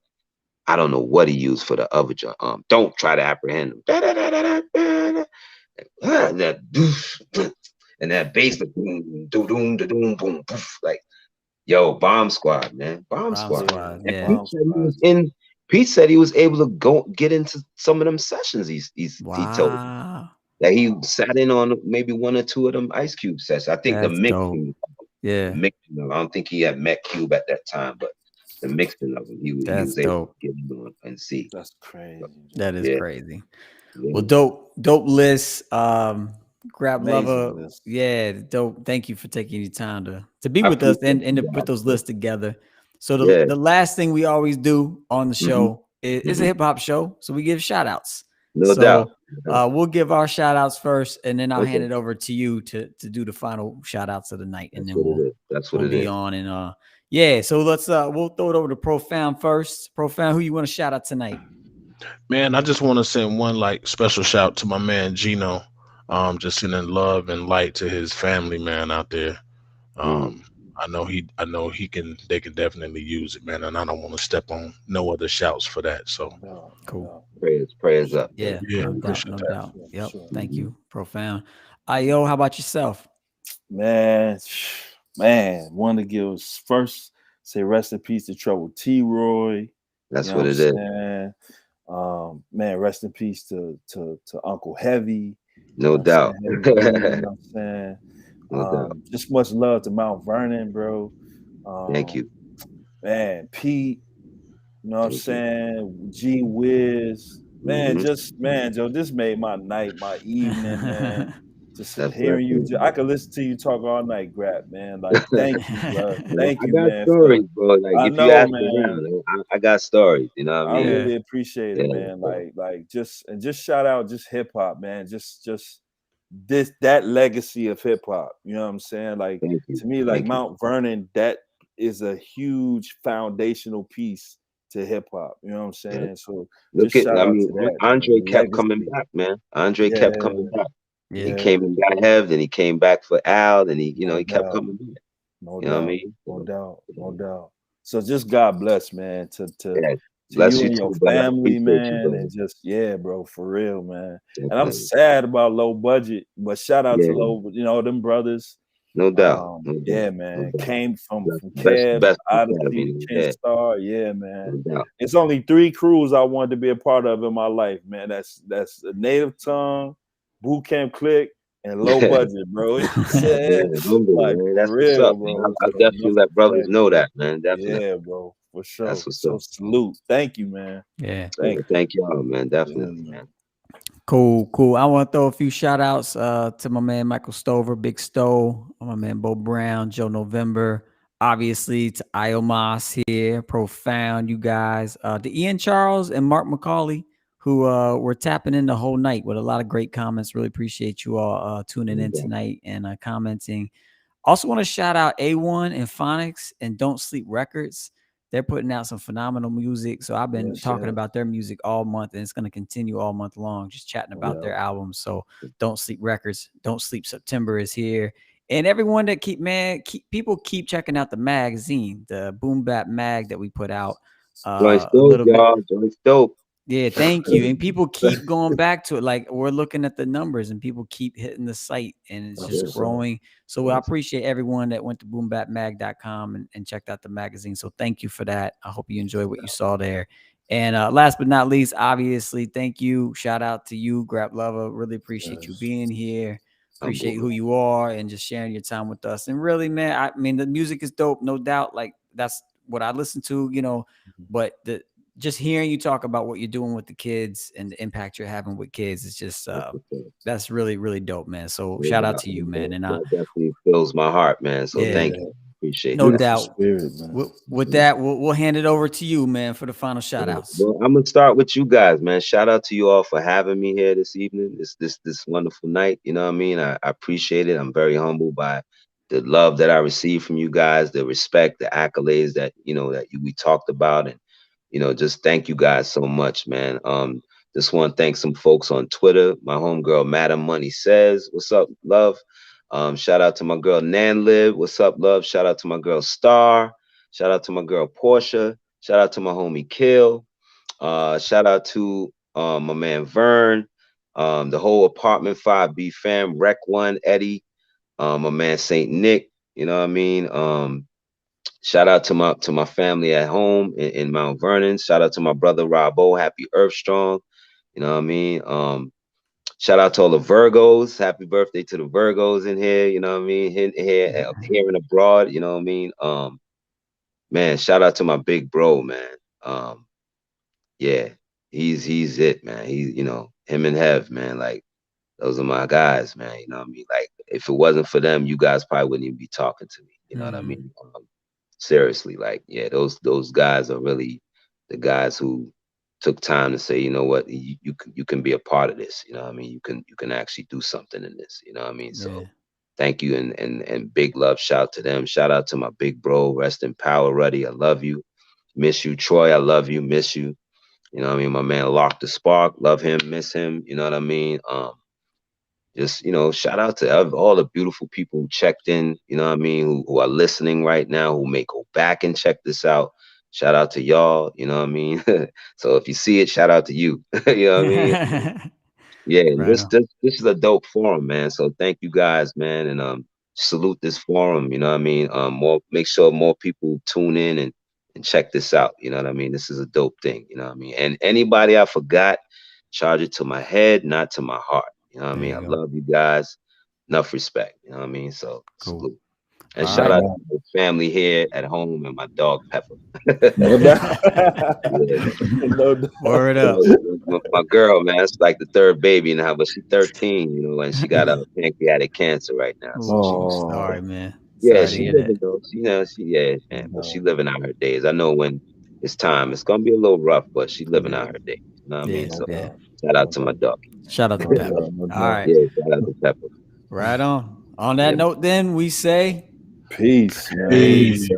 I don't know what he used for the other joint. Don't try to apprehend them. And that and that bass, like boom, doom, doom, doom, boom, poof, like yo, Bomb Squad, man, Bomb Bomb Squad. Yeah, Squad. And Yeah. Bomb Squad. Pete said he was able to go get into some of them sessions. He told me Wow. that he sat in on maybe one or two of them Ice Cube sessions. I think the That's dope. mixing, Yeah. I don't think he had met Cube at that time, but the mixing of them, he That's was able to dope. get in on and see. That's crazy. That is Yeah, crazy. Well, yeah. dope list. Grab Amazing Lover. list. Yeah, dope. Thank you for taking your time to be I with us appreciate and to you put guys, those man. lists together. So Yeah. the last thing we always do on the Hmm. show is a hip hop show. So we give shout outs. No doubt. So we'll give our shout outs first, and then I'll hand Okay. it over to you to do the final shout outs of the night. And That's then what it is. That's what we'll it be is. on. And yeah, so let's we'll throw it over to Profound first. Profound, who you want to shout out tonight? Man, I just want to send one like special shout to my man Gino. Just sending love and light to his family, man, out there. Um, they can definitely use it, man, and I don't want to step on no other shouts for that. So No, Cool. no. Prayers up. Yeah, yeah, no doubt, appreciate no that. doubt. Sure, Yep. sure. Thank you. Profound. Yo, how about yourself? Man, want to give first say rest in peace to Trouble T Roy. That's You know what what it I'm is. saying? Man, rest in peace to Uncle Heavy. No You know doubt. what I'm saying? Heavy D, you know what I'm saying? No doubt. Just much love to Mount Vernon, bro. Thank you. Man, Pete, you know what I'm Thank you. saying? G Wiz. Man, Mhm. Joe, this made my night, my evening, man. Just That's hearing you. definitely. I could listen to you talk all night, Grap, man. Like, thank you, bro. Thank I you, got man. stories, bro. Like I if you know, ask man. around, I got stories. You know what I I mean? Yeah. really appreciate it, Yeah. man. Like just shout out just hip hop, man. Just that legacy of hip hop. You know what I'm saying? Like Thank you. to me, like Thank you. Mount Vernon, that is a huge foundational piece to hip hop. You know what I'm Yeah. saying? So Look just at, shout I out mean, to that, man. Andre The kept coming legacy. back, man. Andre Yeah, kept coming back. He Yeah. came and got Hev, and he came back for Al, and he no kept doubt. coming back. No You know what I doubt. mean? No So, doubt. No doubt. So just God bless, man, to yeah. to Bless you you and your too, brother. I family, appreciate you, man, brother. and just yeah, bro, for real, man. And I'm Definitely. sad about low budget, but shout out to Yeah. low, them brothers. No doubt. No Yeah, doubt. No man, doubt. came from Best, Kev, best to have, Odyssey, you know. Ken Yeah. Star. Yeah, man. No doubt. It's only 3 crews I wanted to be a part of in my life, man. That's the Native Tongue, Boot Camp Click, and low budget, bro. You know what I'm saying? Yeah, humble, Like man. for That's what's real, up, man. bro. I So definitely enough let brothers respect. know that, man. Definitely. Yeah, bro, for That's sure. what's So up. salute. Thank you, man. Yeah. Thank Thank y'all, man. you. Definitely, Yeah, man. Cool. I want to throw a few shout outs to my man Michael Stover, Big Stowe, my man Bo Brown, Joe November, obviously to Iomos here, Profound, you guys, to Ian Charles and Mark McCauley, who were tapping in the whole night with a lot of great comments. Really appreciate you all tuning in tonight and commenting. Also want to shout out A1 and Phonics and Don't Sleep Records. They're putting out some phenomenal music. So I've been talking about their music all month, and it's going to continue all month long, just chatting about their albums. So Don't Sleep Records, Don't Sleep September is here. And everyone that people keep checking out the magazine, the Boom Bap mag that we put out. Joint's dope, y'all. Joint's dope. Yeah, thank you. And people keep going back to it. Like, we're looking at the numbers and people keep hitting the site and it's just growing. So I appreciate everyone that went to boombapmag.com and checked out the magazine. So thank you for that. I hope you enjoyed what you saw there. And last but not least, obviously, thank you. Shout out to you, Grap Luva. Really appreciate you being here. Appreciate who you are and just sharing your time with us. And really, man, I mean, the music is dope, no doubt. Like, that's what I listen to, you know, but just hearing you talk about what you're doing with the kids and the impact you're having with kids is just that's really, really dope, man. So shout out to you, man. And that definitely fills my heart, man. So thank you. Appreciate it. No doubt. With that, we'll hand it over to you, man, for the final shout outs. Well, I'm gonna start with you guys, man. Shout out to you all for having me here this evening, this wonderful night. You know what I mean? I appreciate it. I'm very humbled by the love that I received from you guys, the respect, the accolades that we talked about, and just thank you guys so much, man. Just want to thank some folks on Twitter. My homegirl, Madam Money Says, what's up, love? Shout out to my girl, Nan Liv. What's up, love? Shout out to my girl, Star. Shout out to my girl, Portia. Shout out to my homie, Kill. Shout out to my man, Vern. The whole Apartment 5B fam, Rec 1, Eddie. My man, Saint Nick. You know what I mean? Shout out to my family at home in Mount Vernon. Shout out to my brother Robbo. Happy Earth Strong. You know what I mean? Shout out to all the Virgos. Happy birthday to the Virgos in here. You know what I mean? Here and abroad. You know what I mean? Man, shout out to my big bro, man. Yeah, he's it, man. Him and Hev, man. Like, those are my guys, man. You know what I mean? Like, if it wasn't for them, you guys probably wouldn't even be talking to me. You know what I mean? Seriously, like, yeah, those guys are really the guys who took time to say, you know what, you can be a part of this. You know what I mean? You can actually do something in this. You know what I mean? So thank you and big love shout to them. Shout out to my big bro, rest in power, Ruddy. I love you. Miss you, Troy. I love you, miss you. You know what I mean? My man Lock the Spark, love him, miss him. You know what I mean? Just, shout out to all the beautiful people who checked in, you know what I mean, who are listening right now, who may go back and check this out. Shout out to y'all, you know what I mean? So if you see it, shout out to you. You know what I mean? Yeah, this is a dope forum, man. So thank you guys, man, and salute this forum, you know what I mean? Make sure more people tune in and check this out, you know what I mean? This is a dope thing, you know what I mean? And anybody I forgot, charge it to my head, not to my heart. You know what I mean? I love you guys. Enough respect. You know what I mean? So salute. And shout out to my family here at home and my dog Pepper. No doubt. Word up. My girl, man, it's like the third baby now, but she's 13, and she got a pancreatic cancer right now. So sorry, man. Yeah, she's living though. Man, but she's living out her days. I know when it's time, it's gonna be a little rough, but she's living out her days. You know what I mean? So shout out to my dog. Shout out to Pepper. All right. Yeah, shout out to Pepper. Right on. On that note, then we say peace, man. Peace.